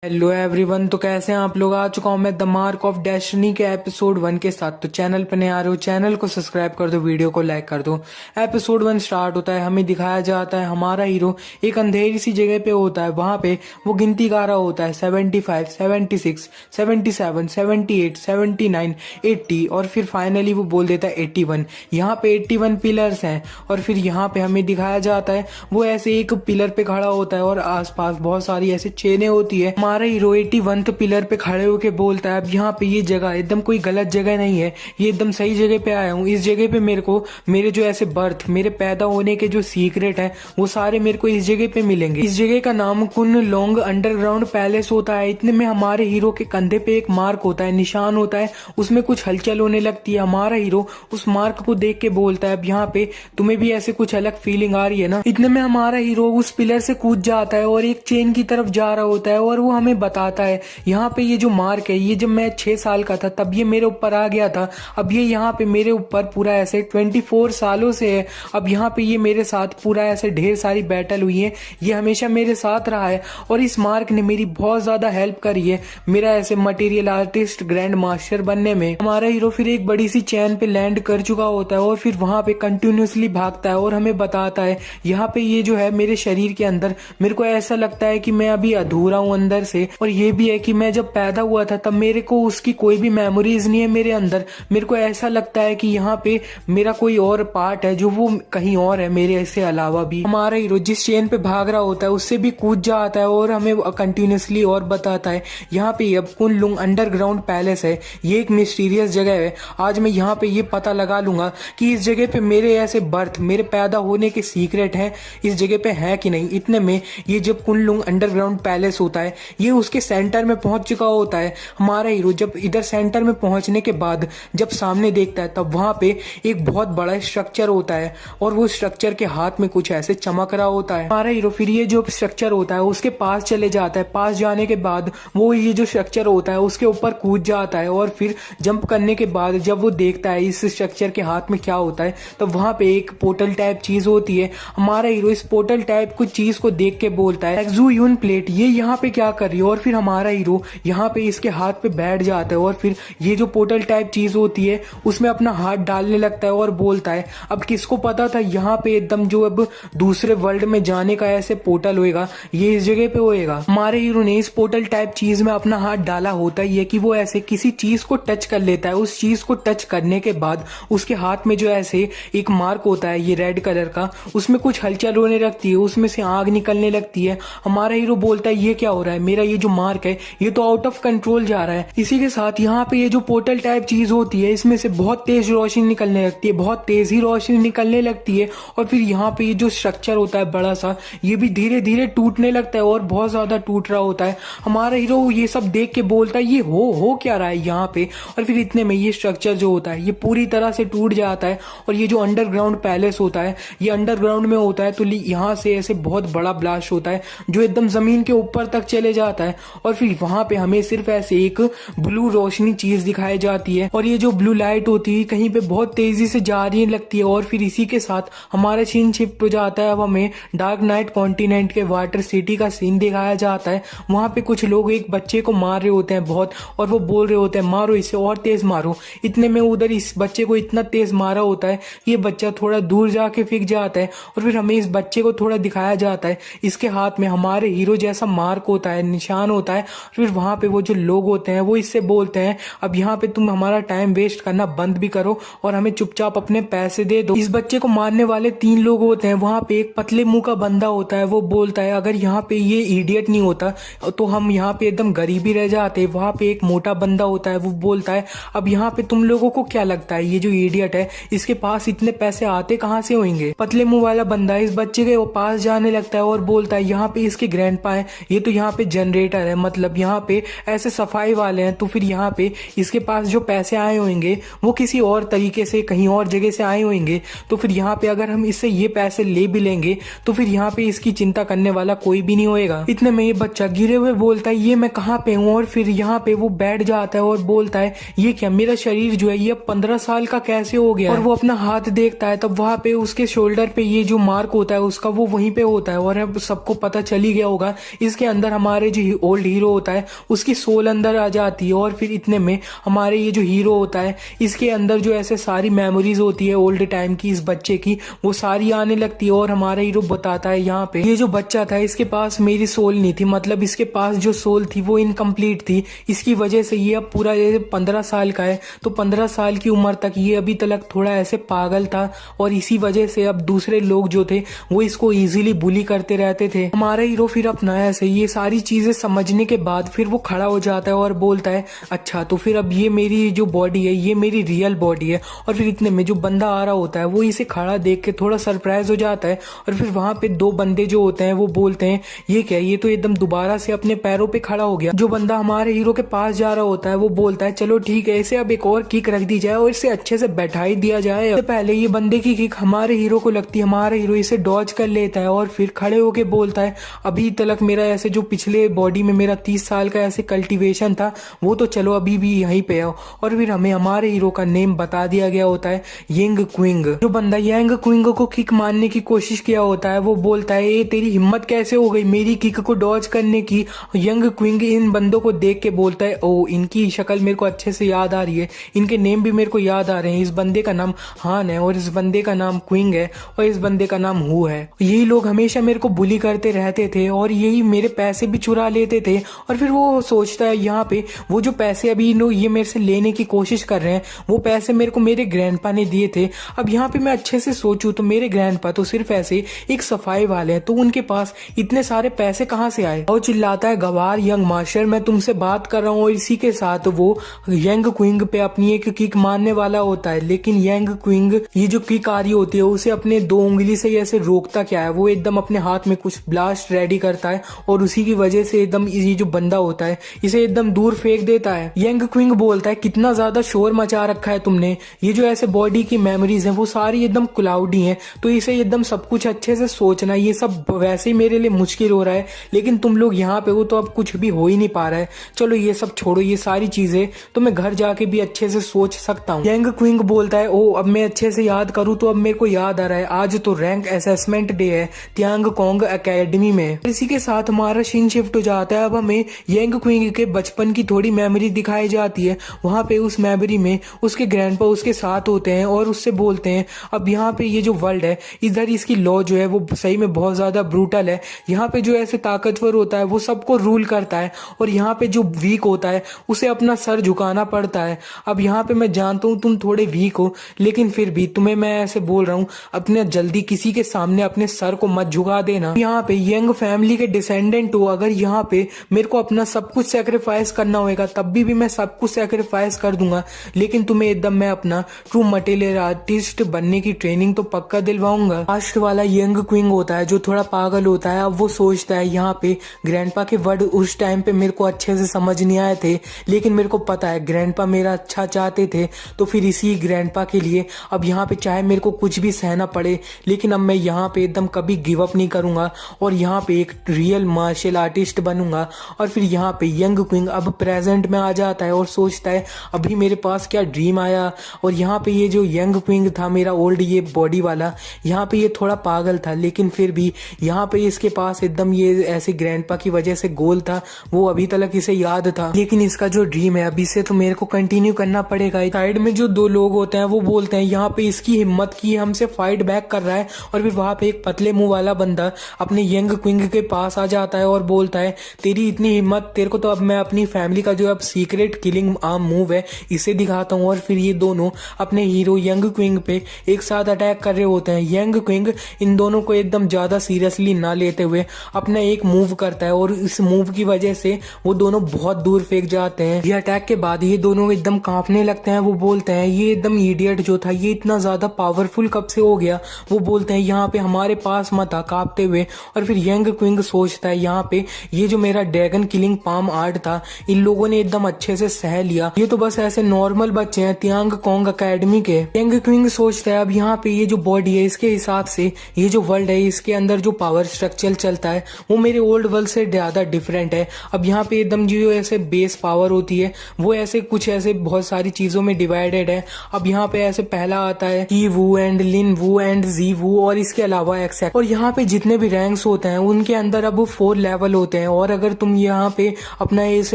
Hello everyone. तो कैसे हैं आप लोग। आ चुका हूं मैं द मार्क ऑफ डेस्टिनी के एपिसोड 1 के साथ। तो चैनल पर नए आ रहे हो, चैनल को सब्सक्राइब कर दो, वीडियो को लाइक कर दो। एपिसोड 1 स्टार्ट होता है, हमें दिखाया जाता है हमारा हीरो एक अंधेरी सी जगह पे होता है। वहां पे वो गिनती गा रहा होता है 75, 76, 77, 78, 79, 80 और फिर फाइनली वो बोल देता है 81। यहाँ पे 81 पिलर्स हैं और फिर यहाँ पे हमें दिखाया जाता है वो ऐसे एक पिलर पे खड़ा होता है और आसपास बहुत सारी ऐसे चेनें होती है। हमारा हीरो 81 पिलर पे खड़े होके बोलता है अब यहाँ पे ये जगह एकदम कोई गलत जगह नहीं है, ये एकदम सही जगह पे आया हूँ। इस जगह पे मेरे को मेरे जो ऐसे बर्थ, मेरे पैदा होने के जो सीक्रेट है वो सारे मेरे को इस जगह पे मिलेंगे। इस जगह का नाम कुन लोंग अंडरग्राउंड पैलेस होता है। इतने में हमारे हीरो के कंधे पे एक मार्क होता है, निशान होता है, उसमें कुछ हलचल होने लगती है। हमारा हीरो उस मार्क को देख के बोलता है अब यहाँ पे तुम्हें भी ऐसे कुछ अलग फीलिंग आ रही है ना। इतने में हमारा हीरो उस पिलर से कूद जाता है और एक चेन की तरफ जा रहा होता है और वो हमें बताता है यहाँ पे ये जो मार्क है, ये जब मैं 6 साल का था तब ये मेरे ऊपर आ गया था। अब ये यहाँ पे मेरे ऊपर पूरा ऐसे 24 सालों से है। अब यहाँ पे ये मेरे साथ पूरा ऐसे ढेर सारी बैटल हुई है, ये हमेशा मेरे साथ रहा है और इस मार्क ने मेरी बहुत ज्यादा हेल्प करी है मेरा ऐसे मटेरियल आर्टिस्ट ग्रैंड मास्टर बनने में। हमारा हीरो फिर एक बड़ी सी चैन पे लैंड कर चुका होता है और फिर वहां पे कंटिन्यूसली भागता है और हमें बताता है यहाँ पे ये जो है मेरे शरीर के अंदर मेरे को ऐसा लगता है कि मैं अभी अधूरा हूँ अंदर से, और ये भी है कि मैं जब पैदा हुआ था तब मेरे को उसकी कोई भी मेमोरीज नहीं है मेरे अंदर। मेरे को ऐसा लगता है कि यहाँ पे मेरा कोई और पार्ट है जो वो कहीं और है मेरे से अलावा भी। हमारा हीरो जिस चेन पे भाग रहा होता है उससे भी कूद जाता है और हमें कंटिन्यूसली और बताता है यहाँ पे अब कुन लुंग अंडरग्राउंड पैलेस है, ये एक मिस्टीरियस जगह है। आज मैं यहाँ पे ये पता लगा लूंगा कि इस जगह पे मेरे ऐसे बर्थ, मेरे पैदा होने के सीक्रेट हैं इस जगह पे है कि नहीं। इतने में ये जब कुन लुंग अंडरग्राउंड पैलेस होता है ये उसके सेंटर में पहुंच चुका होता है। हमारा हीरो जब इधर सेंटर में पहुंचने के बाद जब सामने देखता है तब वहां पे एक बहुत बड़ा स्ट्रक्चर होता है और वो स्ट्रक्चर के हाथ में कुछ ऐसे चमक रहा होता है। हमारा हीरो फिर ये जो स्ट्रक्चर होता है उसके पास चले जाता है। पास जाने के बाद वो ये जो स्ट्रक्चर होता है उसके ऊपर कूद जाता है और फिर जंप करने के बाद जब वो देखता है इस स्ट्रक्चर के हाथ में क्या होता है तब वहां पे एक पोर्टल टाइप चीज होती है। हमारा हीरो इस पोर्टल टाइप कुछ चीज को देख के बोलता है एक्सू यून प्लेट, ये यहाँ पे क्या कर रही है। और फिर हमारा हीरो यहाँ पे इसके हाथ पे बैठ जाता है और फिर ये जो पोर्टल टाइप चीज होती है उसमें अपना हाथ डालने लगता है और बोलता है अब किसको पता था यहाँ पे एकदम जो अब दूसरे वर्ल्ड में जाने का ऐसे पोर्टल होएगा ये इस जगह पे होएगा। हमारे हीरो ने इस पोर्टल टाइप चीज में अपना हाथ डाला होता है कि वो ऐसे किसी चीज को टच कर लेता है। उस चीज को टच करने के बाद उसके हाथ में जो ऐसे एक मार्क होता है ये रेड कलर का, उसमें कुछ हलचल होने लगती है, उसमें से आग निकलने लगती है। हमारा हीरो बोलता है ये क्या हो रहा है, मेरा ये जो मार्क है ये तो आउट ऑफ कंट्रोल जा रहा है। इसी के साथ यहाँ पे ये जो पोर्टल टाइप चीज होती है इसमें से बहुत तेज रोशनी निकलने लगती है, बहुत तेज ही रोशनी निकलने लगती है और फिर यहाँ पे ये जो स्ट्रक्चर होता है बड़ा सा ये भी धीरे धीरे टूटने लगता है और बहुत ज्यादा टूट रहा होता है। हमारा हीरो ये सब देख के बोलता है ये हो क्या रहा है यहाँ पे। और फिर इतने में ये स्ट्रक्चर जो होता है ये पूरी तरह से टूट जाता है और ये जो अंडरग्राउंड पैलेस होता है ये अंडरग्राउंड में होता है। तो यहाँ से ऐसे बहुत बड़ा ब्लास्ट होता है जो एकदम जमीन के ऊपर तक चले जाता है और फिर वहां पे हमें सिर्फ ऐसे एक ब्लू रोशनी चीज दिखाई जाती है और ये जो ब्लू लाइट होती है कहीं पे बहुत तेजी से जा रही लगती है। और फिर इसी के साथ हमारा सीन शिफ्ट हो जाता है। अब हमें डार्क नाइट कॉन्टिनेंट के वाटर सिटी का सीन दिखाया जाता है। वहां पे कुछ लोग एक बच्चे को मार रहे होते हैं बहुत, और वो बोल रहे होते हैं मारो इसे और तेज मारो। इतने में उधर इस बच्चे को इतना तेज मारा होता है ये बच्चा थोड़ा दूर जाके फिक जाता है और फिर हमें इस बच्चे को थोड़ा दिखाया जाता है इसके हाथ में हमारे हीरो जैसा मार्क होता है, निशान होता है। फिर वहां पे वो जो लोग होते हैं वो इससे बोलते हैं अब यहाँ पे तुम हमारा टाइम वेस्ट करना बंद भी करो और हमें चुपचाप अपने पैसे दे दो। इस बच्चे को मारने वाले 3 लोग होते हैं। वहां पे एक पतले मुंह का बंदा होता है, वो बोलता है अगर यहाँ पे ये इडियट नहीं होता तो हम यहाँ पे एकदम गरीबी रह जाते। वहां पे एक मोटा बंदा होता है, वो बोलता है अब यहाँ पे तुम लोगों को क्या लगता है ये जो इडियट है इसके पास इतने पैसे आते कहाँ से होंगे। पतले मुंह वाला बंदा इस बच्चे के पास जाने लगता है और बोलता है यहाँ पे इसके ग्रैंडपा है, ये तो यहाँ पे जनरेटर है, मतलब यहाँ पे ऐसे सफाई वाले हैं, तो फिर यहाँ पे इसके पास जो पैसे आए होंगे वो किसी और तरीके से कहीं और जगह से आए होंगे। तो फिर यहाँ पे अगर हम इससे ये पैसे ले भी लेंगे तो फिर यहाँ पे इसकी चिंता करने वाला कोई भी नहीं होएगा। इतने में ये बच्चा गिरे हुए बोलता है ये मैं कहाँ पे हूँ, और फिर यहाँ पे वो बैठ जाता है और बोलता है ये क्या, मेरा शरीर जो है ये 15 साल का कैसे हो गया। और वो अपना हाथ देखता है तब वहां पे उसके शोल्डर पे ये जो मार्क होता है उसका वो वहीं पे होता है और अब सबको पता चल ही गया होगा इसके अंदर हमारे जो ओल्ड हीरो होता है उसकी सोल अंदर आ जाती है और फिर इतने में हमारे ये जो हीरो होता है इसके अंदर जो ऐसे सारी मेमोरीज होती है ओल्ड टाइम की इस बच्चे की वो सारी आने लगती है। और हमारा हीरो बताता है यहाँ पे ये जो बच्चा था इसके पास मेरी सोल नहीं थी, मतलब इसके पास जो सोल थी वो इनकम्प्लीट थी। इसकी वजह से ये अब पूरा ये 15 साल का है, तो 15 साल की उम्र तक ये अभी तक थोड़ा ऐसे पागल था और इसी वजह से अब दूसरे लोग जो थे वो इसको इजीली बुली करते रहते थे। हमारा हीरो फिर अपना ऐसे ये सारी चीजें समझने के बाद फिर वो खड़ा हो जाता है और बोलता है अच्छा तो फिर अब ये मेरी जो बॉडी है ये मेरी रियल बॉडी है। और फिर इतने में जो बंदा आ रहा होता है वो इसे खड़ा देख के थोड़ा सरप्राइज हो जाता है और फिर वहां पे दो बंदे जो होते हैं वो बोलते हैं ये क्या, ये तो एकदम दोबारा से अपने पैरों पे खड़ा हो गया। जो बंदा हमारे हीरो के पास जा रहा होता है वो बोलता है चलो ठीक है इसे अब एक और किक रख दी जाए और इसे अच्छे से बैठा ही दिया जाए। इससे पहले ये बंदे की किक हमारे हीरो को लगती है, हमारा हीरो इसे डॉज कर लेता है और फिर खड़े होके बोलता है अभी तक मेरा ऐसे जो पिछले बॉडी में मेरा 30 साल का ऐसे कल्टीवेशन था वो तो चलो अभी भी यहीं पे है। और फिर हमें हमारे हीरो का नेम बता दिया गया होता है यंग क्विंग। जो बंदा यंग क्विंग को किक मारने की कोशिश किया होता है वो बोलता है ये तेरी हिम्मत कैसे हो गई मेरी किक को डॉज करने की। यंग क्विंग इन बंदों को देख के बोलता है ओ इनकी शक्ल मेरे को अच्छे से याद आ रही है, इनके नेम भी मेरे को याद आ रहे हैं। इस बंदे का नाम हान है और इस बंदे का नाम क्विंग है और इस बंदे का नाम हु है। यही लोग हमेशा मेरे को बुली करते रहते थे और यही मेरे पैसे भी चुरा लेते थे। और फिर वो सोचता है यहाँ पे वो जो पैसे अभी ये मेरे से लेने की कोशिश कर रहे हैं वो पैसे मेरे को मेरे ग्रैंडपा ने दिए थे। अब यहाँ पे मैं अच्छे से सोचूं तो मेरे ग्रैंडपा तो सिर्फ ऐसे एक सफाई वाले हैं, तो उनके पास इतने सारे पैसे कहाँ से आए। और चिल्लाता है गवार यंग मास्टर मैं तुमसे बात कर रहा हूँ। और इसी के साथ वो यंग क्विंग पे अपनी एक किक मारने वाला होता है, लेकिन यंग क्विंग ये जो किक आ रही होती है उसे अपने 2 उंगली से ऐसे रोकता क्या है, वो एकदम अपने हाथ में कुछ ब्लास्ट रेडी करता है और उसी की वजह से एकदम ये जो बंदा होता है इसे एकदम दूर फेंक देता है। यंग क्विंग बोलता है कितना ज्यादा शोर मचा रखा है तुमने, ये जो ऐसे बॉडी की मेमोरीज हैं वो सारी एकदम क्लाउडी हैं, तो इसे एकदम सब कुछ अच्छे से सोचना, ये सब वैसे ही मेरे लिए मुश्किल हो रहा है, लेकिन तुम लोग यहाँ पे हो तो अब कुछ भी हो ही नहीं पा रहा है। चलो ये सब छोड़ो, ये सारी चीजें तो मैं घर जाके भी अच्छे से सोच सकता हूँ। यंग क्विंग बोलता है ओ अब मैं अच्छे से याद करूँ तो अब मेरे को याद आ रहा है आज तो रैंक असेसमेंट डे है त्यांग कोंग एकेडमी में। इसी के साथ हमारा सीन शिफ्ट हो जाता है। अब हमें यंग क्विंग के बचपन की थोड़ी मेमोरी दिखाई जाती है। वहां पे उस मेमोरी में उसके ग्रैंडपा उसके साथ होते हैं और उससे बोलते हैं अब यहाँ पे ये जो वर्ल्ड है इधर इसकी लॉ जो है वो सही में बहुत ज्यादा ब्रूटल है। यहाँ पे जो ऐसे ताकतवर होता है वो सबको रूल करता है और यहाँ पे जो वीक होता है उसे अपना सर झुकाना पड़ता है। अब यहाँ पे मैं जानता हूँ तुम थोड़े वीक हो, लेकिन फिर भी तुम्हें मैं ऐसे बोल रहा हूँ अपने जल्दी किसी के सामने अपने सर को मत झुका देना। यहाँ पे यंग फैमिली के डिसेंडेंट हो, अगर यहाँ पे मेरे को अपना सब कुछ सेक्रीफाइस करना होगा तब भी मैं सब कुछ सेक्रीफाइस कर दूंगा, लेकिन तुम्हें एकदम मैं अपना ट्रू मटेरियल आर्टिस्ट बनने की ट्रेनिंग तो पक्का दिलवाऊंगा। लास्ट वाला यंग क्विंग होता है जो थोड़ा पागल होता है। अब वो सोचता है यहाँ पे ग्रैंडपा के वर्ड उस टाइम पे मेरे को अच्छे से समझ नहीं आए थे, लेकिन मेरे को पता है ग्रैंडपा मेरा अच्छा चाहते थे, तो फिर इसी ग्रैंडपा के लिए अब यहाँ पे चाहे मेरे को कुछ भी सहना पड़े लेकिन अब मैं यहाँ पे एकदम कभी गिव अप नहीं करूंगा और यहाँ पे एक रियल मार्शल आर्टिस्ट बनूंगा। और फिर यहाँ पे यंग क्विंग अब प्रेजेंट में आ जाता है और सोचता है अभी मेरे पास क्या ड्रीम आया। और यहाँ पे ये जो यंग क्विंग था मेरा ओल्ड ये बॉडी वाला, यहाँ पे ये थोड़ा पागल था, लेकिन फिर भी यहाँ पे इसके पास एकदम ये ऐसे ग्रैंडपा की वजह से गोल था वो अभी तक इसे याद था, लेकिन इसका जो ड्रीम है अभी से तो मेरे को कंटिन्यू करना पड़ेगा। साइड में जो 2 लोग होते हैं वो बोलते हैं यहाँ पे इसकी हिम्मत की हमसे फाइट बैक कर रहा है। और फिर वहां पे एक पतले मुंह वाला बंदा अपने यंग क्विंग के पास आ जाता है और बोलता है तेरी इतनी हिम्मत, तेरे को तो अब मैं अपनी फैमिली का जो अब सीक्रेट किलिंग आर्म मूव है इसे दिखाता हूँ। और फिर ये दोनों अपने हीरो यंग क्विंग पे एक साथ अटैक कर रहे होते हैं। यंग क्विंग इन दोनों को एकदम ज्यादा सीरियसली ना लेते हुए अपना एक मूव करता है और इस मूव की वजह से वो दोनों बहुत दूर फेंक जाते हैं। ये अटैक के बाद ये दोनों एकदम कांपने लगते हैं। वो बोलते हैं ये एकदम इडियट जो था ये इतना ज्यादा पावरफुल कब से हो गया। वो बोलते हैं यहाँ पे हमारे पास मत आ कांपते हुए। और फिर यंग क्विंग सोचता है यहाँ पे ये जो मेरा ड्रैगन किलिंग पाम आर्ट था इन लोगों ने एकदम अच्छे से सह लिया, ये तो बस ऐसे नॉर्मल बच्चे हैं त्यांग कोंग एकेडमी के। यंग क्विंग सोचता है अब यहाँ पे ये जो बॉडी है इसके हिसाब से ये जो वर्ल्ड है इसके अंदर जो पावर स्ट्रक्चर चलता है वो मेरे ओल्ड वर्ल्ड से ज्यादा डिफरेंट है। अब यहाँ पे एकदम जो ऐसे बेस पावर होती है वो ऐसे कुछ ऐसे बहुत सारी चीजों में डिवाइडेड है। अब यहाँ पे ऐसे पहला आता है की वू एंड लिन वू एंड जी वू और इसके अलावा एक्सेक्ट। और यहाँ पे जितने भी रैंक्स होते हैं उनके अंदर अब 4 लेवल होते बोलते हैं और अगर तुम यहाँ पे अपना इस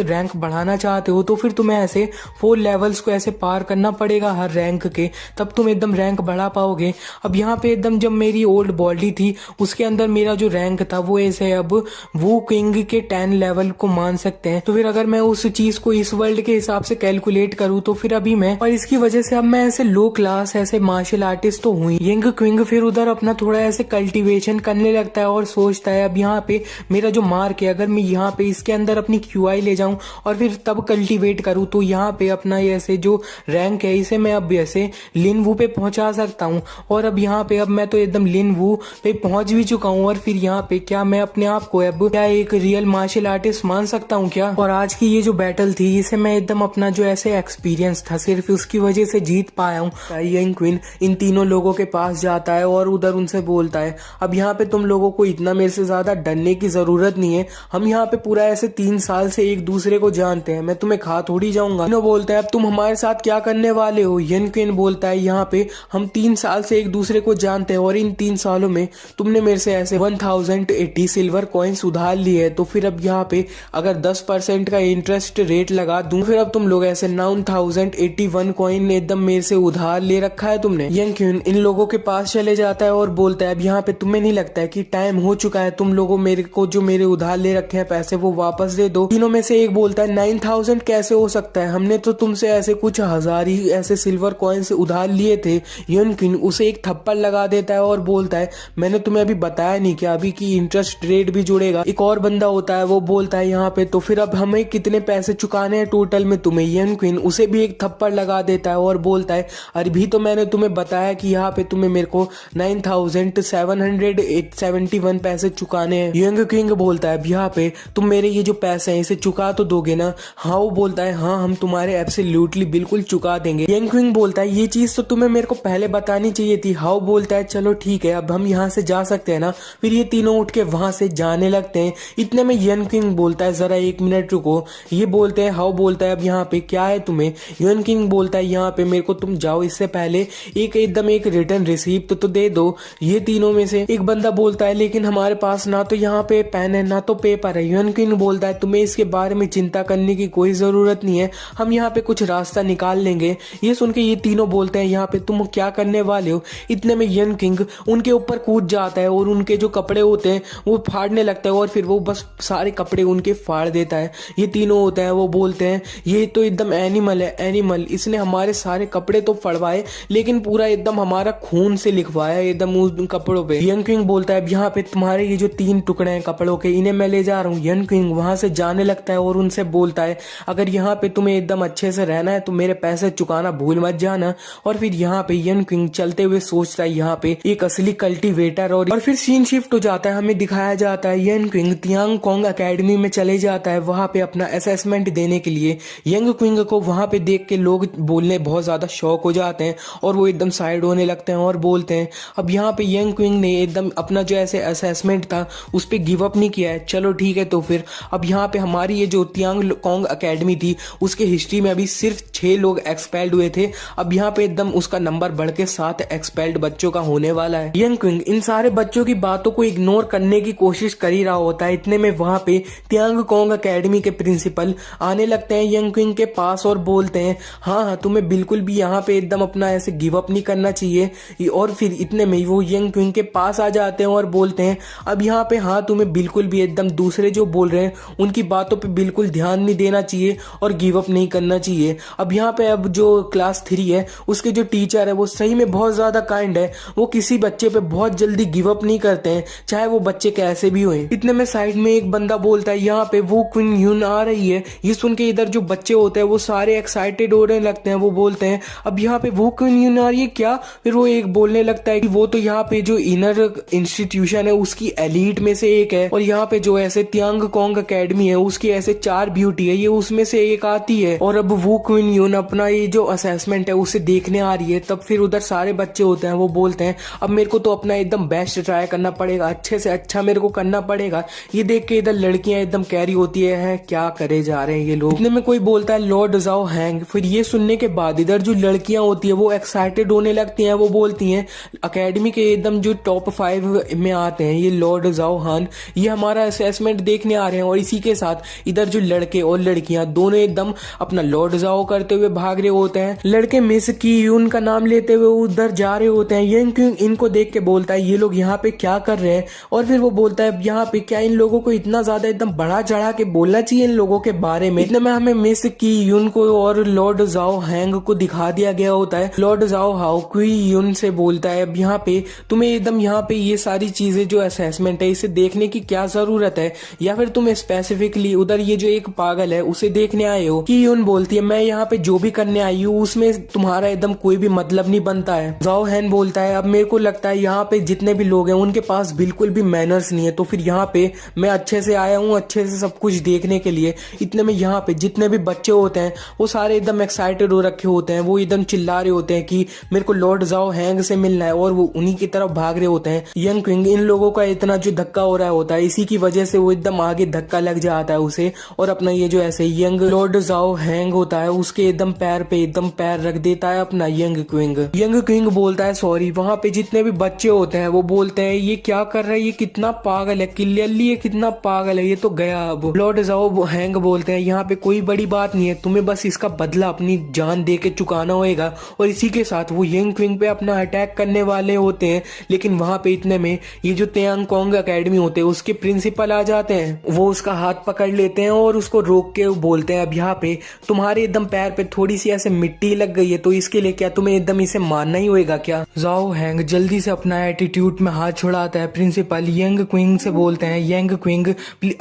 रैंक बढ़ाना चाहते हो तो फिर तुम्हें ऐसे 4 लेवल्स को ऐसे पार करना पड़ेगा हर रैंक के, तब तुम एकदम रैंक बढ़ा पाओगे। अब यहाँ पे एकदम जब मेरी ओल्ड बॉडी थी उसके अंदर मेरा जो रैंक था वो ऐसे अब वो किंग के 10 लेवल को मान सकते हैं। तो फिर अगर मैं उस चीज को इस वर्ल्ड के हिसाब से कैलकुलेट करूँ तो फिर अभी मैं, और इसकी वजह से अब मैं ऐसे लो क्लास ऐसे मार्शल आर्टिस्ट तो हुई। यंग क्विंग फिर उधर अपना थोड़ा ऐसे कल्टीवेशन करने लगता है और सोचता है अब यहाँ पे मेरा जो मार्क है अगर मैं यहाँ पे इसके अंदर अपनी क्यूआई ले जाऊं और फिर तब कल्टीवेट करूं तो यहाँ पे अपना ऐसे जो रैंक है इसे मैं अब ऐसे लिनवू पे पहुंचा सकता हूं। और अब यहाँ पे अब मैं तो एकदम लिनवू पे पहुंच भी चुका हूं और फिर यहाँ पे क्या मैं अपने आप को अब क्या एक रियल मार्शल आर्टिस्ट मान सकता हूँ क्या। और आज की ये जो बैटल थी इसे मैं एकदम अपना जो ऐसे एक्सपीरियंस था सिर्फ उसकी वजह से जीत पाया हूँ। यंग क्वीन इन तीनों लोगों के पास जाता है और उधर उनसे बोलता है अब यहाँ पे तुम लोगों को इतना मेरे से ज्यादा डरने की जरूरत नहीं है, हम यहाँ पे पूरा ऐसे 3 साल से एक दूसरे को जानते हैं, मैं तुम्हें खा थोड़ी जाऊंगा। तीनों बोलता है अब तुम हमारे साथ क्या करने वाले हो। यंग क्वीन बोलता है यहाँ पे हम 3 साल से एक दूसरे को जानते हैं और इन 3 सालों में तुमने मेरे से ऐसे 1080 सिल्वर कॉइन्स उधार लिए है, तो फिर अब यहाँ पे अगर 10% का इंटरेस्ट रेट लगा दूं फिर अब तुम लोग ऐसे 9081 कॉइन एकदम मेरे से उधार ले रखा है तुमने। यंग क्वीन इन लोगों के पास चले जाता है और बोलता है अब यहाँ पे तुम्हें नहीं लगता है कि टाइम हो चुका है तुम लोगों मेरे को जो मेरे उधार ले रखे हैं पैसे वो वापस दे दो। तीनों में से एक बोलता है 9000 कैसे हो सकता है, हमने तो तुमसे ऐसे कुछ हजार ही ऐसे सिल्वर कॉइन से उधार लिए थे। यंग क्वीन उसे एक थप्पड़ लगा देता है और बोलता है मैंने तुम्हें अभी बताया नहीं क्या अभी की इंटरेस्ट रेट भी जुड़ेगा। एक और बंदा होता है वो बोलता है यहाँ पे तो फिर अब हमें कितने पैसे चुकाने हैं टोटल में तुम्हें। यंग क्वीन उसे भी एक थप्पड़ लगा देता है और बोलता है अभी तो मैंने तुम्हें बताया कि यहाँ पे तुम्हें मेरे को 9771 पैसे चुकाने हैं। यंग किंग बोलता है यहाँ पे तुम मेरे ये जो पैसे हैं इसे चुका तो दोगे ना। हाँ वो बोलता है हाँ हम तुम्हारे एब्सोल्युटली बिल्कुल चुका देंगे। यंग किंग बोलता है ये चीज तो तुम्हें मेरे को पहले बतानी चाहिए थी। हाउ बोलता है चलो ठीक है अब हम यहाँ से जा सकते हैं ना। फिर ये तीनों उठ के वहां से जाने लगते हैं। इतने में यंग किंग बोलता है जरा 1 मिनट रुको। ये बोलते हैं हाउ बोलता है अब यहाँ पे क्या है तुम्हें। यंग किंग बोलता है यहाँ पे मेरे को तुम जाओ इससे पहले एकदम एक रिटर्न रिसीप्ट तो दे दो। ये तीनों में से एक बंदा बोलता है लेकिन हमारे पास ना तो यहाँ पे पेन है ना तो पेपर है। यंग किंग बोलता है तुम्हें इसके बारे में चिंता करने की कोई जरूरत नहीं है, हम यहाँ पे कुछ रास्ता निकाल लेंगे। ये सुन के ये तीनों बोलते हैं यहाँ पे तुम क्या करने वाले हो। इतने में यंग किंग उनके ऊपर कूद जाता है और उनके जो कपड़े होते हैं वो फाड़ने लगता है और फिर वो बस सारे कपड़े उनके फाड़ देता है। ये तीनों होते हैं वो बोलते हैं ये तो एकदम एनिमल है एनिमल, इसने हमारे सारे कपड़े तो फड़वाए लेकिन पूरा एकदम हमारा खून से लिखवाया एकदम उन कपड़ों पे। यंग किंग बोलता है यहाँ पे तुम्हारे ये जो 3 टुकड़े हैं कपड़ों के इन्हें मैं ले जा रहा हूँ। यंग किंग वहां से जाने लगता है और उनसे बोलता है अगर यहाँ पे तुम्हें एकदम अच्छे से रहना है तो मेरे पैसे चुकाना भूल मत जाना। और फिर यहाँ पे यंग किंग चलते हुए सोचता है यहाँ पे एक असली कल्टीवेटर और फिर सीन शिफ्ट हो जाता है। हमें दिखाया जाता है यंग किंग तियांग कोंग एकेडमी में चले जाता है वहां पे अपना असेसमेंट देने के लिए। यंग किंग को वहां पे देख के लोग बोलने बहुत ज्यादा शौक हो जाते हैं और वो एकदम साइड होने लगते हैं और बोलते हैं अब यहाँ पे यंग क्विंग ने एकदम अपना जो ऐसे असेसमेंट था उस पे गिव अप नहीं किया है। चलो ठीक है तो फिर अब यहाँ पे हमारी ये जो तियांग कोंग एकेडमी थी उसके हिस्ट्री में अभी सिर्फ 6 लोग एक्सपेल्ड हुए थे। अब यहाँ पे एकदम उसका नंबर बढ़ के 7 एक्सपेल्ड बच्चों का होने वाला है। यंग क्विंग इन सारे बच्चों की बातों को इग्नोर करने की कोशिश कर ही रहा होता है। इतने में वहां पे तियांग कोंग एकेडमी के प्रिंसिपल आने लगते हैं यंग क्विंग के पास और बोलते हैं हाँ तुम्हें बिल्कुल भी यहाँ पे एकदम अपना ऐसे गिव अप नहीं करना चाहिए। और फिर इतने में वो यंग क्विंग के पास आ जाते हैं और बोलते हैं अब यहाँ पे हाँ तुम्हें बिल्कुल भी एकदम दूसरे जो बोल रहे हैं उनकी बातों पे बिल्कुल ध्यान नहीं देना चाहिए और गिव अप नहीं करना चाहिए। अब यहाँ पे अब जो क्लास 3 है उसके जो टीचर है वो सही में बहुत ज्यादा काइंड है, वो किसी बच्चे पे बहुत जल्दी गिव अप नहीं करते हैं चाहे वो बच्चे कैसे भी हुए। इतने में साइड में एक बंदा बोलता है यहाँ पे वो क्वीन यून आ रही है। ये सुन के इधर जो बच्चे होते हैं वो सारे एक्साइटेड होने लगते हैं। वो बोलते हैं अब यहाँ पे वो क्वीन यून आ रही है क्या। फिर वो एक बोलने लगता है कि वो तो यहाँ पे जो इनर इंस्टीट्यूशन है उसकी एलीट में से एक है और यहाँ पे जो ऐसे तियांग कोंग एकेडमी है उसकी ऐसे 4 ब्यूटी है, ये उसमें से एक आती है। और अब वो क्वीन यून अपना ये जो असेसमेंट है उसे देखने आ रही है। तब फिर उधर सारे बच्चे होते हैं वो बोलते हैं अब मेरे को तो अपना एकदम बेस्ट ट्राई करना पड़ेगा, अच्छे से अच्छा मेरे को करना पड़ेगा। ये देख के इधर लड़कियां एकदम कैरी होती है क्या करे जा रहे हैं ये लोग। इतने में कोई बोलता है लॉर्ड जाओ हैंग। फिर ये सुनने के बाद इधर जो लड़कियां होती है वो एक्साइटेड होने लगती हैं। वो बोलती हैं एकेडमी के एकदम जो टॉप 5 में आते हैं ये लॉर्ड जाओ हान, ये हमारा असेसमेंट देखने आ रहे हैं और इसी के साथ इधर जो लड़के और लड़कियां दोनों एकदम अपना लॉर्ड जाओ करते हुए भाग रहे होते हैं। लड़के मिस की यून का नाम लेते हुए उधर जा रहे होते हैं। यंग क्विंग इनको देख के बोलता है ये लोग यहाँ पे क्या कर रहे हैं, और फिर वो बोलता है यहाँ पे क्या इन लोगों को इतना ज्यादा एकदम बढ़ा चढ़ा के बोलना चाहिए इन लोगों के बारे में। इतने में हमें मिस की यून को और लॉर्ड जाओ हैंग को दिखा दिया गया होता है। लॉर्ड जाओ हाउ क्वी यून से बोलता है अब यहाँ पे तुम्हें एकदम यहाँ पे ये सारी चीजें जो असेसमेंट है इसे देखने की क्या जरूरत है, या फिर तुम स्पेसिफिकली उधर ये जो एक पागल है उसे देखने आए हो। की यून बोलती है मैं यहाँ पे जो भी करने आई हूँ उसमें तुम्हारा एकदम कोई भी मतलब नहीं बनता है। जाओ हैन बोलता है अब मेरे को लगता है यहाँ पे जितने भी लोग हैं उनके पास बिल्कुल भी मैनर्स नहीं है, तो फिर यहाँ पे मैं अच्छे से आया हूँ अच्छे से सब कुछ देखने के लिए। इतने में यहाँ पे जितने भी बच्चे होते हैं वो सारे एकदम एक्साइटेड हो रखे होते हैं, वो एकदम चिल्ला रहे होते हैं कि मेरे को लॉर्ड जाओ हैंग से मिलना है, और वो उन्हीं की तरफ भाग रहे होते हैं। यंग क्विंग इन लोगों का इतना जो धक्का हो रहा होता है इसी की वजह से वो एकदम आगे धक्का लग जाता है उसे, और अपना ये जो ऐसे यंग लॉर्ड जाओ हैंग होता है उसके एकदम पैर पे एकदम पैर रख देता है अपना यंग क्विंग। यंग क्विंग बोलता है सॉरी। वहां पे जितने भी बच्चे होते हैं वो बोलते हैं ये क्या कर रहा है, ये कितना पागल है, क्लियरली ये कितना पागल है, ये तो गया। अब लॉर्ड जाओ हैंग बोलते हैं यहाँ पे कोई बड़ी बात नहीं है, तुम्हें बस इसका बदला अपनी जान दे के चुकाना होगा, और इसी के साथ वो यंग क्विंग पे अपना अटैक करने वाले होते हैं। लेकिन वहां पे इतने में ये जो तेयांग कोंग अकेडमी होते हैं उसके प्रिंसिपल आ जाते हैं, वो उसका हाथ पकड़ लेते हैं और उसको रोक के बोलते हैं अब यहाँ पे तुम्हारे एकदम पैर पे थोड़ी सी ऐसे मिट्टी लग गई है तो इसके लिए क्या तुम्हें एकदम इसे मारना ही होएगा क्या। जाओ हैंग जल्दी से अपना एटीट्यूड में हाथ छुड़ाता है। प्रिंसिपल यंग क्विंग से बोलते हैं यंग क्विंग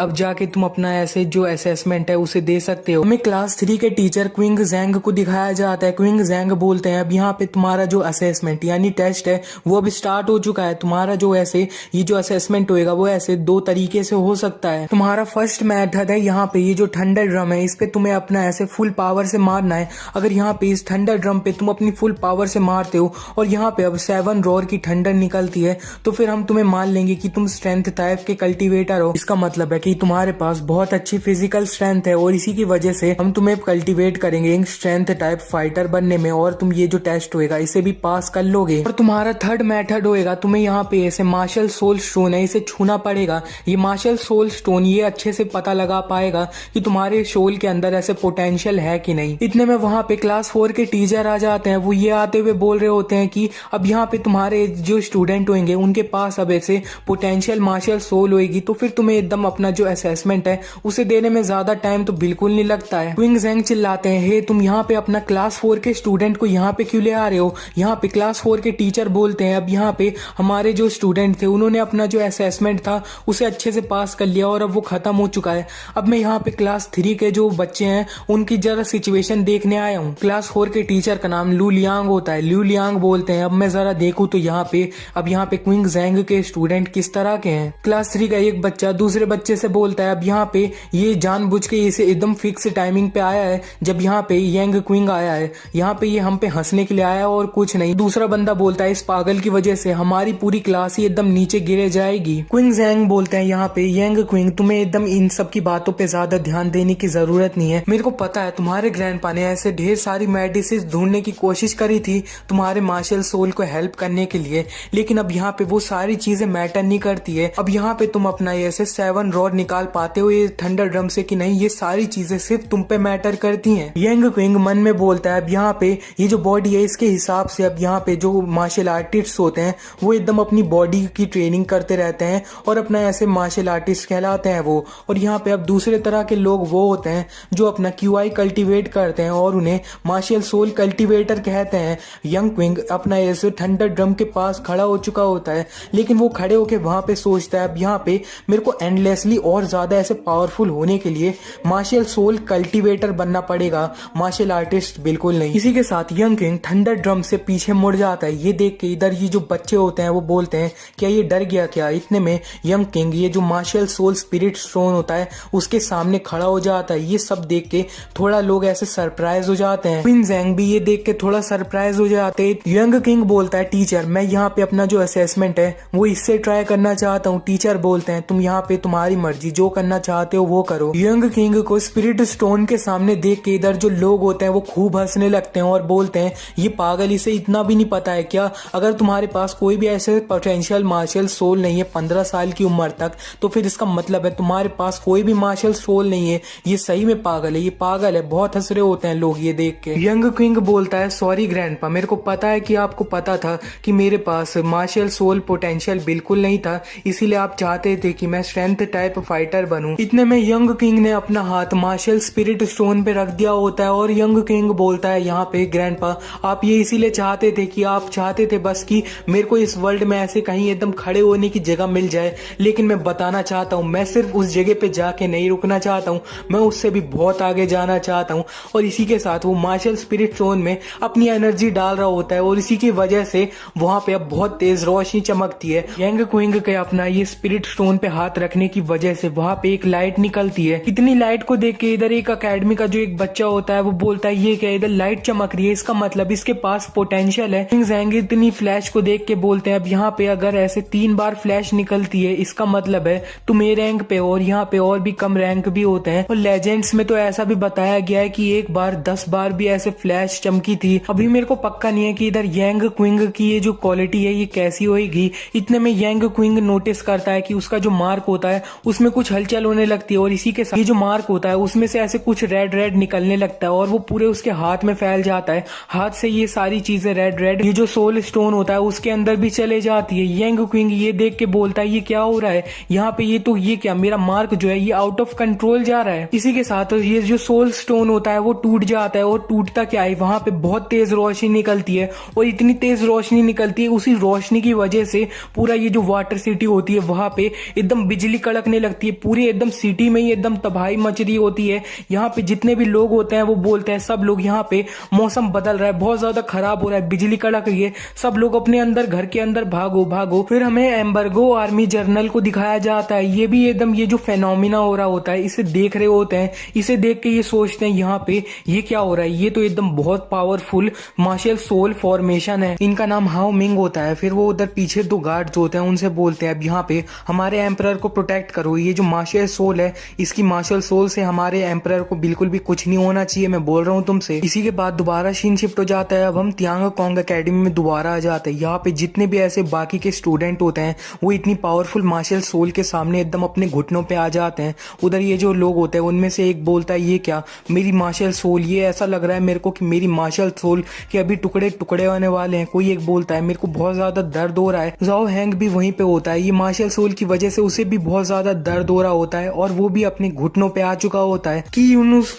अब जाके तुम अपना ऐसे जो असेसमेंट है उसे दे सकते हो। हमें क्लास 3 के टीचर क्विंग जैंग को दिखाया जाता है। क्विंग जैंग बोलते हैं अब यहाँ पे तुम्हारा जो असेसमेंट यानी टेस्ट है वो अब स्टार्ट हो चुका है। तुम्हारा जो ऐसे ये जो असेसमेंट होएगा वो ऐसे 2 तरीके से हो सकता है। तुम्हारा फर्स्ट मेथड है यहाँ पे ये जो थंडर ड्रम है इस पे तुम्हें अपना ऐसे फुल पावर से मारना है। अगर यहाँ पे इस थंडर ड्रम पे तुम अपनी फुल पावर से मारते हो और यहाँ पे अब 7 रोर की थंडर निकलती है तो फिर हम तुम्हें मान लेंगे कि तुम स्ट्रेंथ टाइप के कल्टीवेटर हो। इसका मतलब है कि तुम्हारे पास बहुत अच्छी फिजिकल स्ट्रेंथ है और इसी की वजह से हम तुम्हें कल्टीवेट करेंगे स्ट्रेंथ टाइप फाइटर बनने में, और तुम ये जो टेस्ट होएगा इसे भी पास कर लोगे। और तुम्हारा थर्ड मेथड होएगा तुम्हें यहाँ पे ऐसे मार्शल सोल स्टोन है इसे छूना पड़ेगा। ये मार्शल सोल स्टोन ये अच्छे से पता लगा पाएगा कि तुम्हारे सोल के अंदर ऐसे पोटेंशियल है कि नहीं। इतने में वहां पे क्लास 4 के टीचर आ जाते हैं। वो ये आते हुए बोल रहे होते हैं कि अब यहाँ पे तुम्हारे जो स्टूडेंट होंगे उनके पास अब ऐसे पोटेंशियल मार्शल सोल होएगी तो फिर तुम्हें एकदम अपना जो असेसमेंट है उसे देने में ज्यादा टाइम तो बिल्कुल नहीं लगता है। क्विंग जैंग चिल्लाते हैं हे तुम यहाँ पे अपना क्लास 4 के स्टूडेंट को यहाँ पे क्यों ले आ रहे हो। यहाँ पे क्लास 4 के टीचर बोलते हैं अब यहाँ पे हमारे जो स्टूडेंट थे उन्होंने अपना जो असेसमेंट था उसे अच्छे से पास कर लिया और अब वो खत्म हो चुका है। अब मैं यहाँ पे क्लास 3 के जो बच्चे हैं उनकी जरा सिचुएशन देखने आया हूँ। क्लास 4 के टीचर का नाम लू लियांग होता है। लू लियांग बोलते हैं अब मैं जरा देखूं तो यहाँ पे क्विंग जैंग के स्टूडेंट किस तरह के हैं। क्लास 3 का एक बच्चा दूसरे बच्चे से बोलता है अब यहाँ पे ये जानबूझ के इसे एकदम फिक्स टाइमिंग पे आया है जब यहाँ पे यंग क्विंग आया है, यहाँ पे ये हम पे हंसने के लिए आया है और कुछ नहीं। दूसरा बंदा बोलता है इस पागल की वजह से हमारी पूरी क्लास ही एकदम नीचे गिरे जाएगी। क्विंग जैंग बोलते हैं यहाँ पे यंग क्विंग तुम्हें एकदम इन सब की बातों पे ज्यादा ध्यान देने की जरूरत नहीं है। मेरे को पता है तुम्हारे ग्रैंडपा ने ऐसे ढेर सारी मेडिसिन ढूंढने की कोशिश करी थी तुम्हारे मार्शल सोल को हेल्प करने के लिए, लेकिन अब यहाँ पे वो सारी चीजें मैटर नहीं करती है। अब यहाँ पे तुम अपना ऐसे 7 रॉड निकाल पाते हो ये थंडर ड्रम से कि नहीं, ये सारी चीजें सिर्फ तुम पे मैटर करती हैं। यंग क्विंग मन में बोलता है अब यहाँ पे ये जो बॉडी है इसके हिसाब से अब यहाँ पे जो मार्शल आर्टिस्ट होते हैं वो एकदम अपनी बॉडी की ट्रेनिंग करते रहते हैं और अपना ऐसे मार्शल आर्टिस्ट कहलाते हैं वो। और यहाँ पे अब दूसरे तरह के लोग वो होते हैं जो अपना QI कल्टीवेट करते हैं और उन्हें मार्शल सोल कल्टीवेटर कहते हैं। यंग क्विंग अपना ऐसे थंडर ड्रम के पास खड़ा हो चुका होता है, लेकिन वो खड़े होके वहां पे सोचता है अब यहाँ पे मेरे को एंडलेसली और ज्यादा ऐसे पावरफुल होने के लिए मार्शल सोल कल्टीवेटर बनना पड़ेगा, मार्शल आर्टिस्ट बिल्कुल नहीं। इसी के साथ यंग किंग थंडर ड्रम से पीछे मुड़ जाता है। ये देख के इधर ये जो बच्चे होते हैं वो बोलते हैं क्या ये डर गया क्या। इतने में यंग किंग ये जो मार्शल सोल स्पिरिट स्टोन होता है उसके सामने खड़ा हो जाता है। ये सब देख के थोड़ा लोग ऐसे सरप्राइज हो जाते हैं। क्विंग जैंग भी ये देख के थोड़ा सरप्राइज हो जाते हैं। यंग किंग बोलता है टीचर मैं यहाँ पे अपना जो असेसमेंट है वो इससे ट्राई करना चाहता हूँ। टीचर बोलते हैं तुम यहाँ पे तुम्हारी मर्जी, जो करना चाहते हो वो करो। यंग किंग को स्पिरिट स्टोन के सामने देख के इधर जो लोग होते हैं वो खूब हंसने लगते हैं और बोलते हैं ये पागल, इसे इतना भी नहीं पता है क्या, अगर तुम्हारे पास कोई भी ऐसे पोटेंशियल मार्शल सोल नहीं है 15 साल की उम्र तक तो फिर फिर इसका मतलब है तुम्हारे पास कोई भी मार्शल सोल नहीं है, ये सही में पागल है, ये पागल है। बहुत हंस रहे होते हैं लोग ये देख के। यंग क्विंग बोलता है सॉरी ग्रैंडपा, मेरे को पता है कि आपको पता था कि मेरे पास मार्शल सोल पोटेंशियल बिल्कुल नहीं था, इसीलिए आप चाहते थे कि मैं स्ट्रेंथ टाइप फाइटर बनूं। इतने में यंग किंग ने अपना हाथ मार्शल स्पिरिट स्टोन पे रख दिया होता है और यंग किंग बोलता है यहाँ पे ग्रैंडपा आप ये इसीलिए चाहते थे कि आप चाहते थे बस कि मेरे को इस वर्ल्ड में ऐसे कहीं एकदम खड़े होने की जगह मिल जाए, लेकिन मैं बताना चाहता हूँ मैं सिर्फ उस जगह पे जाके नहीं रुकना चाहता हूँ, मैं उससे भी बहुत आगे जाना चाहता हूँ। और इसी के साथ वो मार्शल स्पिरिट स्टोन में अपनी एनर्जी डाल रहा होता है और इसी की वजह से वहां पे अब बहुत तेज रोशनी चमकती है। यंग क्विंग के अपना ये स्पिरिट स्टोन पे हाथ रखने की वजह से वहां पे एक लाइट निकलती है। इतनी लाइट को देख के इधर एक अकेडमी का जो एक बच्चा होता है वो बोलता है ये क्या, इधर लाइट चमक रही है, इसका मतलब इसके पास पोटेंशियल है। किंग जैंग इतनी फ्लैश को देख के बोलते हैं अब यहाँ पे अगर ऐसे 3 बार फ्लैश निकलती है इसका मतलब है तुम ए रैंक पे हो और यहाँ पे और भी कम रैंक भी होते हैं। और लेजेंड्स में तो ऐसा भी बताया गया है कि एक बार 10 बार भी ऐसे फ्लैश चमकी थी। अभी मेरे को पक्का नहीं है कि इधर यंग क्विंग की ये जो क्वालिटी है ये कैसी होगी। इतने में यंग क्विंग नोटिस करता है कि उसका जो मार्क होता है उसमें कुछ हलचल होने लगती है और इसी के साथ ये जो मार्क होता है उसमें से ऐसे कुछ रेड रेड निकलने लगता है और वो पूरे उसके हाथ में फैल जाता है। हाथ से ये सारी चीजें रेड रेड ये जो सोल स्टोन होता है उसके अंदर भी चले जाती है। यंग क्विंग ये देख के बोलता है ये क्या हो रहा है यहाँ पे, ये क्या मेरा मार्क जो है ये आउट ऑफ कंट्रोल जा रहा है। इसी के साथ ये जो सोल स्टोन होता है वो टूट जाता है और टूटता क्या है वहां पे बहुत तेज रोशनी निकलती है और इतनी तेज रोशनी निकलती है उसी रोशनी की वजह से पूरा ये जो वाटर सिटी होती है वहां पे एकदम बिजली कड़कने लगती है। पूरी एकदम सिटी में ही एकदम तबाही मच रही होती है। यहाँ पे जितने भी लोग होते हैं वो बोलते हैं सब लोग यहाँ पे मौसम बदल रहा है, बहुत ज्यादा खराब हो रहा है, बिजली कड़क रही है, सब लोग अपने अंदर घर के अंदर भागो भागो। फिर हमें एम्बर्गो आर्मी जर्नल को दिखाया जाता है। ये भी एकदम ये जो फेनोमिना हो रहा होता है इसे देख रहे होते हैं। इसे देख के ये सोचते हैं यहाँ पे ये क्या हो रहा है, ये तो एकदम बहुत पावरफुल मार्शल सोल फॉर्मेशन है, इनका नाम हाओ मिंग होता है। फिर वो उधर पीछे 2 गार्ड्स होते हैं उनसे बोलते हैं अब यहाँ पे हमारे एम्परर को प्रोटेक्ट करो, ये जो मार्शल सोल है इसकी मार्शल सोल से हमारे एम्परर को बिल्कुल भी कुछ नहीं होना चाहिए, मैं बोल रहा हूँ तुमसे। इसी के बाद दोबारा सीन शिफ्ट हो जाता है। अब हम तियांग कोंग एकेडमी में दोबारा आ जाते हैं। यहाँ पे जितने भी ऐसे बाकी के स्टूडेंट होते हैं वो इतनी पावरफुल मार्शल सोल के सामने एकदम अपने घुटनों पे आ जाते हैं। उधर ये जो लोग होते हैं उनमें से एक बोलता है ये क्या मेरी मार्शल सोल, ये ऐसा लग रहा है मेरे को कि मेरी मार्शल सोल के अभी टुकड़े टुकड़े होने वाले हैं। कोई एक बोलता है मेरे को बहुत ज्यादा दर्द हो रहा है। जाओ हैंग भी वहीं पे होता है, ये मार्शल सोल की वजह से उसे भी बहुत ज्यादा दर्द हो रहा होता है और वो भी अपने घुटनों पे आ चुका होता है कि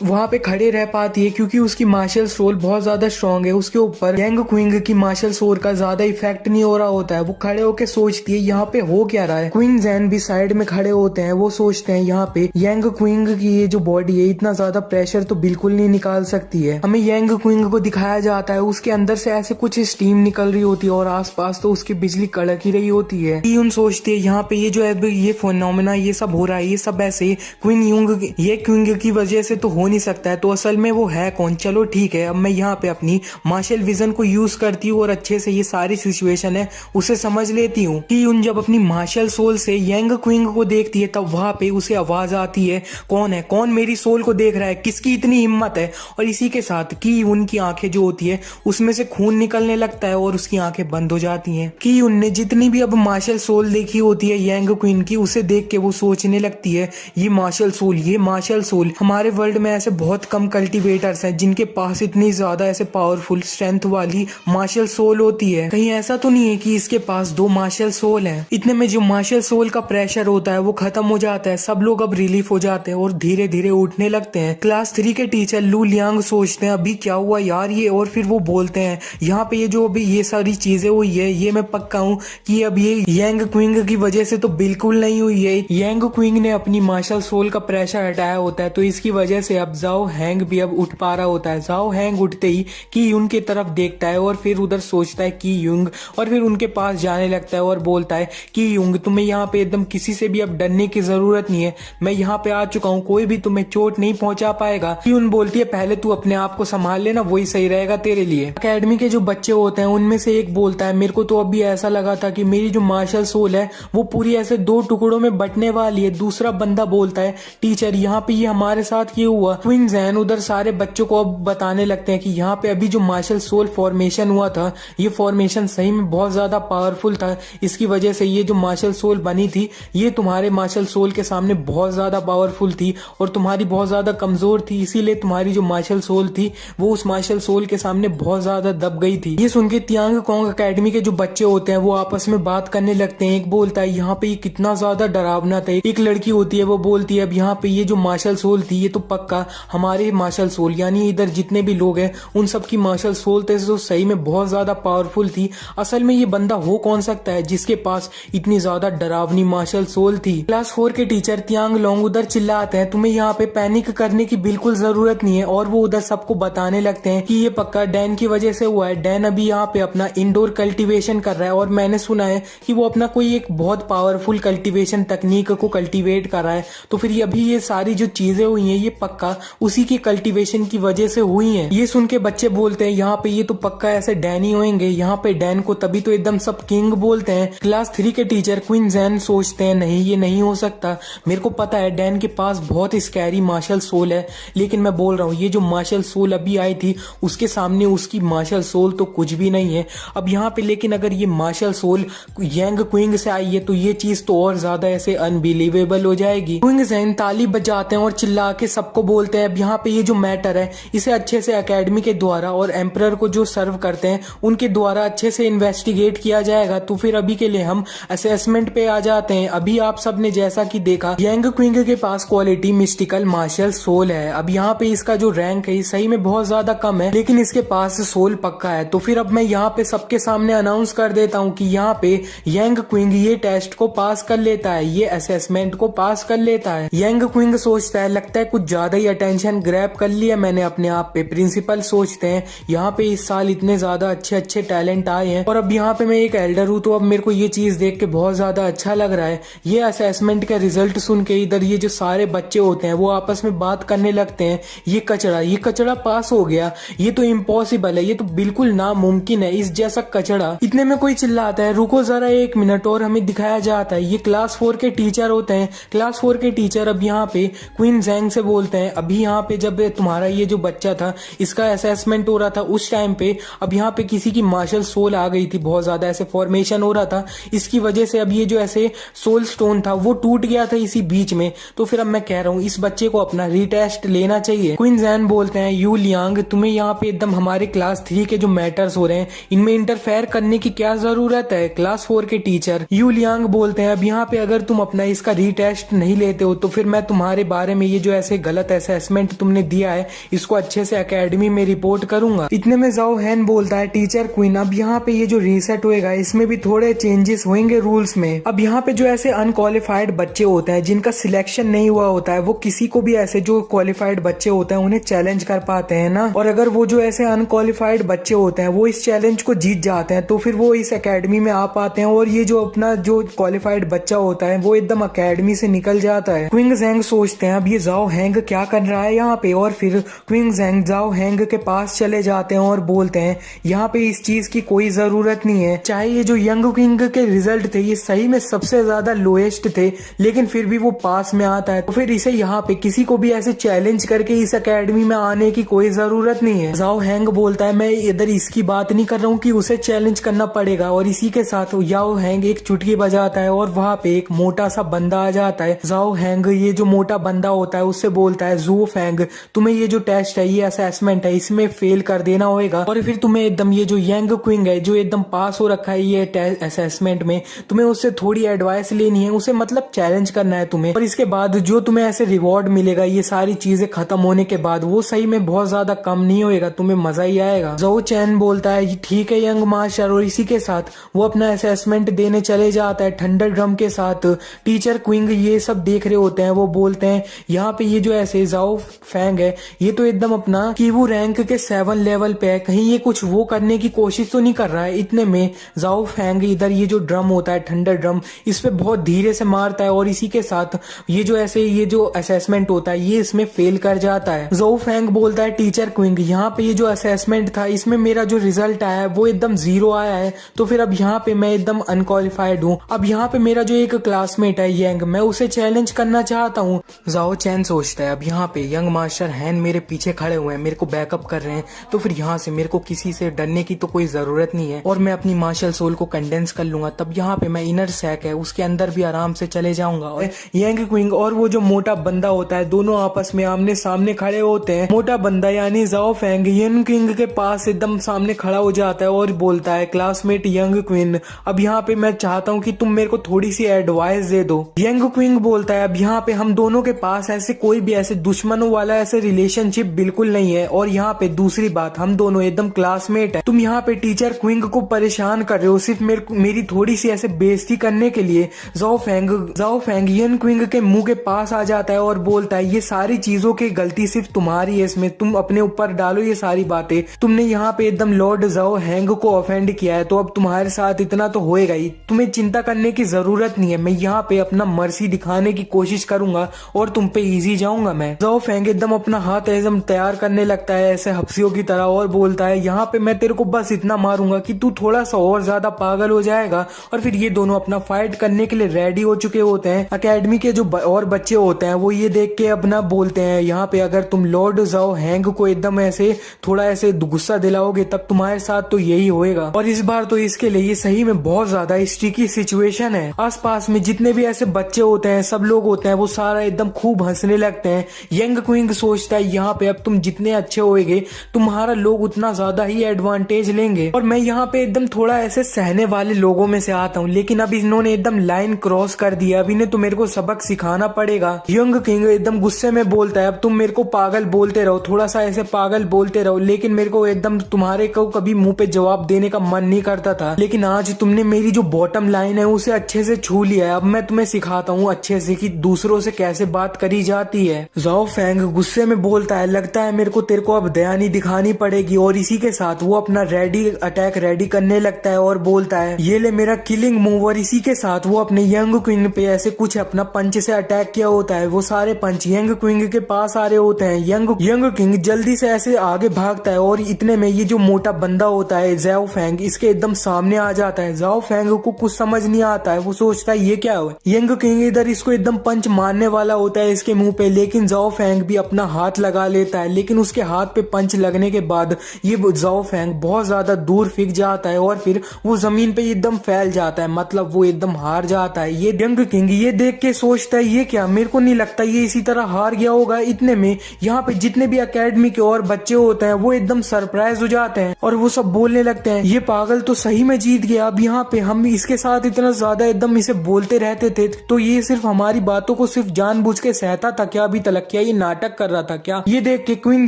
वहां पे खड़े रह पाती है क्योंकि उसकी मार्शल सोल बहुत ज्यादा स्ट्रांग है। उसके ऊपर यंग क्विंग की मार्शल सोल का ज्यादा इफेक्ट नहीं हो रहा होता है। वो खड़े होके सोचती है यहाँ पे हो क्या रहा है। क्विंग जैन भी साइड में खड़े होते हैं, वो सोचते हैं यहाँ पे यंग क्विंग की ये जो बॉडी है इतना ज्यादा प्रेशर तो बिल्कुल नहीं निकाल सकती है। हमें यंग क्विंग को दिखाया जाता है उसके अंदर से ऐसे कुछ स्टीम निकल रही होती है और आसपास तो उसकी बिजली कड़क ही रही होती है। यून सोचती है यहाँ पे ये जो है ये फिनोमेना ये सब हो रहा है ये सब ऐसे क्विंग की वजह से तो हो नहीं सकता है, तो असल में वो है कौन। चलो ठीक है अब मैं यहाँ पे अपनी मार्शल विजन को यूज करती हूँ और अच्छे से ये सारी सिचुएशन है उसे समझ लेती हूँ। कि उन जब अपनी मार्शल सोल से यंग क्विंग को देखती है तब वहां पे उसे आवाज आती है कौन है, कौन मेरी सोल को देख रहा है, किसकी इतनी हिम्मत है। और इसी के साथ की उनकी आंखें जो होती है उसमें से खून निकलने लगता है और उसकी आंखें बंद हो जाती हैं। कि उनने जितनी भी अब मार्शल सोल देखी होती है यंग क्वीन की उसे देख के वो सोचने लगती है ये मार्शल सोल हमारे वर्ल्ड में ऐसे बहुत कम कल्टीवेटर्स हैं जिनके पास इतनी ज्यादा ऐसे पावरफुल स्ट्रेंथ वाली मार्शल सोल होती है। कहीं ऐसा तो नहीं है कि इसके पास 2 मार्शल सोल हैं। इतने में जो मार्शल सोल का प्रेशर होता है वो खत्म हो जाता है, सब लोग अब रिलीफ हो जाते हैं और धीरे धीरे उठने लगते हैं। क्लास 3 के टीचर लू लियांग सोचते हैं अभी क्या हुआ यार ये, और फिर वो बोलते हैं यहाँ पे ये जो अभी ये सारी चीजें हुई है ये मैं पक्का हूँ कि अब ये यंग क्विंग की वजह से तो बिल्कुल नहीं हुई है। यंग क्विंग ने अपनी मार्शल सोल का प्रेशर हटाया होता है तो इसकी वजह से अब जाओ हैंग भी अब उठ पा रहा होता है। जाओ हैंग उठते ही की यूंग की तरफ देखता है और फिर उधर सोचता है की यूंग, और फिर उनके पास जाने लगता है और बोलता है की यूंग तुम्हें यहाँ पे एकदम किसी से भी अब डरने की जरूरत नहीं है, मैं यहाँ पे आ चुका हूँ, कोई भी तुम्हें चोट नहीं पहुंचा पाएगा। यून बोलती है पहले तू अपने आप को संभाल लेना वही सही रहेगा तेरे लिए। अकेडमी के जो बच्चे होते हैं उनमें से एक बोलता है मेरे को तो अभी ऐसा लगा था कि मेरी जो मार्शल सोल है वो पूरी ऐसे 2 टुकड़ों में बटने वाली है। दूसरा बंदा बोलता है टीचर यहाँ पे ये हमारे साथ ये हुआ। क्वीन जैन उधर सारे बच्चों को अब बताने लगते हैं कि यहाँ पे अभी जो मार्शल सोल फॉर्मेशन हुआ था ये फॉर्मेशन सही में बहुत ज्यादा पावरफुल था, इसकी वजह से ये जो मार्शल सोल बनी थी ये तुम्हारे मार्शल सोल के सामने बहुत ज्यादा पावरफुल थी और तुम्हारी बहुत ज्यादा कमजोर थी, इसीलिए तुम्हारी जो मार्शल सोल थी वो उस मार्शल सोल के सामने बहुत ज्यादा दब गई थी। ये सुन के तियांग कोंग अकेडमी के जो बच्चे होते हैं वो आपस में बात करने लगते हैं। एक बोलता है यहाँ पे ये कितना ज्यादा डरावना था। एक लड़की होती है वो बोलती है अब यहाँ पे ये जो मार्शल सोल थी ये तो पक्का हमारे मार्शल सोल यानी इधर जितने भी लोग हैं उन सबकी मार्शल सोल थे जो सही में बहुत ज्यादा पावरफुल थी। असल में ये बंदा हो कौन सकता है जिसके पास इतनी ज्यादा डरावनी मार्शल सोल थी। क्लास 4 के टीचर तियांग लोंग उधर चिल्लाते हैं तुम्हें यहाँ पे पैनिक करने की बिल्कुल जरूरत नहीं है और वो उधर सबको बताने लगते हैं कि ये पक्का डैन की वजह से हुआ है। डैन अभी यहाँ पे अपना इंडोर कल्टीवेशन कर रहा है और मैंने सुना है कि वो अपना कोई एक बहुत पावरफुल कल्टीवेशन तकनीक को कल्टीवेट कर रहा है। तो फिर अभी ये सारी जो चीजें हुई हैं ये पक्का उसी की कल्टीवेशन की वजह से हुई हैं। ये सुन के बच्चे बोलते हैं यहाँ पे ये तो पक्का ऐसे डैन ही होंगे, यहाँ पे डैन को तभी तो एकदम सब किंग बोलते हैं। क्लास 3 के टीचर क्वीन जैन सोचते हैं नहीं ये नहीं हो सकता, मेरे को पता है डैन के पास बहुत स्कैरी मार्शल सोल है, लेकिन मैं बोल रहा हूँ ये जो मार्शल सोल अभी आई थी उसके सामने उसकी मार्शल सोल तो कुछ भी नहीं है। अब यहाँ पे लेकिन अगर ये मार्शल सोल यांग क्विंग से आई है तो ये चीज तो और ज्यादा ऐसे अनबिलीवेबल हो जाएगी। क्विंग जैन ताली बजाते हैं और चिल्ला के सबको बोलते हैं अब यहाँ पे ये जो मैटर है इसे अच्छे से एकेडमी के द्वारा और एम्परर को जो सर्व करते हैं उनके द्वारा अच्छे से इन्वेस्टिगेट किया जाएगा। तो फिर अभी के लिए हम असेसमेंट पे आ जाते हैं। अभी आप सबने जैसा कि देखा यांग क्विंग के पास क्वालिटी मिस्टिकल मार्शल सोल है। अब यहाँ पे इसका जो रैंक है सही में बहुत ज्यादा कम है लेकिन इसके पास सोल पक्का है। तो फिर अब मैं यहाँ पे सबके सामने अनाउंस कर देता हूँ कि यहाँ पे यांग क्विंग ये टेस्ट को पास कर लेता है, ये असेसमेंट को पास कर लेता है। यांग क्विंग सोचता है लगता है कुछ ज्यादा ही अटेंशन ग्रैब कर लिया मैंने अपने आप पे। प्रिंसिपल सोचते हैं यहाँ पे इस साल इतने ज्यादा अच्छे अच्छे टैलेंट आए हैं और अब यहाँ पे मैं एक एल्डर हूँ तो अब मेरे को ये चीज देख के बहुत ज्यादा अच्छा लग रहा है। ये असेसमेंट का रिजल्ट सुन के इधर ये जो सारे बच्चे होते हैं वो आपस में बात करने लगते हैं ये कचड़ा पास हो गया, ये तो इम्पॉसिबल है, ये तो बिल्कुल नामुमकिन है इस जैसा कचड़ा। इतने में कोई चिल्लाता है रुको जरा एक मिनट और हमें दिखाया जाता है ये क्लास 4 के टीचर होते हैं। क्लास 4 के टीचर अब यहाँ पे क्वीन जैंग से बोलते हैं अभी यहाँ पे जब तुम्हारा ये जो बच्चा था इसका असेसमेंट हो रहा था उस टाइम पे अब यहाँ पे किसी की मार्शल सोल आ गई थी, बहुत ज्यादा ऐसे फॉर्मेशन हो रहा था, इसकी वजह से अब ये जो ऐसे सोल स्टोन था वो टूट गया था इसी बीच में। तो फिर अब मैं कह रहा हूँ इस बच्चे को अपना रीटेस्ट लेना चाहिए। क्वीन जैन बोलते हैं यू लियांग तुम्हें यहाँ पे एकदम हमारे क्लास 3 के जो मैटर्स हो रहे हैं इनमें इंटरफेयर करने की क्या जरूरत है। क्लास 4 के टीचर यू लियांग बोलते हैं अब यहाँ पे अगर तुम अपना इसका रीटेस्ट नहीं लेते हो तो फिर मैं तुम्हारे बारे में ये जो ऐसे गलत असेसमेंट तुमने दिया है इसको अच्छे से एकेडमी में रिपोर्ट करूंगा। इतने में जाओ हैन बोलता है टीचर क्वीन अब यहाँ पे ये जो रीसेट होएगा इसमें भी थोड़े चेंजेस होंगे रूल्स में। अब यहाँ पे जो ऐसे अनक्वालिफाइड बच्चे होते हैं जिनका सिलेक्शन नहीं हुआ होता है वो किसी को भी ऐसे जो क्वालिफाइड बच्चे होते हैं उन्हें चैलेंज कर पाते हैं ना, और अगर वो जो ऐसे अनक्वालिफाइड बच्चे होते हैं वो इस चैलेंज को जीत जाते हैं तो फिर वो इस एकेडमी में आ पाते हैं और ये जो अपना जो क्वालिफाइड बच्चा होता है वो एकदम एकेडमी से निकल जाता है। क्विंग जैंग सोचते हैं अब ये जाओ हैंग क्या कर रहा है यहाँ पे, और फिर क्विंग जैंग जाओ हैंग के पास चले जाते हैं और बोलते हैं यहाँ पे इस चीज की कोई जरूरत नहीं है। चाहे ये जो यंग किंग के रिजल्ट थे ये सही में सबसे ज्यादा लोएस्ट थे लेकिन फिर भी वो पास में आता है तो फिर इसे यहाँ पे किसी को भी ऐसे चैलेंज करके इस एकेडमी में आने की कोई जरूरत नहीं है। जाओ हैंग बोलता है मैं इधर इसकी बात नहीं कर रहा हूँ कि उसे चैलेंज करना पड़ेगा, और इसी के साथ याओ हैंग एक चुटकी बजाता है और वहाँ पे एक मोटा सा बंदा आ जाता है। जाओ हैंग ये जो मोटा बंदा होता है उससे बोलता है जू फैंग तुम्हें ये जो टेस्ट है ये असेसमेंट है इसमें फेल कर देना होगा और फिर तुम्हें एकदम ये जो यंग क्विंग है जो एकदम पास हो रखा है ये असेसमेंट में तुम्हें उससे थोड़ी एडवाइस लेनी है, उसे मतलब चैलेंज करना है तुम्हें, और इसके बाद जो तुम्हें ऐसे रिवॉर्ड मिलेगा ये सारी चीजें खत्म होने के बाद वो सही में बहुत ज्यादा कम नहीं होएगा, तुम्हें मजा ही आएगा। जो चैन बोलता है ठीक है यंग मास्टर, और इसी के साथ वो अपना असेसमेंट देने चले जाता है थंडर ड्रम के साथ। टीचर क्विंग ये सब देख रहे होते हैं, वो बोलते हैं यहाँ पे ये जो ऐसे जाओ फैंग है ये तो एकदम अपना कीवू रैंक के 7 लेवल पे है, कहीं ये कुछ वो करने की कोशिश तो नहीं कर रहा है। इतने में जाओ फैंग इधर ये जो ड्रम होता है थंडर ड्रम इस पे बहुत धीरे से मारता है और इसी के साथ ये जो ऐसे ये जो असेसमेंट होता है ये इसमें फेल कर जाता है। जो फैंग बोलता है टीचर क्विंग यहाँ पे ये जो असेसमेंट था इसमें मेरा जो रिजल्ट आया है वो एकदम 0 आया है, तो फिर अब यहाँ पे मैं एकदम अनक्वालिफाइड हूँ। अब यहाँ पे मेरा जो एक क्लासमेट है यंग, मैं उसे चैलेंज करना चाहता हूँ। जाओ चैन सोचता है अब यहाँ पे यंग मास्टर हैन मेरे पीछे खड़े हुए हैं, मेरे को बैकअप कर रहे हैं, तो फिर यहाँ से मेरे को किसी से डरने की तो कोई जरूरत नहीं है और मैं अपनी मार्शल सोल को कंडेंस कर लूंगा। तब यहाँ पे मैं इनर सैक है उसके अंदर भी भी आराम से चले जाऊंगा। और यंग क्विंग और वो जो मोटा बंदा होता है दोनों आपस में आमने सामने खड़े होते हैं। मोटा बंदा यानी जाओ फेंग यंग क्विंग के पास एकदम सामने खड़ा हो जाता है और बोलता है, क्लासमेट यंग क्विंग, अब यहाँ पे मैं चाहता हूँ कि तुम मेरे को थोड़ी सी एडवाइस दे दो। यंग क्विंग बोलता है, अब यहाँ पे हम दोनों के पास ऐसे कोई भी ऐसे दुश्मनों वाला ऐसे रिलेशनशिप बिल्कुल नहीं है। और यहाँ पे दूसरी बात, हम दोनों एकदम क्लासमेट है। तुम यहाँ पे टीचर क्विंग को परेशान कर रहे हो सिर्फ मेरी थोड़ी सी ऐसे बेइज्जती करने के लिए। जाओ फेंग यंग क्विंग के मुंह के पास आ जाता है और बोलता है, ये सारी चीजों की गलती सिर्फ तुम्हारी है, इसमें तुम अपने ऊपर डालो ये सारी बातें। तुमने यहाँ पे एकदम लॉर्ड जाओ हैंग को ऑफेंड किया है, तो अब तुम्हारे साथ इतना तो होएगा ही, तुम्हें चिंता करने की जरूरत नहीं है। मैं यहाँ पे अपना मर्सी दिखाने की कोशिश करूंगा और तुम पे इजी जाऊंगा मैं। जाओ फेंग एकदम अपना हाथ एकदम तैयार करने लगता है ऐसे हफ्सियों की तरह और बोलता है, यहाँ पे मैं तेरे को बस इतना मारूंगा कि तू थोड़ा सा और ज्यादा पागल हो जाएगा। और फिर ये दोनों अपना फाइट करने के लिए रेडी हो चुके होते हैं। अकेडमी के जो और बच्चे होते हैं वो ये देख के अपना बोलते हैं, यहाँ पे अगर तुम लॉर्ड जाओ हैंग को एकदम ऐसे थोड़ा ऐसे गुस्सा दिलाओगे तब तुम्हारे साथ तो यही होएगा। और इस बार तो इसके लिए ये सही में बहुत ज्यादा स्टिकी सिचुएशन है। आसपास में जितने भी ऐसे बच्चे होते हैं सब लोग होते हैं वो सारा एकदम खूब हंसने लगते हैं। यंग क्विंग सोचता है, यहाँ पे अब तुम जितने अच्छे होएगे तुम्हारा लोग उतना ज्यादा ही एडवांटेज लेंगे। और मैं यहाँ पे एकदम थोड़ा ऐसे सहने वाले लोगों में से आता हूँ, लेकिन अब इन्होंने एकदम लाइन क्रॉस कर दिया, अब इन्हें तो मेरे को सबक सिखाना पड़ेगा। यंग किंग एकदम गुस्से में बोलता है, अब तुम मेरे को पागल बोलते रहो, थोड़ा सा ऐसे पागल बोलते रहो, लेकिन मेरे को एकदम तुम्हारे को कभी मुंह पे जवाब देने का मन नहीं करता था, लेकिन आज तुमने मेरी जो बॉटम लाइन है उसे अच्छे से छू लिया है। अब मैं तुम्हें सिखाता हूँ अच्छे से कि दूसरों से कैसे बात करी जाती है। जाओ फेंग गुस्से में बोलता है, लगता है मेरे को तेरे को अब दया नहीं दिखानी पड़ेगी। और इसी के साथ वो अपना अटैक रेडी करने लगता है और बोलता है, ये ले मेरा किलिंग मूव। और इसी के साथ वो अपने यंग क्विंग पे ऐसे कुछ अपना पंच से अटैक किया होता है। वो सारे पंच यंग क्विंग के पास आ रहे होते हैं। यंग क्विंग जल्दी से ऐसे आगे भागता है और इतने में ये जो मोटा बंदा होता है जाओ फेंग इसके एकदम सामने आ जाता है। जाओ फेंग को कुछ समझ नहीं आता है, वो सोचता है ये क्या है। यंग क्विंग इधर इसको एकदम पंच मारने वाला होता है इसके मुंह पे, लेकिन जाओ फेंग भी अपना हाथ लगा लेता है, लेकिन उसके हाथ पे पंच लगने के बाद ये जाओ फेंग बहुत ज्यादा दूर फेंक जाता है और फिर वो जमीन पे एकदम फैल जाता है, मतलब वो एकदम हार जाता है। ये यंग किंग ये देख के सोचता है, ये क्या, मेरे को नहीं लगता ये इसी तरह हार गया होगा। इतने में यहाँ पे जितने भी अकेडमी के और बच्चे होते हैं वो एकदम सरप्राइज हो जाते हैं और वो सब बोलने लगते हैं, ये पागल तो सही में जीत गया। अब यहाँ पे हम इसके साथ इतना ज्यादा एकदम इसे बोलते रहते थे तो ये सिर्फ हमारी बातों को सिर्फ जानबूझ के सहता था क्या अभी तक, क्या ये नाटक कर रहा था क्या। ये देख के क्वीन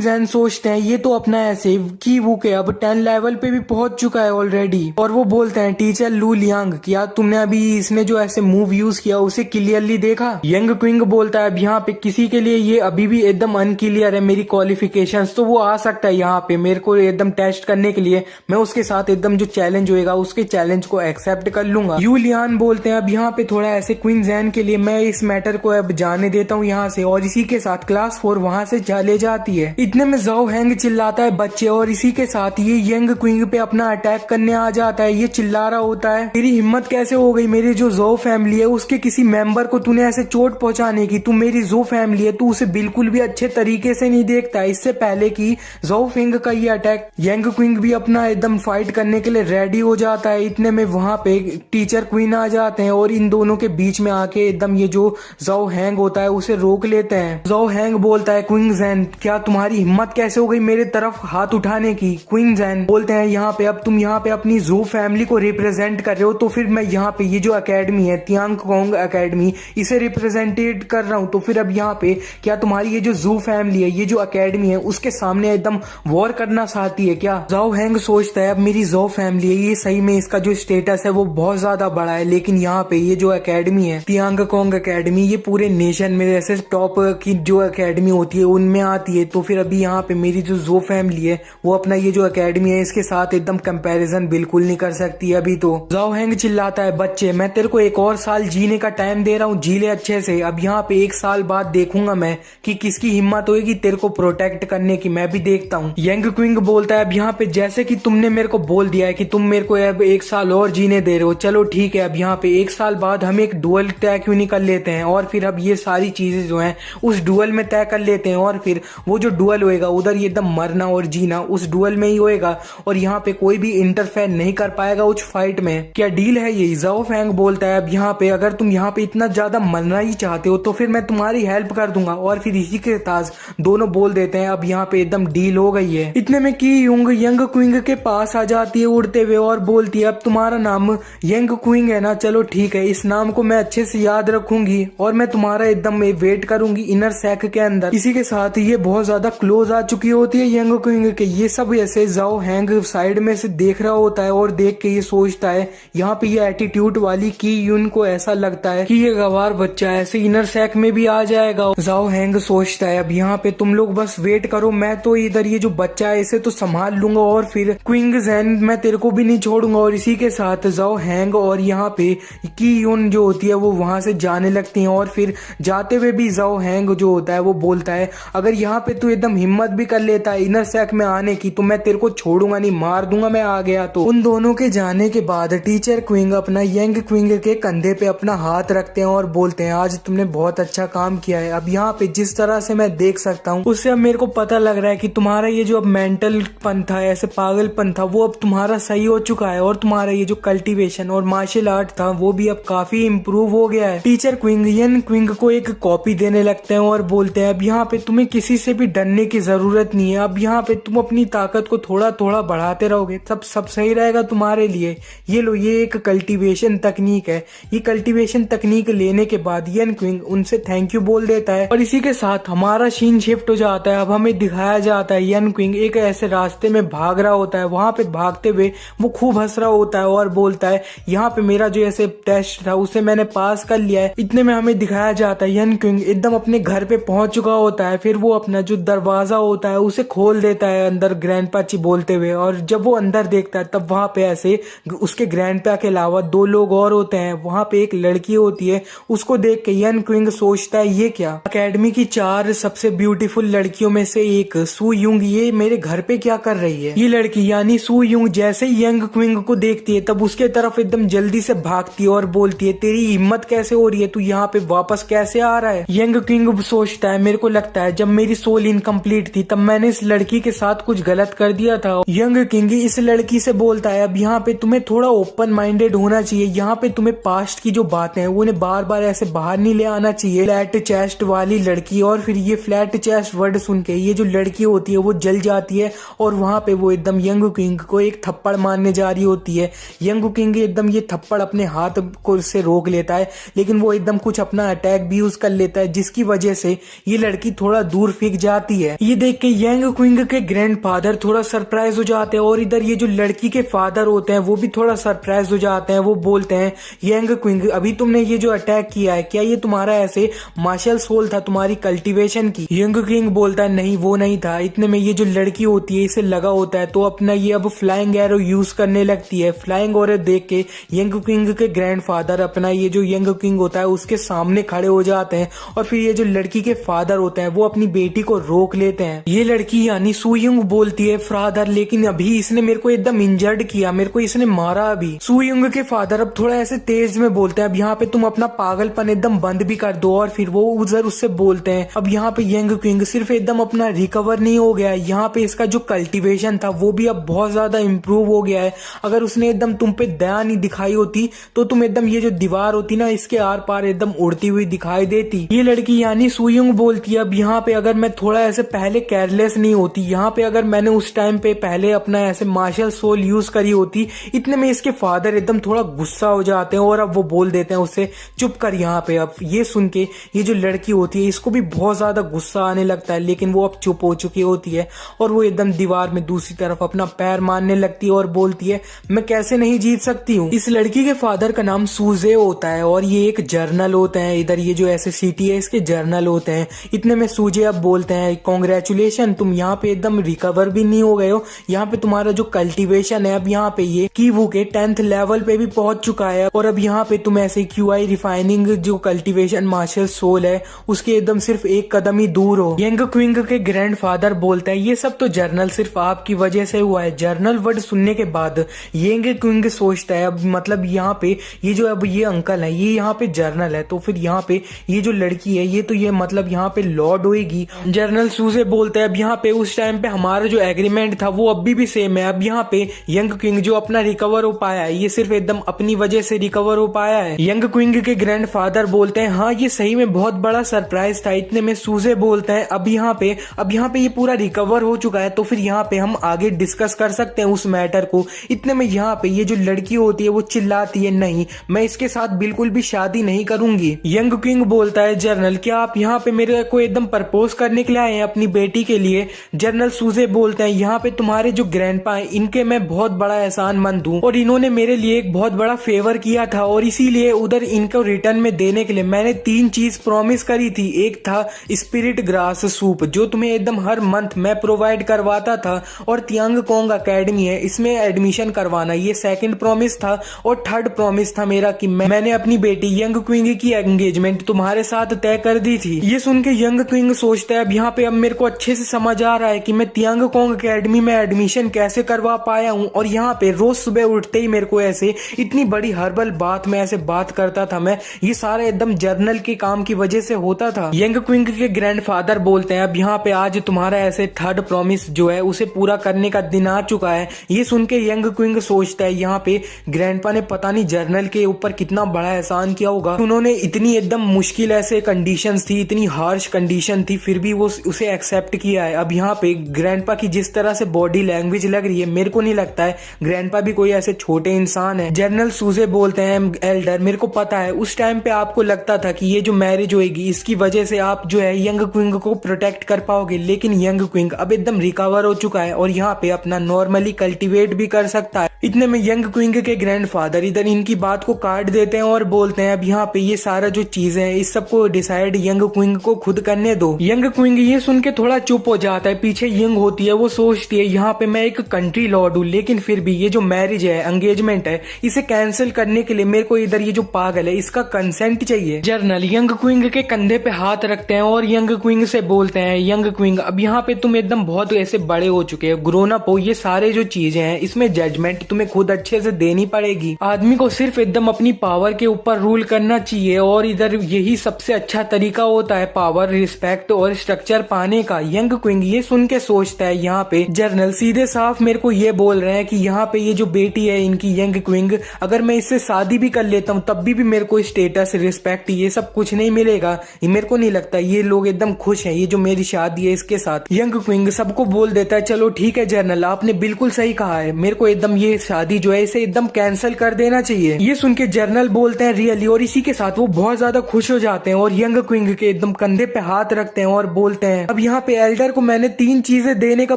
जैन सोचते हैं ये तो अपना ऐसे की वो के अब 10 लेवल पे भी पहुंच चुका है ऑलरेडी। और वो बोलते हैं, टीचर लू लियांग क्या तुमने अभी इसने जो ऐसे मूव यूज किया उसे क्लियरली देखा। यंग क्विंग बोलता है, अब यहाँ पे किसी के लिए ये अभी भी एकदम अनक्लियर है मेरी क्वालिफिकेशंस, तो वो आ सकता है यहाँ पे मेरे को एकदम टेस्ट करने के लिए, मैं उसके साथ एकदम जो चैलेंज होएगा उसके चैलेंज को एक्सेप्ट कर लूंगा। यू लियान बोलते हैं, अब यहाँ पे थोड़ा ऐसे क्वीन जैन के लिए मैं इस मैटर को अब जाने देता हूँ यहाँ से। और इसी के साथ क्लास 4 वहाँ से चले जाती है। इतने में जाओ हैंग चिल्लाता है बच्चे, और इसी के साथ ये यंग क्विंग पे अपना अटैक करने आ जाता है। ये चिल्ला रहा होता है, तेरी हिम्मत कैसे हो गई मेरी जो जो फैमिली है उसके किसी मेंबर को तूने ऐसे चोट पहुंचाने की, तू मेरी जो फैमिली है तू उसे बिल्कुल भी अच्छे तरीके से नहीं देखता। इससे पहले कि जो फिंग का ये अटैक यंग क्विंग भी अपना एकदम फाइट करने के लिए रेडी हो जाता है। इतने में वहां पे टीचर क्वीन आ जाते हैं और इन दोनों के बीच में आके एकदम ये जो जाओ हैंग होता है उसे रोक लेते हैं। जाओ हैंग बोलता है, क्वीन जैन क्या तुम्हारी हिम्मत कैसे हो गई मेरे तरफ हाथ उठाने की। क्वीन जैन बोलते हैं, यहाँ पे अब तुम यहाँ पे अपनी जू फैमिली को रिप्रेजेंट कर रहे हो, तो फिर मैं यहाँ पे ये जो अकेडमी है तियांग कोंग अकेडमी इसे रिप्रेजेंटेड कर रहा हूँ, तो फिर अब यहाँ पे क्या तुम्हारी ये जो जू फैमिली है ये जो अकेडमी है उसके सामने एकदम वॉर करना चाहती है क्या। जाओ हैंग सोचता है, अब मेरी जो फैमिली है ये सही में इसका जो स्टेटस है वो बहुत ज्यादा बड़ा है, लेकिन यहाँ पे ये जो अकेडमी है तियांग कोंग अकेडमी ये पूरे नेशन में ऐसे टॉप की जो अकेडमी होती है उनमें आती है, तो फिर अभी यहाँ पे मेरी जो फैमिली है वो अपना ये जो अकेडमी है इसके साथ एकदम कंपैरिजन बिल्कुल नहीं कर सकती अभी। तो जाओ हैंग चिल्लाता है, बच्चे मैं तेरे को एक और साल जीने का टाइम दे रहा हूँ, जी ले अच्छे से। अब यहाँ पे 1 साल बाद देखूंगा मैं कि किसकी हिम्मत होगी तेरे को प्रोटेक्ट करने की, मैं भी देखता हूँ। यंग क्विंग बोलता है, अब यहाँ पे जैसे कि तुमने मेरे को बोल दिया है कि तुम मेरे को अब 1 साल और जीने दे रहे हो, चलो ठीक है, अब यहाँ पे 1 साल बाद हम एक डुअल तय क्यों नहीं कर लेते हैं, और फिर अब ये सारी चीजें जो हैं उस डुअल में तय कर लेते हैं, और फिर वो जो डुअल होएगा उधर ये एकदम मरना और जीना उस डुअल में ही होएगा, और यहाँ पे कोई भी इंटरफेयर नहीं कर पाएगा उस फाइट में। क्या डील है ये। जाओ फैंग बोलता है, अब यहाँ पे अगर तुम यहाँ पे इतना ज्यादा मरना ही चाहते हो तो फिर मैं तुम्हारी हेल्प कर दूंगा। और फिर इसी के ताज दोनों बोल देते हैं अब यहाँ पे एकदम डील हो गई है। इतने में की यूंग यंग क्विंग के पास आ जाती है उड़ते हुए और बोलती है अब तुम्हारा नाम यंग क्विंग है ना, चलो ठीक है, इस नाम को मैं अच्छे से याद रखूंगी और मैं तुम्हारा एकदम वेट करूंगी इनर सैक के अंदर। इसी के साथ ये बहुत ज्यादा क्लोज आ चुकी होती है यंग क्विंग के। ये सब ऐसे जाओ हैंग साइड में से देख रहा होता है और देख के ये सोचता है यहाँ पे ये एटीट्यूड वाली की यून को ऐसा लगता है कि ये गवार बच्चा ऐसे इनर सैक में भी आ जाएगा। जाओ हैंग सोचता है अब यहाँ पे तुम लोग बस वेट करो, मैं तो इधर ये जो बच्चा है इसे तो संभाल लूंगा और फिर क्विंग जैन मैं तेरे को भी नहीं छोड़ूंगा। और इसी के साथ जाओ हैंग और यहाँ पे की यून जो होती है वो वहां से जाने लगती है। और फिर जाते हुए भी जाओ हैंग जो होता है वो बोलता है अगर यहाँ पे तू एकदम हिम्मत भी कर लेता है इनर सैक में आने की तो मैं तेरे को छोड़ूंगा नहीं, मार दूंगा मैं आ गया तो। उन दोनों के जाने के बाद टीचर क्विंग अपना यंग क्विंग के कंधे पे अपना हाथ रखते हैं और बोलते हैं आज तुमने बहुत अच्छा काम किया है। अब यहाँ पे जिस तरह से मैं देख सकता हूँ उससे अब मेरे को पता लग रहा है कि तुम्हारा ये जो अब मेंटल पन था, ऐसे पागलपन था, वो अब तुम्हारा सही हो चुका है और तुम्हारा ये जो कल्टीवेशन और मार्शल आर्ट था वो भी अब काफी इम्प्रूव हो गया है। टीचर क्विंग यंग क्विंग को एक कॉपी देने लगते हैं और बोलते हैं अब यहाँ पे तुम्हें किसी से भी डरने की जरूरत नहीं है। अब यहाँ पे तुम अपनी ताकत को थोड़ा थोड़ा बढ़ाते रहोगे तब सब सही रहेगा तुम्हारे लिए। ये लो, ये एक कल्टीवेशन तकनीक है। ये कल्टीवेशन तकनीक लेने के बाद यंग क्विंग उनसे थैंक यू बोल देता है और इसी के साथ हमारा सीन शिफ्ट हो जाता है। अब हमें दिखाया जाता है यंग क्विंग एक ऐसे रास्ते में भाग रहा होता है, वहां पे भागते हुए वो खूब हंस रहा होता है और बोलता है यहाँ पे मेरा जो ऐसे टेस्ट था उसे मैंने पास कर लिया है। इतने में हमें दिखाया जाता है यंग क्विंग एकदम अपने घर पे पहुंच चुका होता है। फिर वो अपना जो दरवाजा होता है उसे खोल देता है अंदर ग्रैंडपा ची बोलते हुए। और जब वो अंदर देखता है तब वहां पे ऐसे उसके ग्रैंडपा के अलावा दो लोग और होते हैं। वहां पे एक लड़की होती है, उसको देख के यंग क्विंग सोचता है ये क्या, अकेडमी की 4 सबसे ब्यूटीफुल लड़कियों में से एक सू यूंग ये मेरे घर पे क्या कर रही है। ये लड़की यानी सू यूंग जैसे ही यंग क्विंग को देखती है तब उसके तरफ एकदम जल्दी से भागती है और बोलती है तेरी हिम्मत कैसे हो रही है, तू यहाँ पे वापस कैसे आ रहा है। यंग क्विंग सोचता है मेरे को लगता है जब मेरी सोल इनकम्प्लीट थी तब मैंने इस लड़की के साथ कुछ गलत कर दिया था। यंग किंग इस लड़की से बोलता है अब यहाँ पे तुम्हें थोड़ा ओपन माइंडेड होना चाहिए। यहाँ पे तुम्हें पास्ट की जो बातें हैं वो उन्हें बार बार ऐसे बाहर नहीं ले आना चाहिए। फ्लैट चेस्ट वाली लड़की, और फिर ये फ्लैट चेस्ट वर्ड सुन के ये जो लड़की होती है वो जल जाती है और वहां पे वो एकदम यंग किंग को एक थप्पड़ मारने जा रही होती है। यंग किंग एकदम ये थप्पड़ अपने हाथ को से रोक लेता है लेकिन वो एकदम कुछ अपना अटैक भी यूज कर लेता है जिसकी वजह से ये लड़की थोड़ा दूर फेंक जाती है। ये देख के यंग क्विंग के ग्रैंडफादर थोड़ा सरप्राइज हो जाते हैं और इधर ये जो लड़की के फादर होते हैं वो भी थोड़ा सरप्राइज हो जाते हैं। वो बोलते हैं यंग क्विंग अभी तुमने ये जो अटैक किया है क्या ये तुम्हारा ऐसे मार्शल सोल था तुम्हारी कल्टीवेशन की। यंग किंग बोलता है नहीं वो नहीं था। इतने में ये जो लड़की होती है इसे लगा होता है तो अपना ये अब फ्लाइंग एरो यूज करने लगती है। फ्लाइंग एरो देख के यंग किंग के ग्रैंडफादर अपना ये जो यंग किंग होता है उसके सामने खड़े हो जाते हैं और फिर ये जो लड़की के फादर होते हैं वो अपनी बेटी को रोक लेते हैं। ये लड़की यानी सू यूंग बोलती है फादर लेकिन अभी इसने मेरे को एकदम इंजर्ड किया, मेरे को इसने मारा अभी। सू यूंग के फादर अब थोड़ा ऐसे तेज में बोलते हैं अब यहाँ पे तुम अपना पागलपन एकदम बंद भी कर दो। और फिर वो उधर उससे बोलते हैं अब यहाँ पे यंग किंग सिर्फ एकदम अपना रिकवर नहीं हो गया है, यहाँ पे इसका जो कल्टीवेशन था वो भी अब बहुत ज्यादा इम्प्रूव हो गया है। अगर उसने एकदम तुम पे दया नहीं दिखाई होती तो तुम एकदम ये जो दीवार होती ना इसके आर पार एकदम उड़ती हुई दिखाई देती। ये लड़की यानी सू यूंग बोलती है अब यहाँ पे अगर मैं थोड़ा ऐसे पहले केयरलेस नहीं होती, यहाँ पे अगर मैंने उस टाइम पे पहले अपना ऐसे मार्शल सोल यूज करी होती। इतने में इसके फादर एकदम थोड़ा गुस्सा हो जाते हैं और अब वो बोल देते हैं उसे चुप कर यहाँ पे। अब ये सुन के ये जो लड़की होती है इसको भी बहुत ज्यादा गुस्सा आने लगता है लेकिन वो अब चुप हो चुकी होती है और वो एकदम दीवार में दूसरी तरफ अपना पैर मारने लगती है और बोलती है मैं कैसे नहीं जीत सकती हूँ। इस लड़की के फादर का नाम सूजे होता है और ये एक जर्नल होता है। इधर ये जो ऐसे सिटी है इसके जर्नल होते हैं। इतने में सूजे अब बोलते हैं कॉन्ग्रेचुलेशन तुम यहाँ पे एकदम रिकवर भी नहीं हो गए हो, यहाँ पे तुम्हारा जो कल्टीवेशन है अब यहाँ पे ये कीवू के 10th लेवल पे भी पहुंच चुका है और अब यहाँ पे तुम ऐसे क्यूआई रिफाइनिंग जो कल्टीवेशन मार्शल सोल है उसके एकदम सिर्फ एक कदम ही दूर हो। यंग क्विंग के ग्रैंडफादर बोलते हैं ये सब तो जर्नल सिर्फ आपकी वजह से हुआ है। जर्नल वर्ड सुनने के बाद यंग क्विंग सोचता है अब मतलब यहाँ पे ये जो अब ये अंकल है ये यहाँ पे जर्नल है तो फिर यहाँ पे ये जो लड़की है ये तो ये मतलब यहाँ पे लॉर्ड होएगी। जर्नल सूजे बोलते हैं अब यहाँ पे उस टाइम पे हमारा जो एग्रीमेंट था वो अभी भी सेम है। अब यहाँ पे यंग किंग जो अपना रिकवर हो पाया है ये सिर्फ एकदम अपनी वजह से रिकवर हो पाया है। यंग क्विंग के ग्रैंडफादर बोलते हैं हाँ ये सही में बहुत बड़ा सरप्राइज था। इतने में सूजे बोलते हैं अब यहाँ पे ये पूरा रिकवर हो चुका है, तो फिर यहाँ पे हम आगे डिस्कस कर सकते हैं उस मैटर को। इतने में यहाँ पे ये जो लड़की होती है वो चिल्लाती है नहीं, मैं इसके साथ बिल्कुल भी शादी नहीं करूंगी। यंग क्विंग बोलता है जनरल क्या आप यहाँ पे मेरे को एकदम प्रपोज करने के लिए आए हैं अपनी बेटी के लिए? जनरल सूजे बोलते हैं यहाँ पे तुम्हारे जो ग्रैंडपा हैं इनके मैं बहुत बड़ा एहसानमंद हूँ और इन्होंने मेरे लिए एक बहुत बड़ा फेवर किया था और इसीलिए उधर इनको रिटर्न में देने के लिए मैंने 3 चीज प्रॉमिस करी थी। एक था स्पिरिट ग्रास सूप जो तुम्हें एकदम हर मंथ मैं प्रोवाइड करवाता था, और तियांग कोंग अकेडमी है इसमें एडमिशन करवाना, ये सेकंड प्रॉमिस था। और थर्ड प्रॉमिस था मेरा कि मैंने अपनी बेटी यंग क्विंग की एंगेजमेंट तुम्हारे साथ तय कर दी थी। ये सुन के यंग क्विंग सोचता है अब यहाँ पे अब मेरे को अच्छे से समझ आ रहा है कि मैं तियांग कोंग अकेडमी में एडमिशन कैसे करवा पाया हूँ, और यहाँ पे रोज सुबह उठते ही मेरे को ऐसे इतनी बड़ी हर्बल बात में ऐसे बात करता था मैं, ये सारा एकदम जर्नल के काम की वजह से होता था। यंग क्विंग के ग्रैंडफादर बोलते हैं अब यहाँ पे आज तुम्हारा ऐसे थर्ड प्रॉमिस जो है उसे पूरा करने का दिन आ चुका है। ये सुन के यंग क्विंग सोचता है यहाँ पे ग्रैंडपा ने पता नहीं जर्नल के ऊपर कितना बड़ा एहसान किया होगा, उन्होंने इतनी एकदम मुश्किल ऐसे कंडीशंस थी, इतनी हार्श कंडीशन थी, फिर भी वो उसे एक्सेप्ट किया है। अब यहाँ पे ग्रैंडपा की जिस तरह से बॉडी लैंग्वेज लग रही है मेरे को नहीं लगता है ग्रैंडपा भी कोई ऐसे छोटे इंसान है। जनरल सूजे बोलते हैं एल्डर मेरे को पता है उस टाइम पे आपको लगता था कि ये जो मैरिज होएगी इसकी वजह से आप जो है यंग क्विंग को प्रोटेक्ट कर पाओगे, लेकिन यंग क्विंग अब एकदम रिकवर हो चुका है और यहाँ पे अपना नॉर्मली कल्टीवेट भी कर सकता है। इतने में यंग क्विंग के ग्रैंडफादर इधर इनकी बात को काट देते हैं और बोलते हैं अब यहाँ पे ये सारा जो चीजें हैं इस सबको डिसाइड यंग क्विंग को खुद करने दो। यंग क्विंग ये सुन के थोड़ा चुप हो जाता है, पीछे यंग होती है वो सोचती है यहाँ पे मैं एक कंट्री लॉर्ड हूँ, लेकिन फिर भी ये जो मैरिज है एंगेजमेंट है इसे कैंसिल करने के लिए मेरे को इधर ये जो पागल है इसका कंसेंट चाहिए। जर्नल यंग क्विंग के कंधे पे हाथ रखते हैं और यंग क्विंग से बोलते हैं यंग क्विंग अब यहाँ पे तुम एकदम बहुत ऐसे बड़े हो चुके हो, ग्रोन अप हो, ये सारे जो चीजें हैं इसमें जजमेंट तुम्हें खुद अच्छे से देनी पड़ेगी। आदमी को सिर्फ एकदम अपनी पावर के ऊपर रूल करना चाहिए और इधर यही सबसे अच्छा तरीका होता है पावर, रिस्पेक्ट और स्ट्रक्चर पाने का। यंग क्विंग ये सुन के सोचता है यहाँ पे जर्नल सीधे साफ मेरे को ये बोल रहे हैं कि यहाँ पे ये जो बेटी है इनकी यंग क्विंग अगर मैं इससे शादी भी कर लेता हूँ तब भी मेरे को स्टेटस रिस्पेक्ट ये सब कुछ नहीं मिलेगा। ये मेरे को नहीं लगता ये लोग एकदम खुश हैं ये जो मेरी शादी है इसके साथ। यंग क्विंग सबको बोल देता है चलो ठीक है जर्नल आपने बिल्कुल सही कहा है, मेरे को एकदम ये शादी जो है इसे एकदम कैंसिल कर देना चाहिए। ये सुन के जर्नल बोलते हैं रियली, और इसी के साथ वो बहुत ज्यादा खुश हो जाते हैं और यंग क्विंग के एकदम कंधे पे हाथ रखते हैं और बोलते हैं अब यहाँ पे एल्डर को मैंने 3 चीजें देने का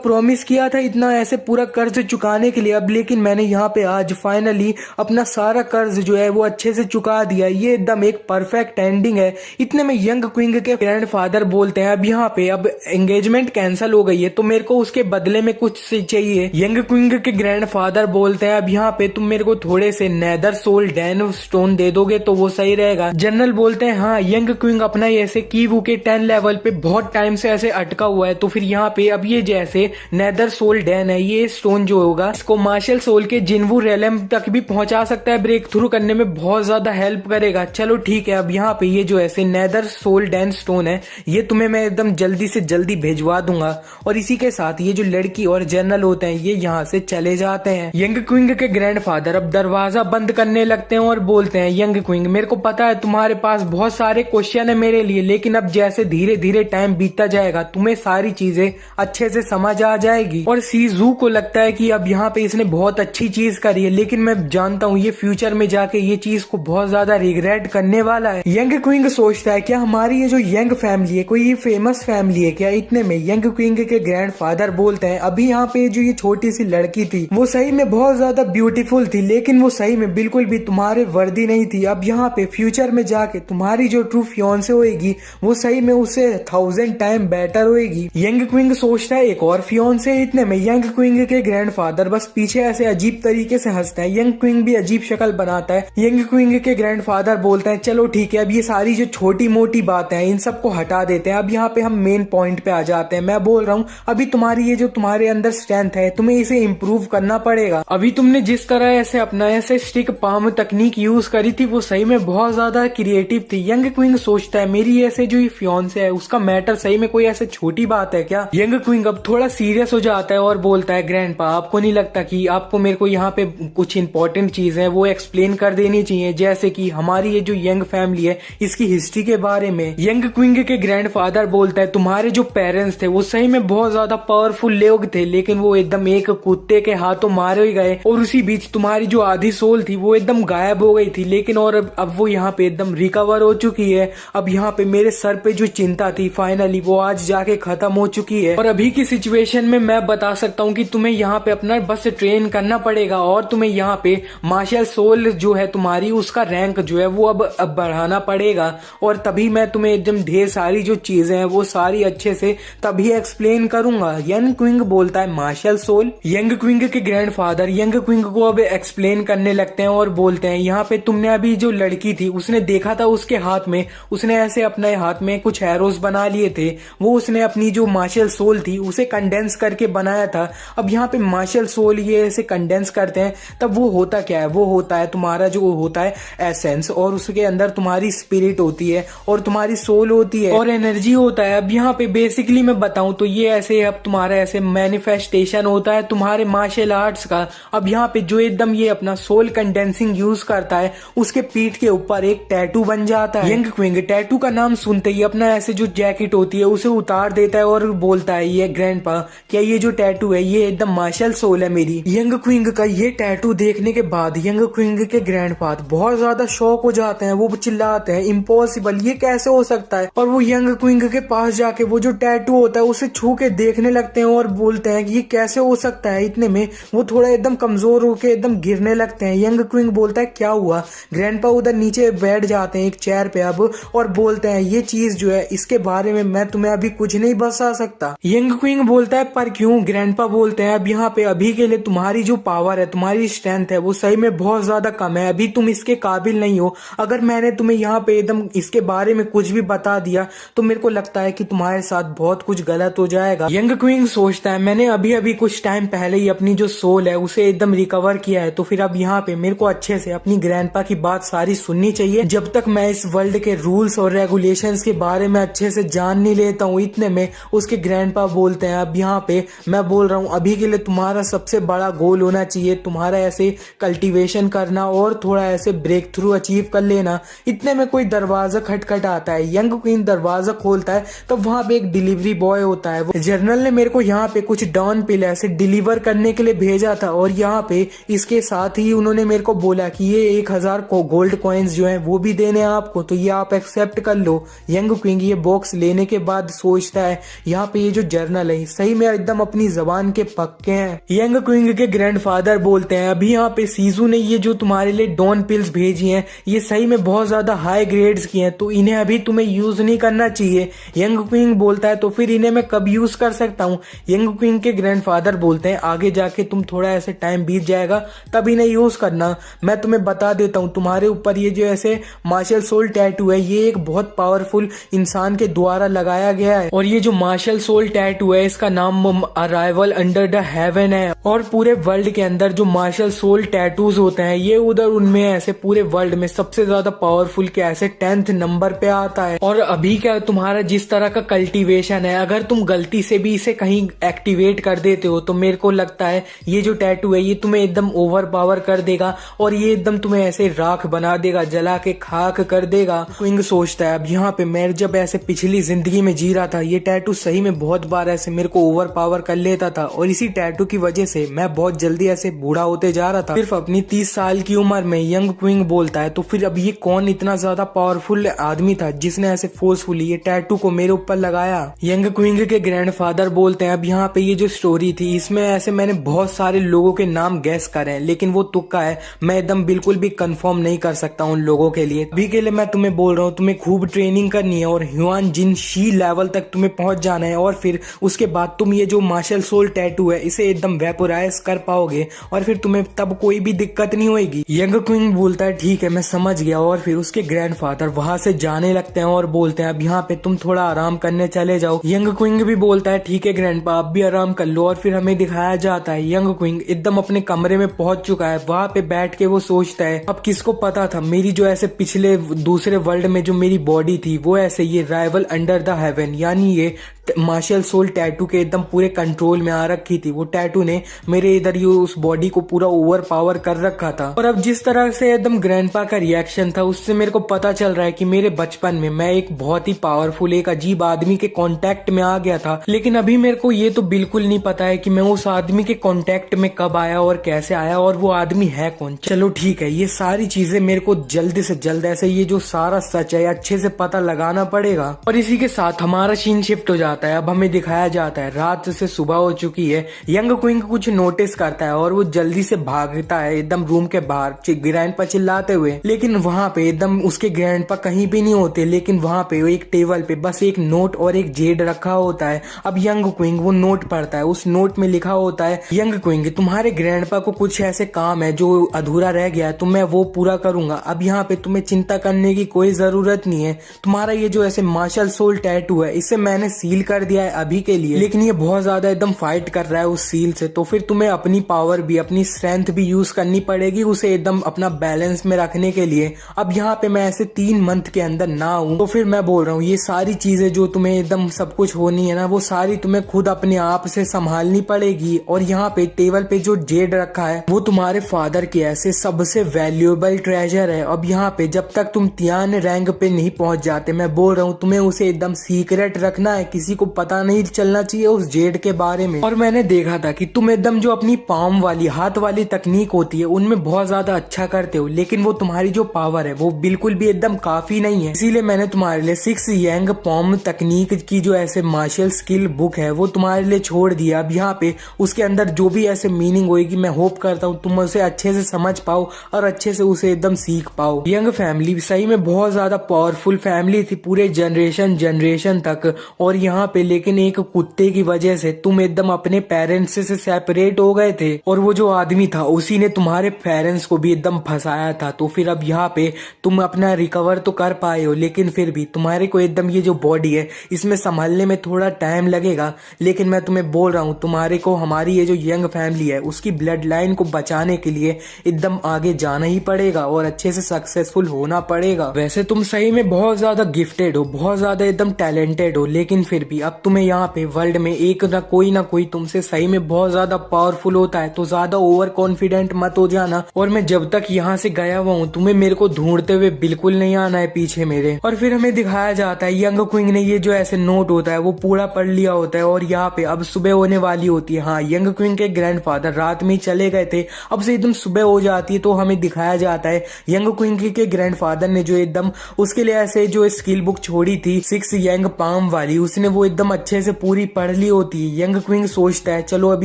प्रॉमिस किया था इतना ऐसे पूरा कर्ज चुकाने के लिए, अब लेकिन मैंने यहाँ पे आज फाइनली अपना सारा कर्ज जो है वो अच्छे से चुका दिया, ये एकदम एक परफेक्ट एंडिंग है। इतने में यंग क्विंग के ग्रैंडफादर बोलते हैं अब यहाँ पे अब एंगेजमेंट कैंसिल हो गई है तो मेरे को उसके बदले में कुछ चाहिए। यंग क्विंग के ग्रैंडफादर बोलते हैं अब यहाँ पे तुम मेरे को थोड़े से नेदर सोल डैन स्टोन दे दोगे तो वो सही रहेगा। जनरल बोलते हैं हाँ यंग क्विंग अपना ऐसे कीवू के 10 लेवल पे बहुत टाइम से ऐसे अटका हुआ है, तो फिर यहाँ पे अब ये जैसे नेदर सोल डैन है ये स्टोन जो होगा इसको मार्शल सोल के जिनवू रेलम तक भी पहुंचा सकता है, ब्रेक थ्रू करने में बहुत ज्यादा हेल्प करेगा। चलो ठीक है अब यहाँ पे ये जो ऐसे नेदर सोल डैन स्टोन है ये तुम्हें मैं एकदम जल्दी से जल्दी भेजवा दूंगा, और इसी के साथ ये जो लड़की और जनरल होते हैं ये यहाँ से चले जाते हैं। यंग क्विंग के ग्रैंडफादर अब दरवाजा बंद करने लगते हैं और बोलते हैं यंग क्विंग मेरे को पता है तुम्हारे पास बहुत सारे क्वेश्चन है मेरे लिए, लेकिन अब जैसे धीरे धीरे टाइम बीतता जाएगा तुम्हें सारी चीजें अच्छे से समझ आ जाएगी। और सीजू को लगता है कि अब यहाँ पे इसने बहुत अच्छी चीज करी है, लेकिन मैं जानता हूँ ये फ्यूचर में जाके ये चीज को बहुत ज्यादा रिग्रेट करने वाला है। यंग क्विंग सोचता है क्या हमारी ये जो यंग फैमिली है कोई ये फेमस फैमिली है क्या? इतने में यंग क्विंग के ग्रैंडफादर बोलते हैं अभी यहाँ पे जो ये छोटी सी लड़की थी वो सही में बहुत ज्यादा ब्यूटीफुल थी, लेकिन वो सही में बिल्कुल भी तुम्हारे वर्दी नहीं थी। अब यहाँ पे फ्यूचर में जाके तुम्हारी जो ट्रू फियांसे होएगी वो सही में उससे 1000 टाइम बेटर होएगी। यंग क्विंग सोचता है एक और फियांसे। इतने में यंग क्विंग के ग्रैंडफादर बस पीछे ऐसे अजीब तरीके से हंसता है, यंग क्विंग भी अजीब शक्ल बनाता है। यंग क्विंग के ग्रैंडफादर बोलते हैं चलो ठीक है अब ये सारी जो छोटी मोटी बातें हैं इन सबको हटा देते हैं, अब यहाँ पे हम मेन पॉइंट पे आ जाते हैं। मैं बोल रहा हूँ अभी तुम्हारी ये जो तुम्हारे अंदर स्ट्रेंथ है तुम्हें इसे इम्प्रूव करना पड़ेगा। अभी तुमने जिस तरह ऐसे अपना ऐसे स्टिक पाम तकनीक यूज करी थी वो सही में बहुत ज्यादा क्रिएटिव थी। यंग क्विंग सोचता है मेरी ऐसे जो ये फियांसे है उसका मैटर सही में कोई ऐसे छोटी बात है क्या? यंग क्विंग अब थोड़ा सीरियस हो जाता है और बोलता है ग्रैंडपा आपको नहीं लगता कि आपको मेरे को यहाँ पे कुछ इंपॉर्टेंट चीज है वो एक्सप्लेन कर कर देनी चाहिए, जैसे कि हमारी ये जो यंग फैमिली है इसकी हिस्ट्री के बारे में। यंग क्विंग के ग्रैंडफादर बोलता है तुम्हारे जो पेरेंट्स थे वो सही में बहुत ज्यादा पावरफुल लोग थे, लेकिन वो एकदम एक कुत्ते के हाथों मारे ही गए और उसी बीच तुम्हारी जो आधी सोल थी वो एकदम गायब हो गई थी। लेकिन और अब वो यहाँ पे एकदम रिकवर हो चुकी है। अब यहाँ पे मेरे सर पे जो चिंता थी फाइनली वो आज जाके खत्म हो चुकी है। और अभी की सिचुएशन में मैं बता सकता हूँ कि तुम्हें यहाँ पे अपना बस ट्रेन करना पड़ेगा और तुम्हें यहाँ पे मार्शल सोल जो है तुम्हारी उसका रैंक जो है वो अब बढ़ाना पड़ेगा। और तभी मैं तुम्हें एकदम ढेर सारी जो चीजें हैं वो सारी अच्छे से तभी एक्सप्लेन करूंगा। यंग क्विंग बोलता है मार्शल सोल। यंग क्विंग के ग्रैंडफादर यंग क्विंग को अब एक्सप्लेन करने लगते हैं और बोलते हैं यहाँ पे तुमने अभी जो लड़की थी उसने देखा था उसके हाथ में, उसने ऐसे अपने हाथ में कुछ एरोस बना लिए थे, वो उसने अपनी जो मार्शल सोल थी उसे कंडेंस करके बनाया था। अब यहाँ पे मार्शल सोल ये ऐसे कंडेंस करते हैं तब वो होता क्या है, वो होता है तुम्हारा जो होता है एसेंस, और उसके अंदर तुम्हारी स्पिरिट होती है और तुम्हारी सोल होती है और एनर्जी होता है। अब यहाँ पे बेसिकली मैं बताऊं तो ये ऐसे अब तुम्हारा ऐसे मैनिफेस्टेशन होता है तुम्हारे मार्शल आर्ट्स का। अब यहाँ पे जो एकदम ये अपना सोल कंडेंसिंग यूज करता है उसके पीठ के ऊपर एक टैटू बन जाता है। यंग क्विंग टैटू का नाम सुनते ही अपना ऐसे जो जैकेट होती है उसे उतार देता है और बोलता है ये ग्रैंडपा क्या ये जो टैटू है ये एकदम मार्शल सोल है मेरी। यंग क्विंग का ये टैटू देखने के बाद यंग क्विंग के ग्रैंडफादर बहुत ज्यादा शॉक हो जाते हैं, वो चिल्लाते हैं इम्पॉसिबल, ये कैसे हो सकता है। और वो यंग क्विंग के पास जाके वो जो टैटू होता है उसे छू के देखने लगते हैं और बोलते हैं कि ये कैसे हो सकता है। इतने में वो थोड़ा एकदम कमजोर होके एकदम गिरने लगते हैं। यंग क्विंग बोलता है क्या हुआ। ग्रैंडपा उधर नीचे बैठ जाते हैं एक चेयर पे अब और बोलते हैं ये चीज जो है इसके बारे में मैं तुम्हें अभी कुछ नहीं बता सकता। यंग क्विंग बोलता है पर क्यों। ग्रैंडपा बोलते हैं अब यहाँ पे अभी के लिए तुम्हारी जो पावर है तुम्हारी स्ट्रेंथ है वो सही में बहुत ज्यादा कम है, अभी तुम इसके काबिल नहीं हो। अगर मैंने तुम्हें यहाँ पे एकदम इसके बारे में कुछ भी बता दिया तो मेरे को लगता है कि तुम्हारे साथ बहुत कुछ गलत हो जाएगा। यंग क्विंग सोचता है मैंने अभी अभी कुछ टाइम पहले ही अपनी जो सोल है उसे एकदम रिकवर किया है, तो फिर अब यहाँ पे मेरे को अच्छे से अपनी ग्रैंडपा की बात सारी सुननी चाहिए जब तक मैं इस वर्ल्ड के रूल्स और रेगुलेशंस के बारे में अच्छे से जान नहीं लेता हूँ। इतने में उसके ग्रैंडपा बोलते हैं अब यहाँ पे मैं बोल रहा हूँ अभी के लिए तुम्हारा सबसे बड़ा गोल होना चाहिए तुम्हारा ऐसे कल्टीवेशन करना और थोड़ा ऐसे ब्रेक थ्रू अचीव कर लेना। इतने में कोई दरवाजा खटखट आता है। यंग क्वीन दरवाजा खोलता है तो वहां पे एक डिलीवरी बॉय होता है। वो जर्नल ने मेरे को यहाँ पे कुछ डॉन पिल ऐसे डिलीवर करने के लिए भेजा था और यहाँ पे इसके साथ ही उन्होंने मेरे को बोला कि ये 1000 को गोल्ड कॉइन्स जो है वो भी देने हैं आपको, तो ये आप एक्सेप्ट कर लो। यंग क्विंग ये बॉक्स लेने के बाद सोचता है यहाँ पे ये जो जर्नल है सही में एकदम अपनी जबान के पक्के हैं। यंग क्विंग के ग्रैंडफादर बोलते हैं अभी यहाँ पे सीजू ने ये जो तुम्हारे लिए डॉन पिल्स भेजी हैं ये सही में बहुत ज्यादा हाई ग्रेड्स की हैं, तो इन्हें अभी तुम्हें यूज नहीं करना चाहिए। यंग क्विंग बोलता है तो फिर इन्हें मैं कब यूज कर सकता हूँ। यंग क्विंग के ग्रैंडफादर बोलते हैं आगे जाके तुम थोड़ा ऐसे टाइम बीत जाएगा तब इन्हें यूज करना। मैं तुम्हें बता देता हूँ तुम्हारे ऊपर ये जो ऐसे मार्शल सोल टैटू है ये एक बहुत पावरफुल इंसान के द्वारा लगाया गया है और ये जो मार्शल सोल टैटू है इसका नाम अराइवल अंडर द हेवन है। और पूरे वर्ल्ड के अंदर जो मार्शल सोल टैटूज होते हैं ये उधर उनमें ऐसे पूरे वर्ल्ड में सबसे ज्यादा पावरफुल के ऐसे 10th नंबर पे आता है। और अभी क्या तुम्हारा जिस तरह का कल्टीवेशन है अगर तुम गलती से भी इसे कहीं एक्टिवेट कर देते हो तो मेरे को लगता है ये जो टैटू है ये तुम्हें एकदम ओवर पावर कर देगा और ये एकदम तुम्हें ऐसे राख बना देगा, जला के खाक कर देगा। क्विंग सोचता है अब यहाँ पे मैं जब ऐसे पिछली जिंदगी में जी रहा था ये टैटू सही में बहुत बार ऐसे मेरे को ओवर पावर कर लेता था और इसी टैटू की वजह से मैं बहुत जल्दी ऐसे बूढ़ा होते जा रहा था सिर्फ अपनी 30 साल की उम्र में। यंग क्विंग बोलता है तो फिर अब ये कौन इतना ज्यादा पावरफुल आदमी था जिसने ऐसे फोर्सफुली ये टैटू को मेरे ऊपर लगाया। यंग क्विंग के ग्रैंडफादर बोलते हैं अब यहाँ पे ये जो स्टोरी थी इसमें ऐसे मैंने बहुत सारे लोगों के नाम गैस करे लेकिन वो तुक्का है, मैं एकदम बिल्कुल भी कंफर्म नहीं कर सकता उन लोगों के लिए। अभी के लिए मैं तुम्हें बोल रहा हूँ तुम्हें खूब ट्रेनिंग करनी है और ह्यूआन जिन शी लेवल तक तुम्हें पहुंच जाना है और फिर उसके बाद तुम ये जो मार्शल सोल टैटू है इसे एकदम वेपोराइज कर पाओगे और फिर तुम्हें तब कोई भी दिक्कत नहीं होगी। यंग क्विंग बोलता है ठीक है मैं समझ गया और फिर उसके ग्रैंडफादर वहां से जाने लगते हैं और बोलते हैं अब यहाँ पे तुम थोड़ा आराम करने चले जाओ। यंग क्विंग भी बोलता है ठीक है ग्रैंडपा आप भी आराम कर लो और फिर हमें दिखाया जाता है यंग क्विंग एकदम अपने कमरे में पहुंच चुका है। वहां पे बैठ के वो सोचता है अब किसको पता था मेरी जो ऐसे पिछले दूसरे वर्ल्ड में जो मेरी बॉडी थी वो ऐसे ये राइवल अंडर द हेवन यानी ये मार्शल सोल टैटू के एकदम पूरे कंट्रोल में आ रखी थी। वो टैटू ने मेरे इधर ये उस बॉडी को पूरा ओवर पावर कर रखा था। और अब जिस तरह से एकदम ग्रैंडपा का रिएक्शन था, उससे मेरे को पता चल रहा है कि मेरे बचपन में मैं एक बहुत ही पावरफुल एक अजीब आदमी के कांटेक्ट में आ गया था। लेकिन अभी मेरे को ये तो बिल्कुल नहीं पता है कि मैं उस आदमी के कांटेक्ट में कब आया और कैसे आया और वो आदमी है कौन। चलो ठीक है, ये सारी चीजें मेरे को जल्द से जल्द ऐसे ये जो सारा सच है अच्छे से पता लगाना पड़ेगा। और इसी के साथ हमारा सीन शिफ्ट हो जाता है। अब हमें दिखाया जाता है रात से सुबह हो चुकी है। यंग क्विंग कुछ नोटिस करता है और वो जल्दी से भागता है एकदम रूम के बाहर ग्रैंडपा चिल्लाते हुए। लेकिन वहां पे एकदम उसके ग्रैंडपा कहीं भी नहीं होते। लेकिन वहां पे एक टेबल पे बस एक नोट और एक जेड रखा होता है। अब यंग क्विंग वो नोट पढ़ता है। उस नोट में लिखा होता है, यंग क्विंग तुम्हारे ग्रैंडपा को कुछ ऐसे काम है जो अधूरा रह गया है, तो मैं वो पूरा करूंगा। अब यहाँ पे तुम्हें चिंता करने की कोई जरूरत नहीं है। तुम्हारा ये जो ऐसे मार्शल सोल टैटू है इसे मैंने सील कर दिया है अभी के लिए, लेकिन ये बहुत ज्यादा एकदम फाइट कर रहा है उस सील से। तो फिर तुम्हें अपनी पावर भी अपनी स्ट्रेंथ भी यूज करनी पड़ेगी उसे एकदम अपना बैलेंस में रखने के लिए। अब यहाँ पे मैं ऐसे 3 मंथ के अंदर ना हूँ, तो फिर मैं बोल रहा हूँ ये सारी चीजें जो तुम्हें एकदम सब कुछ होनी है ना, वो सारी तुम्हें खुद अपने आप से संभालनी पड़ेगी। और यहाँ पे टेबल पे जो जेड रखा है वो तुम्हारे फादर के ऐसे सबसे वैल्यूएबल ट्रेजर है। अब यहाँ पे जब तक तुम तियान रैंक पे नहीं पहुंच जाते, मैं बोल रहा हूँ तुम्हें उसे एकदम सीक्रेट रखना है, किसी को पता नहीं चलना चाहिए उस जेड के बारे में। और मैंने देखा था कि तुम एकदम जो अपनी पाम वाली हाथ वाली तकनीक होती है उनमें बहुत ज्यादा अच्छा करते हो, लेकिन वो तुम्हारी जो पावर है वो बिल्कुल भी एकदम काफी नहीं है। इसीलिए मैंने तुम्हारे लिए 6 यंग पॉम तकनीक की जो ऐसे मार्शल स्किल बुक है वो तुम्हारे लिए छोड़ दिया। अब यहाँ पे उसके अंदर जो भी ऐसे मीनिंग होगी मैं होप करता हूँ तुम उसे अच्छे से समझ पाओ और अच्छे से उसे एकदम सीख पाओ। यंग फैमिली सही में बहुत ज्यादा पावरफुल फैमिली थी पूरे जनरेशन तक। और यहाँ पे लेकिन एक कुत्ते की वजह से तुम एकदम अपने पेरेंट्स से सेपरेट हो गए थे, और वो जो आदमी था उसी ने तुम्हारे पेरेंट्स को भी एकदम फंसाया था। तो फिर अब यहाँ पे तुम अपना रिकवर तो कर पाए हो, लेकिन फिर भी तुम्हारे को एकदम ये जो बॉडी है इसमें संभालने में थोड़ा टाइम लगेगा। लेकिन मैं तुम्हें बोल रहा हूँ तुम्हारे को हमारी ये जो यंग फैमिली है उसकी ब्लड लाइन को बचाने के लिए एकदम आगे जाना ही पड़ेगा और अच्छे से सक्सेसफुल होना पड़ेगा। वैसे तुम सही में बहुत ज्यादा गिफ्टेड हो, बहुत ज्यादा एकदम टैलेंटेड हो, लेकिन फिर भी अब तुम्हें यहाँ पे वर्ल्ड में एक ना कोई तुमसे सही में बहुत ज्यादा पावरफुल होता है, तो ज्यादा ओवर कॉन्फिडेंट मत हो जाना। और मैं जब तक यहाँ से गया हुआ हूँ तुम्हें मेरे को ढूंढते हुए बिल्कुल नहीं आना है पीछे मेरे। और फिर हमें दिखाया जाता है यंग क्विंग ने ये जो ऐसे नोट होता है वो पूरा पढ़ लिया होता है और यहाँ पे अब सुबह होने वाली होती है। हाँ, यंग क्विंग के ग्रैंडफादर रात में ही चले गए थे, अब से एकदम सुबह हो जाती है। तो हमें दिखाया जाता है यंग क्विंग के ग्रैंडफादर ने जो एकदम उसके लिए ऐसे जो स्किल बुक छोड़ी थी 6 यंग पाम वाली, उसने वो एकदम अच्छे से पूरी पढ़ ली होती है। यंग क्विंग सोचता है चलो अब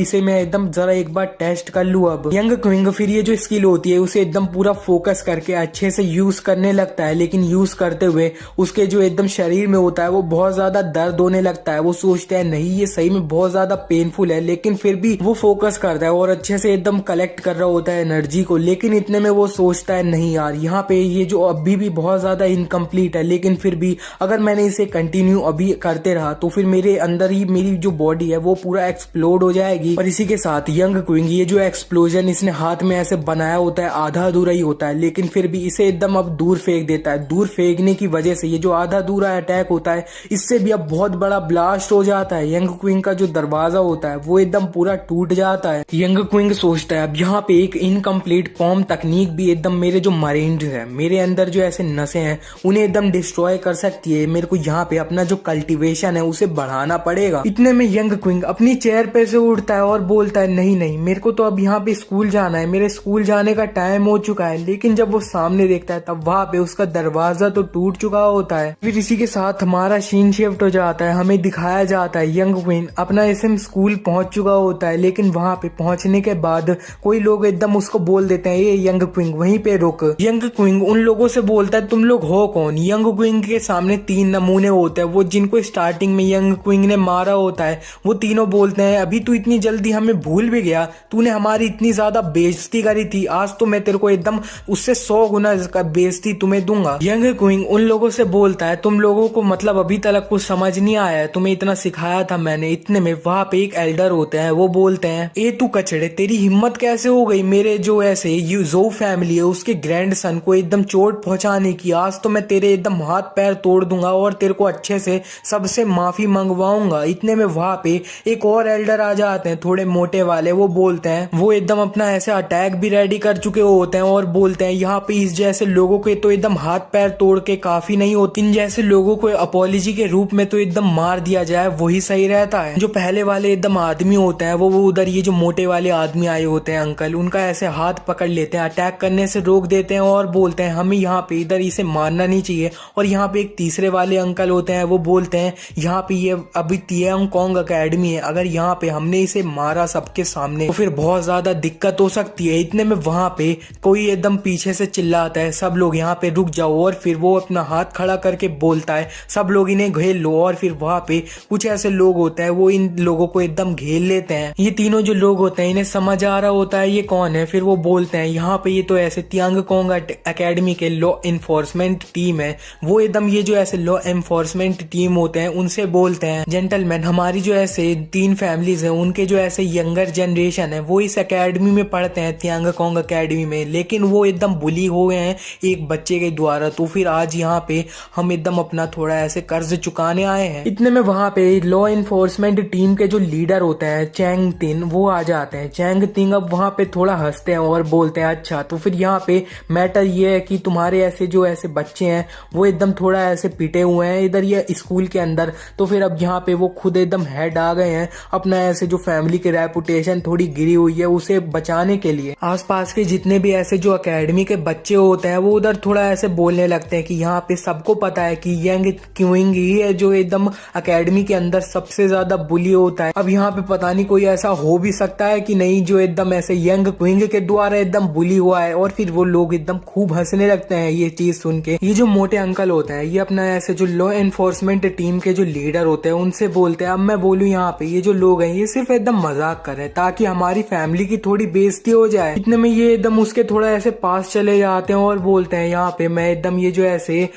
इसे मैं एकदम जरा एक बार टेस्ट कर लूं। अब यंग क्विंग फिर ये जो स्किल होती है उसे एकदम पूरा फोकस करके अच्छे से यूज करने लगता है, लेकिन यूज करते हुए उसके जो एकदम शरीर में होता है वो बहुत ज्यादा दर्द होने लगता है। वो सोचता है नहीं ये सही में बहुत ज्यादा पेनफुल है, लेकिन फिर भी वो फोकस करता है और अच्छे से एकदम कलेक्ट कर रहा होता है एनर्जी को। लेकिन इतने में वो सोचता है नहीं यार, यहाँ पे ये जो अभी भी बहुत ज्यादा इनकम्प्लीट है, लेकिन फिर भी अगर मैंने इसे कंटिन्यू अभी करते रहा तो फिर मेरे अंदर ही मेरी जो बॉडी है वो पूरा एक्सप्लोड हो जाएगी। और इसी के साथ यंग क्विंग ये जो एक्सप्लोजन इसने हाथ में ऐसे बनाया होता है आधा अधूरा ही होता है, लेकिन फिर भी इसे एकदम अब दूर फेंक देता है। दूर फेंकने की वजह से ये जो आधा अधूरा अटैक होता है इससे भी अब बहुत बड़ा ब्लास्ट हो जाता है। यंग क्विंग का जो दरवाजा होता है वो एकदम पूरा टूट जाता है। यंग क्विंग सोचता है अब यहाँ पे एक इनकम्प्लीट पॉम तकनीक भी एकदम मेरे जो माइंड है, मेरे अंदर जो ऐसे नसें हैं उन्हें एकदम डिस्ट्रॉय कर सकती है। मेरे को यहाँ पे अपना जो कल्टीवेशन है उसे बढ़ाना पड़ेगा। इतने में यंग क्विंग अपनी चेयर पे से उठता है और बोलता है नहीं नहीं, मेरे को तो अब यहाँ पे स्कूल जाना है, मेरे स्कूल जाने का टाइम हो चुका है। लेकिन जब वो सामने देखता है तब वहां पे उसका दरवाजा तो टूट चुका होता है। फिर इसी के साथ हमारा सीन शिफ्ट हो जाता है। हमें दिखाया जाता है यंग क्विंग अपना एसएम स्कूल पहुंच चुका होता है, लेकिन वहां पे पहुंचने के बाद कोई लोग एकदम उसको बोल देते हैं ये यंग क्विंग वहीं पे रुक। यंग क्विंग उन लोगों से बोलता है तुम लोग हो कौन। यंग क्विंग के सामने 3 नमूने होते हैं, वो जिनको स्टार्टिंग में यंग क्विंग ने मारा होता है वो तीनों बोलते हैं अभी तू इतनी जल्दी हमें भूल भी गया, तूने हमारी इतनी ज्यादा बेइज्जती करी थी, आज तो मैं तेरे को एकदम उससे 100 गुना बेइज्जती तुम्हें दूंगा। यंग क्विंग उन लोगों से बोलता है तुम लोगों को मतलब अभी तक कुछ समझ नहीं आया है, तुम्हें इतना सिखाया था मैंने। इतने में वहां पे एक एल्डर होते हैं, वो बोलते हैं ए तू कचड़े, तेरी हिम्मत कैसे हो गई मेरे जो ऐसे जो फैमिली है उसके ग्रैंडसन को एकदम चोट पहुंचाने की, आज तो मैं तेरे एकदम हाथ पैर तोड़ दूंगा और तेरे को अच्छे से सबसे मार माफी मंगवाऊंगा। इतने में वहां पे एक और एल्डर आ जाते हैं, थोड़े मोटे वाले। वो बोलते हैं, वो एकदम अपना ऐसे अटैक भी रेडी कर चुके होते हैं और बोलते हैं यहाँ पे इस जैसे लोगों के तो एकदम हाथ पैर तोड़ के काफी नहीं होती, इन जैसे लोगों को अपॉलॉजी के रूप में तो एकदम मार दिया जाए, वही सही रहता है। जो पहले वाले एकदम आदमी होते हैं वो उधर ये जो मोटे वाले आदमी आए होते हैं अंकल, उनका ऐसे हाथ पकड़ लेते हैं, अटैक करने से रोक देते हैं और बोलते हैं हमें यहाँ पे इधर इसे मारना नहीं चाहिए। और यहाँ पे एक तीसरे वाले अंकल होते हैं, वो बोलते हैं यहाँ पे ये अभी तियांग कोंग अकेडमी है, अगर यहाँ पे हमने इसे मारा सबके सामने तो फिर बहुत ज्यादा दिक्कत हो सकती है। इतने में वहां पे कोई एकदम पीछे से चिल्लाता है, सब लोग यहाँ पे रुक जाओ। और फिर वो अपना हाथ खड़ा करके बोलता है सब लोग इन्हें घेर लो। और फिर वहां पे कुछ ऐसे लोग होते हैं, वो इन लोगों को एकदम घेर लेते हैं। ये तीनों जो लोग होते हैं इन्हें समझ आ रहा होता है ये कौन है। फिर वो बोलते हैं यहाँ पे ये तो ऐसे तियांग कोंग अकेडमी के लॉ इन्फोर्समेंट टीम है। वो एकदम ये जो ऐसे लॉ इन्फोर्समेंट टीम होते हैं उनसे बोलते हैं जेंटलमैन, हमारी जो ऐसे 3 फैमिलीज हैं उनके जो ऐसे यंगर जनरेशन है वो इस अकेडमी में पढ़ते हैं, तियांग कोंग अकेडमी में, लेकिन वो एकदम बुली हो गए हैं एक बच्चे के द्वारा। तो फिर आज यहाँ पे हम एकदम अपना थोड़ा ऐसे कर्ज चुकाने आए हैं। इतने में वहां पे लॉ इन्फोर्समेंट टीम के जो लीडर होते हैं चैंग तिन, वो आ जाते हैं। चैंग तिंग अब वहां पे थोड़ा हंसते हैं और बोलते हैं अच्छा तो फिर यहाँ पे मैटर ये है कि तुम्हारे ऐसे जो ऐसे बच्चे हैं वो एकदम थोड़ा ऐसे पिटे हुए हैं इधर ये स्कूल के अंदर। तो फिर अब यहाँ पे वो खुद एकदम हेड आ गए हैं, अपना ऐसे जो फैमिली की रेपुटेशन थोड़ी गिरी हुई है उसे बचाने के लिए। आसपास के जितने भी ऐसे जो एकेडमी के बच्चे होते हैं वो उधर थोड़ा ऐसे बोलने लगते हैं कि यहाँ पे सबको पता है कि यंग क्विंग ही है जो एकदम एकेडमी के अंदर सबसे ज्यादा बुली होता है। अब यहाँ पे पता नहीं कोई ऐसा हो भी सकता है कि नहीं जो एकदम ऐसे यंग क्विंग के द्वारा एकदम बुली हुआ है। और फिर वो लोग एकदम खूब हंसने लगते हैं ये चीज सुन के। ये जो मोटे अंकल होते हैं ये अपना ऐसे जो लॉ एनफोर्समेंट टीम के जो लीडर होते हैं उनसे बोलते हैं अब मैं बोलूँ यहाँ पे ये जो लोग हैं ये सिर्फ एकदम मजाक कर रहे हैं ताकि हमारी फैमिली की थोड़ी बेइज्जती हो जाए। इतने में ये एकदम उसके थोड़ा ऐसे पास चले जाते हैं और बोलते हैं यहाँ पे मैं एकदम ये जो ऐसे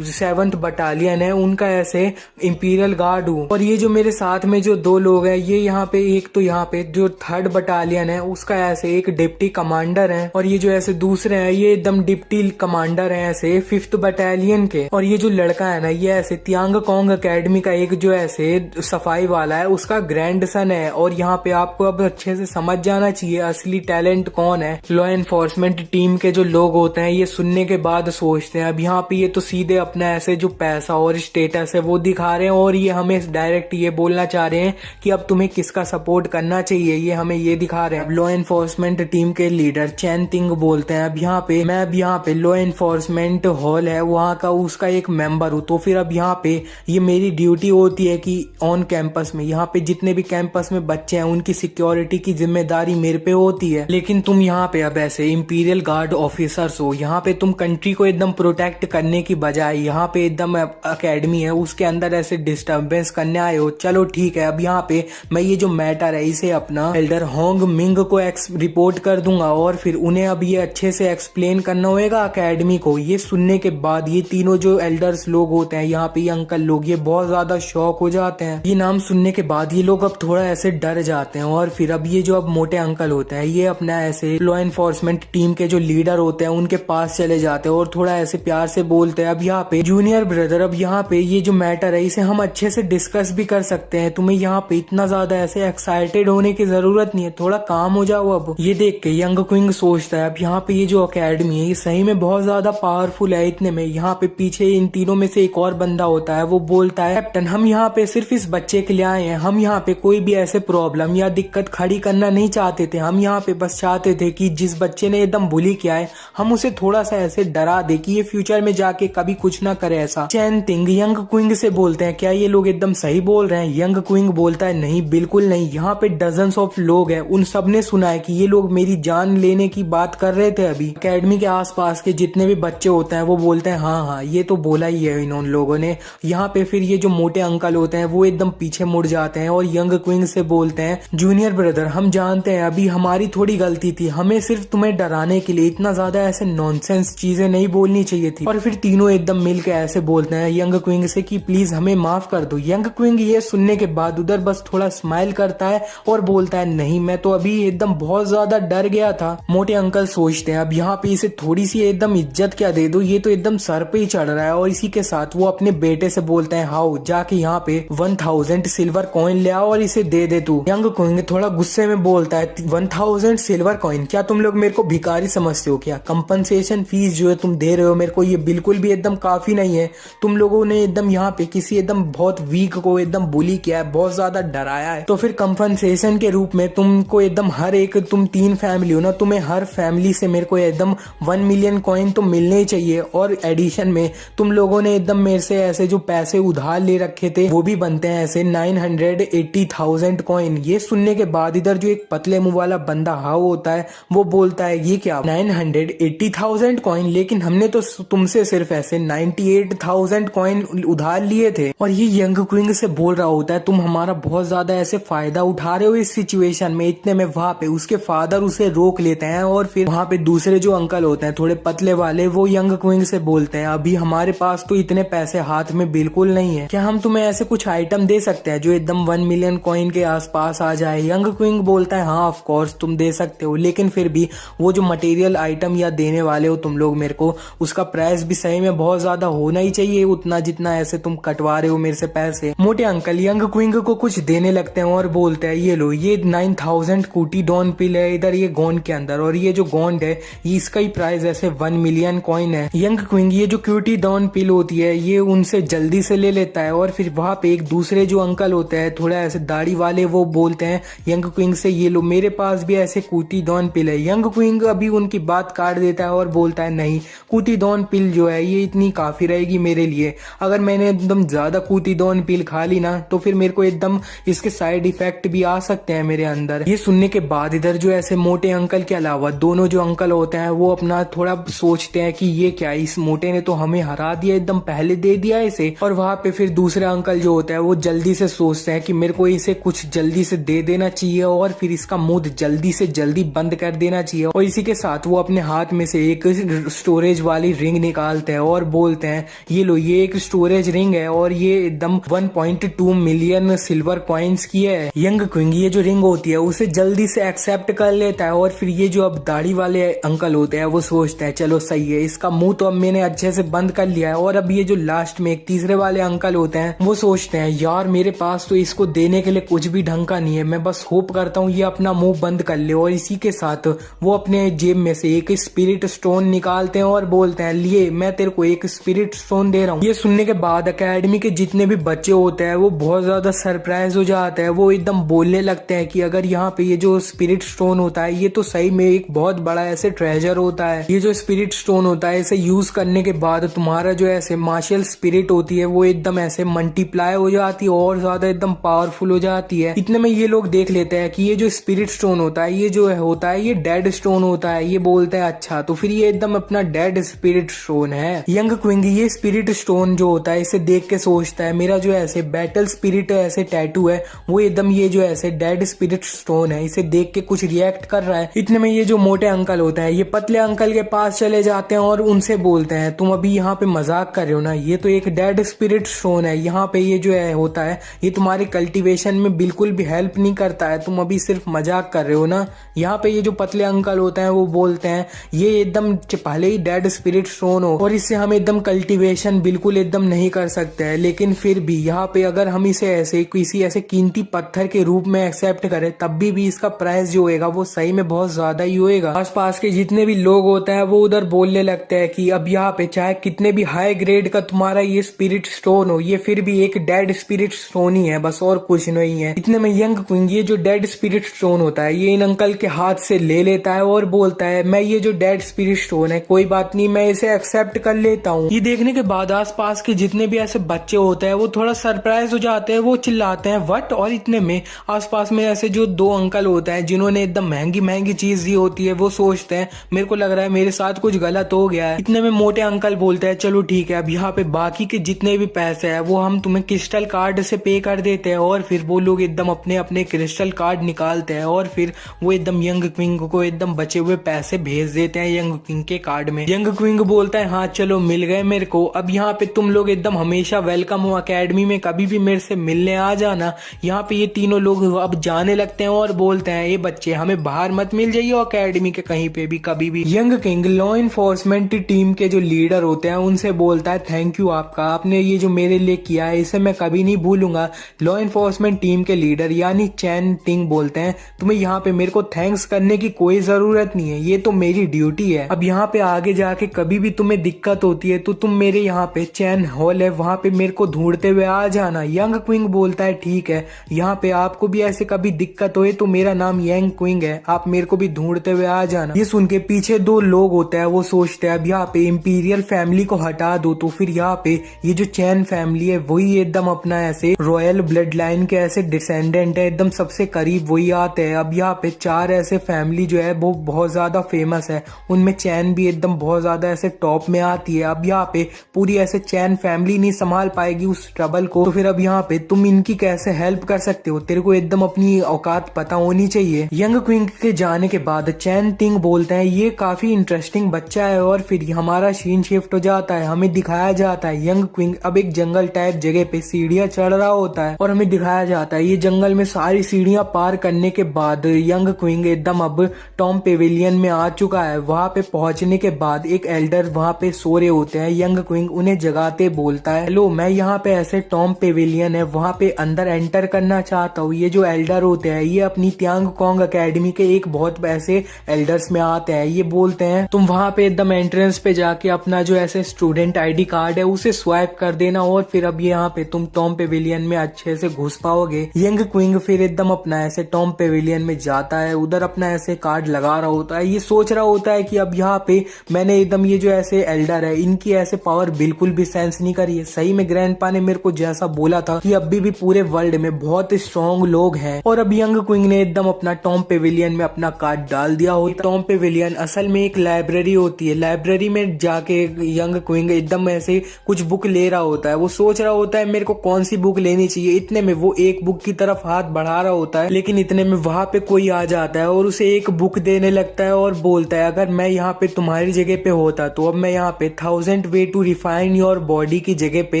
7th बटालियन है उनका ऐसे इंपीरियल गार्ड हूँ। और ये जो मेरे साथ में जो 2 लोग हैं ये यहाँ पे एक तो यहाँ पे जो 3rd बटालियन है उसका ऐसे एक डिप्टी कमांडर है। और ये जो ऐसे दूसरे हैं ये एकदम डिप्टी कमांडर है ऐसे 5th बटालियन के। और ये जो लड़का है ना ये ऐसे तियांग कोंग अकेडमी का एक जो ऐसे सफाई वाला है उसका ग्रैंड सन है। और यहाँ पे आपको अब अच्छे से समझ जाना चाहिए असली टैलेंट कौन है। लॉ एनफोर्समेंट टीम के जो लोग होते हैं ये सुनने के बाद सोचते हैं अब यहाँ पे ये तो सीधे अपना ऐसे जो पैसा और स्टेटस है वो दिखा रहे हैं और ये हमें डायरेक्ट ये बोलना चाह रहे हैं कि अब तुम्हें किसका सपोर्ट करना चाहिए, ये हमें ये दिखा रहे हैं। लॉ एनफोर्समेंट टीम के लीडर चैन तिंग बोलते हैं अब यहाँ पे मैं अब यहाँ पे लॉ एनफोर्समेंट हॉल है वहाँ का उसका एक मेंबर हूँ। तो फिर अब यहाँ पे ये मेरी ड्यूटी होती है कि ऑन कैंपस में यहाँ पे जितने भी कैंपस में बच्चे हैं उनकी सिक्योरिटी की जिम्मेदारी मेरे पे होती है। लेकिन तुम यहाँ पे अब ऐसे इंपीरियल गार्ड ऑफिसर्स हो, यहाँ पे तुम कंट्री को एकदम प्रोटेक्ट करने की बजाय यहाँ पे एकदम अकेडमी है उसके अंदर ऐसे डिस्टर्बेंस करने आए हो। चलो ठीक है अब यहाँ पे मैं ये जो मैटर है इसे अपना एल्डर होंग मिंग को रिपोर्ट कर दूंगा और फिर उन्हें अब ये अच्छे से एक्सप्लेन करना होगा अकेडमी को। ये सुनने के बाद ये तीनों जो एल्डर्स लोग होते हैं यहाँ पे ये अंकल लोग ये बहुत ज्यादा शॉक हो जाते हैं। ये नाम सुनने के बाद ये लोग अब थोड़ा ऐसे डर जाते हैं। और फिर अब ये जो अब मोटे अंकल होते हैं ये अपना ऐसे लॉ एनफोर्समेंट टीम के जो लीडर होते हैं उनके पास चले जाते हैं और थोड़ा ऐसे प्यार से बोलते हैं अब यहाँ पे जूनियर ब्रदर अब यहाँ पे ये जो मैटर है इसे हम अच्छे से डिस्कस भी कर सकते हैं, तुम्हें यहाँ पे इतना ज्यादा ऐसे एक्साइटेड होने की जरूरत नहीं है, थोड़ा काम हो जाओ। अब ये देख के यंग क्विंग सोचता है अब यहाँ पे ये जो अकेडमी है ये सही में बहुत ज्यादा पावरफुल है। इतने में यहाँ पे पीछे इन तीनों में से एक और बंदा होता है, वो बोलता है कैप्टन हम यहाँ पे सिर्फ इस बच्चे के लिए आए हैं, हम यहाँ पे कोई भी ऐसे प्रॉब्लम या दिक्कत खड़ी करना नहीं चाहते थे, हम यहाँ पे बस चाहते थे कि जिस बच्चे ने एकदम बुली किया है हम उसे थोड़ा सा ऐसे डरा दे कि ये फ्यूचर में जाके कभी कुछ ना करे ऐसा। चैन तिंग यंग क्विंग से बोलते हैं क्या ये लोग एकदम सही बोल रहे हैं? यंग क्विंग बोलता है नहीं बिल्कुल नहीं, यहाँ पे डजन्स ऑफ लोग हैं, उन सब ने सुना है कि ये लोग मेरी जान लेने की बात कर रहे थे। अभी अकेडमी के आसपास के जितने भी बच्चे होते हैं वो बोलते हैं हाँ ये तो बोला ही है इन लोगों ने। यहाँ पे फिर ये जो मोटे अंकल होते हैं वो एकदम पीछे मुड़ जाते हैं और यंग क्विंग से बोलते हैं जूनियर ब्रदर हम जानते हैं अभी हमारी थोड़ी गलती थी, हमें सिर्फ तुम्हें डराने के लिए इतना ज्यादा ऐसे नॉनसेंस चीजें नहीं बोलनी चाहिए थी। और फिर तीनों एकदम मिलकर ऐसे बोलते हैं यंग क्विंग से कि प्लीज हमें माफ कर दो। यंग क्विंग ये सुनने के बाद उधर बस थोड़ा स्माइल करता है और बोलता है नहीं मैं तो अभी एकदम बहुत ज्यादा डर गया था। मोटे अंकल सोचते हैं अब यहाँ पे इसे थोड़ी सी एकदम इज्जत क्या दे दो, ये तो एकदम सर पे ही चढ़ रहा है। और इसी के साथ वो अपने बेटे से बोलते हैं हाउ जाके जाके यहाँ पे 1000 सिल्वर कॉइन ले आओ और इसे दे दे तू। यंग क्विंग थोड़ा गुस्से में बोलता है 1000 सिल्वर कॉइन, क्या तुम लोग मेरे को भिखारी समझते हो क्या? कंपनसेशन फीस जो है तुम दे रहे हो मेरे को, ये बिल्कुल भी एकदम काफी नहीं है। तुम लोगों ने एकदम यहाँ पे किसी एकदम बहुत वीक को एकदम बुली किया है, बहुत ज्यादा डराया है, तो फिर कंपनसेशन के रूप में तुमको एकदम हर एक, तुम 3 फैमिली हो ना, तुम्हें हर फैमिली से मेरे को एकदम 1 मिलियन कॉइन तो मिलने ही चाहिए। और एडिशन में तुम लोगों ने एकदम मेरे से ऐसे जो पैसे उधार ले रखे थे वो भी बनते हैं ऐसे 980,000 कॉइन। ये सुनने के बाद इधर जो एक पतले मुंह वाला बंदा हाउ होता है वो बोलता है ये क्या 980,000 कॉइन, लेकिन हमने तो तुमसे सिर्फ ऐसे 98,000 कॉइन उधार लिए थे। और ये यंग क्विंग से बोल रहा होता है तुम हमारा बहुत ज्यादा ऐसे फायदा उठा रहे हो इस सिचुएशन में। इतने में वहां पे उसके फादर उसे रोक लेते हैं और फिर वहां पे दूसरे जो अंकल होते हैं थोड़े पतले वाले, वो यंग क्विंग से बोलते हैं अभी हमारे पास तो इतने पैसे हाथ में बिल्कुल नहीं है, क्या हम तुम्हें ऐसे कुछ आइटम दे सकते हैं जो एकदम 1 मिलियन कॉइन के आसपास आ जाए? यंग क्विंग बोलता है हाँ ऑफ कोर्स तुम दे सकते हो, लेकिन फिर भी वो जो मटेरियल आइटम या देने वाले हो तुम लोग मेरे को, उसका प्राइस भी सही में बहुत ज्यादा होना ही चाहिए, उतना जितना ऐसे तुम कटवा रहे हो मेरे से पैसे। मोटे अंकल यंग क्विंग को कुछ देने लगते हैं और बोलते हैं ये लो, ये 9000 कूटी डॉन पिल है इधर ये गोंड के अंदर, और ये जो गोंड है ये इसका ही प्राइस ऐसे 1 मिलियन कॉइन है। यंग क्विंग ये जो क्यूटी डॉन पिल होती है ये उनसे जल्दी से ले लेता है। और फिर वहां पे एक दूसरे जो अंकल होते हैं थोड़ा ऐसे दाढ़ी वाले, वो बोलते हैं यंग क्विंग से ये लो मेरे पास भी ऐसे कूटी डॉन पिल है। यंग क्विंग अभी उनकी बात काट देता है और बोलता है नहीं, कूटी डॉन पिल जो है ये इतनी काफी रहेगी मेरे लिए, अगर मैंने एकदम ज्यादा कूटी डॉन पिल खा ली ना तो फिर मेरे को एकदम इसके साइड इफेक्ट भी आ सकते हैं मेरे अंदर। ये सुनने के बाद इधर जो ऐसे मोटे अंकल के अलावा दोनों जो अंकल होते हैं वो अपना थोड़ा सोचते हैं कि ये क्या, इस मोटे ने तो हमें हरा दिया, एकदम पहले दे दिया इसे। और वहां पे फिर दूसरे अंकल जो होता है वो जल्दी से सोचते हैं कि मेरे को इसे कुछ जल्दी से दे देना चाहिए और फिर इसका मुंह जल्दी से जल्दी बंद कर देना चाहिए। और इसी के साथ वो अपने हाथ में से एक स्टोरेज वाली रिंग निकालते हैं और बोलते हैं ये लो, ये एक स्टोरेज रिंग है और ये एकदम 1.2 मिलियन सिल्वर कॉइन्स की है। यंग क्विंग ये जो रिंग होती है उसे जल्दी से एक्सेप्ट कर लेता है। और फिर ये जो अब दाढ़ी वाले अंकल होते हैं वो सोचते हैं चलो सही है, इसका मुंह तो अब मैंने अच्छे से बंद कर लिया है। और अब ये जो लास्ट में एक तीसरे वाले अंकल होते हैं वो सोचते हैं यार मेरे पास तो इसको देने के लिए कुछ भी ढंग का नहीं है, मैं बस होप करता हूँ ये अपना मुंह बंद कर ले। और इसी के साथ वो अपने जेब में से एक स्पिरिट स्टोन निकालते हैं और बोलते हैं लिए मैं तेरे को एक स्पिरिट स्टोन दे रहा हूँ। ये सुनने के बाद अकेडमी के जितने भी बच्चे होते हैं वो बहुत ज्यादा सरप्राइज हो जाते हैं, वो एकदम बोलने लगते हैं कि अगर यहाँ पे ये जो स्पिरिट स्टोन होता है ये तो सही में एक बहुत बड़ा ऐसे ट्रेजर होता है। ये जो स्पिरिट स्टोन होता है इसे यूज करने के बाद तुम्हारा जो ऐसे मार्शल स्पिरिट होती है वो एकदम ऐसे मल्टीप्लाई हो जाती है और ज्यादा एकदम पावरफुल हो जाती है। इतने में ये लोग देख लेते हैं कि ये जो स्पिरिट स्टोन होता है ये जो होता है ये डेड स्टोन होता है। ये बोलते हैं अच्छा तो फिर ये एकदम अपना डेड स्पिरिट स्टोन है। यंग क्विंग ये स्पिरिट स्टोन जो होता है इसे देख के सोचता है मेरा जो ऐसे बैटल स्पिरिट ऐसे टैटू है वो एकदम ये जो ऐसे डेड स्पिरिट स्टोन है इसे देख के कुछ रिएक्ट कर रहा है। इतने में ये जो मोटे अंकल होते हैं ये पतले अंकल के पास चले जाते हैं और उनसे बोलते हैं तुम अभी यहाँ पे मजाक कर रहे हो ना, ये तो एक डेड स्पिरिट स्टोन है, यहाँ पे ये जो है होता है ये तुम्हारे कल्टीवेशन में बिल्कुल भी हेल्प नहीं करता है, तुम अभी सिर्फ मजाक कर रहे हो ना। यहाँ पे ये जो पतले अंकल होते हैं वो बोलते हैं ये एकदम पहले ही डेड स्पिरिट स्टोन हो और इससे हम एकदम कल्टीवेशन बिल्कुल एकदम नहीं कर सकते हैं, लेकिन फिर भी यहाँ पे अगर हम इसे ऐसे किसी ऐसे कीमती पत्थर के रूप में एक्सेप्ट करें तब भी इसका प्राइस जो होएगा वो सही में बहुत ज्यादा ही होएगा। आसपास के जितने भी लोग होते हैं वो उधर बोलने लगते हैं कि अब यहाँ पे चाहे कितने भी हाई ग्रेड का तुम्हारा ये स्पिरिट स्टोन हो ये फिर भी एक डेड स्पिरिट स्टोन ही है, बस और कुछ नहीं है। इतने में यंग क्विंग ये जो डेड स्पिरिट स्टोन होता है ये इन अंकल के हाथ से ले लेता है और बोलता है मैं ये जो डेड स्पिरिट स्टोन है कोई बात नहीं मैं इसे एक्सेप्ट कर लेता हूँ। ये देखने के बाद आसपास के जितने भी ऐसे बच्चे होते हैं वो थोड़ा सरप्राइज हो जाते हैं, वो चिल्लाते हैं व्हाट। और इतने में आसपास में ऐसे जो 2 अंकल होते हैं जिन्होंने एकदम महंगी महंगी चीज दी होती है वो सोचते हैं मेरे को लग रहा है मेरे साथ कुछ गलत हो गया है। इतने में मोटे अंकल बोलते हैं चलो ठीक है अब यहाँ पे बाकी के जितने भी पैसे है वो हम तुम्हें क्रिस्टल कार्ड से पे कर देते हैं। और फिर वो लोग एकदम अपने अपने क्रिस्टल कार्ड निकालते हैं और फिर वो एकदम यंग क्विंग को एकदम बचे हुए पैसे भेज देते हैं यंग क्विंग के कार्ड में। यंग क्विंग बोलता है हाँ चलो मिल गए मेरे को, अब यहाँ पे तुम लोग एकदम हमेशा वेलकम हो अकेडमी में, कभी भी मेरे से मिलने आ जाना। यहाँ पे ये तीनों लोग अब जाने लगते हैं और बोलते हैं ये बच्चे हमें बाहर मत मिल जाइए अकेडमी के कहीं पे भी कभी भी। Young king law enforcement team के जो लीडर होते हैं उनसे बोलता है थैंक यू आपका, आपने ये जो मेरे लिए किया किया है इसे मैं कभी नहीं भूलूंगा। लॉ इन्फोर्समेंट टीम के लीडर यानी चैन टिंग बोलते हैं, तुम्हें यहाँ पे मेरे को थैंक्स करने की कोई जरूरत नहीं है, ये तो मेरी ड्यूटी है। अब यहाँ पे आगे जाके कभी भी तुम्हें दिक्कत होती है तो तुम मेरे यहाँ पे चैन हॉल है वहाँ पे मेरे को ढूंढते हुए आ जाना। यंग क्विंग बोलता है ठीक है, यहाँ पे आपको भी ऐसे कभी दिक्कत होए तो मेरा नाम यंग क्विंग है, आप मेरे को भी ढूंढते हुए आ जाना। ये सुन के पीछे दो लोग होते हैं, वो सोचते हैं अब यहाँ पे इंपीरियल फैमिली को हटा दो तो फिर यहाँ पे ये जो चैन फैमिली है वही एकदम अपना ऐसे रॉयल ब्लड लाइन के ऐसे डिसेंडेंट है, एकदम सबसे करीब वही आते हैं। अब यहाँ पे 4 ऐसे फैमिली जो है वो बहुत ज्यादा फेमस है, उनमें चैन भी एकदम बहुत ज्यादा ऐसे टॉप में आती है। अब यहाँ पे पूरी ऐसे चैन फैमिली नहीं संभाल पाएगी उस ट्रबल को, तो फिर अब यहाँ पे तुम इनकी कैसे हेल्प कर सकते हो, तेरे को एकदम अपनी औकात पता होनी चाहिए। यंग क्विंग के जाने के बाद चैन टिंग बोलते हैं ये काफी इंटरेस्टिंग बच्चा है, और फिर हमारा सीन शिफ्ट हो जाता है, हमें दिखाया जाता है यंग क्विंग अब एक जंगल टाइप जगह पे सीढ़ियां चढ़ रहा होता है, और हमें दिखाया जाता है ये जंगल में सारी सीढ़ियां पार करने के बाद यंग क्विंग एकदम अब टॉम पेविलियन में आ चुका है। वहां पे पहुंचने के बाद एक एल्डर वहां पे सो रहे होते हैं, यंग क्विंग उन्हें जगाते बोलता है हेलो मैं यहाँ पे ऐसे टॉम पेविलियन है वहां पे अंदर एंटर करना चाहता हूँ। ये जो एल्डर होते हैं ये अपनी त्यांग कॉन्ग अकेडमी के एक बहुत ऐसे एल्डर्स में आते हैं, ये बोलते हैं तुम वहां पे एकदम एंट्रेंस पे जाके अपना जो ऐसे स्टूडेंट आईडी कार्ड है उसे स्वाइप कर देना, और फिर अब यहाँ पे तुम टॉम पेविलियन में अच्छे से घुस पाओगे। यंग क्विंग फिर एकदम अपना ऐसे टॉम पेविलियन में जाता है, उधर अपना ऐसे कार्ड लगा रहा होता है, ये सोच रहा होता है कि अब यहाँ पे मैंने एकदम ये जो ऐसे एल्डर है इनकी ऐसे पावर बिल्कुल भी सेंस नहीं करी है। सही में ग्रैंडपा ने मेरे को जैसा बोला था कि अभी भी पूरे वर्ल्ड में बहुत स्ट्रॉन्ग लोग हैं, और अब यंग क्विंग ने एकदम अपना टॉम पेविलियन में अपना कार्ड डाल दिया हो। टॉम पेविलियन असल में एक लाइब्रेरी होती है, लाइब्रेरी में जाके यंग क्विंग एकदम ऐसे कुछ बुक ले रहा होता है, वो सोच रहा होता है मेरे को कौन सी बुक लेनी चाहिए, इतने में वो एक बुक की तरफ हाथ बढ़ा रहा होता है, लेकिन इतने में वहां पे कोई आ जाता है और उसे एक बुक देने लगता है और बोलता है अगर मैं यहाँ पे तुम्हारी जगह पे होता तो अब मैं यहाँ पे 1000 way to refine your body की जगह पे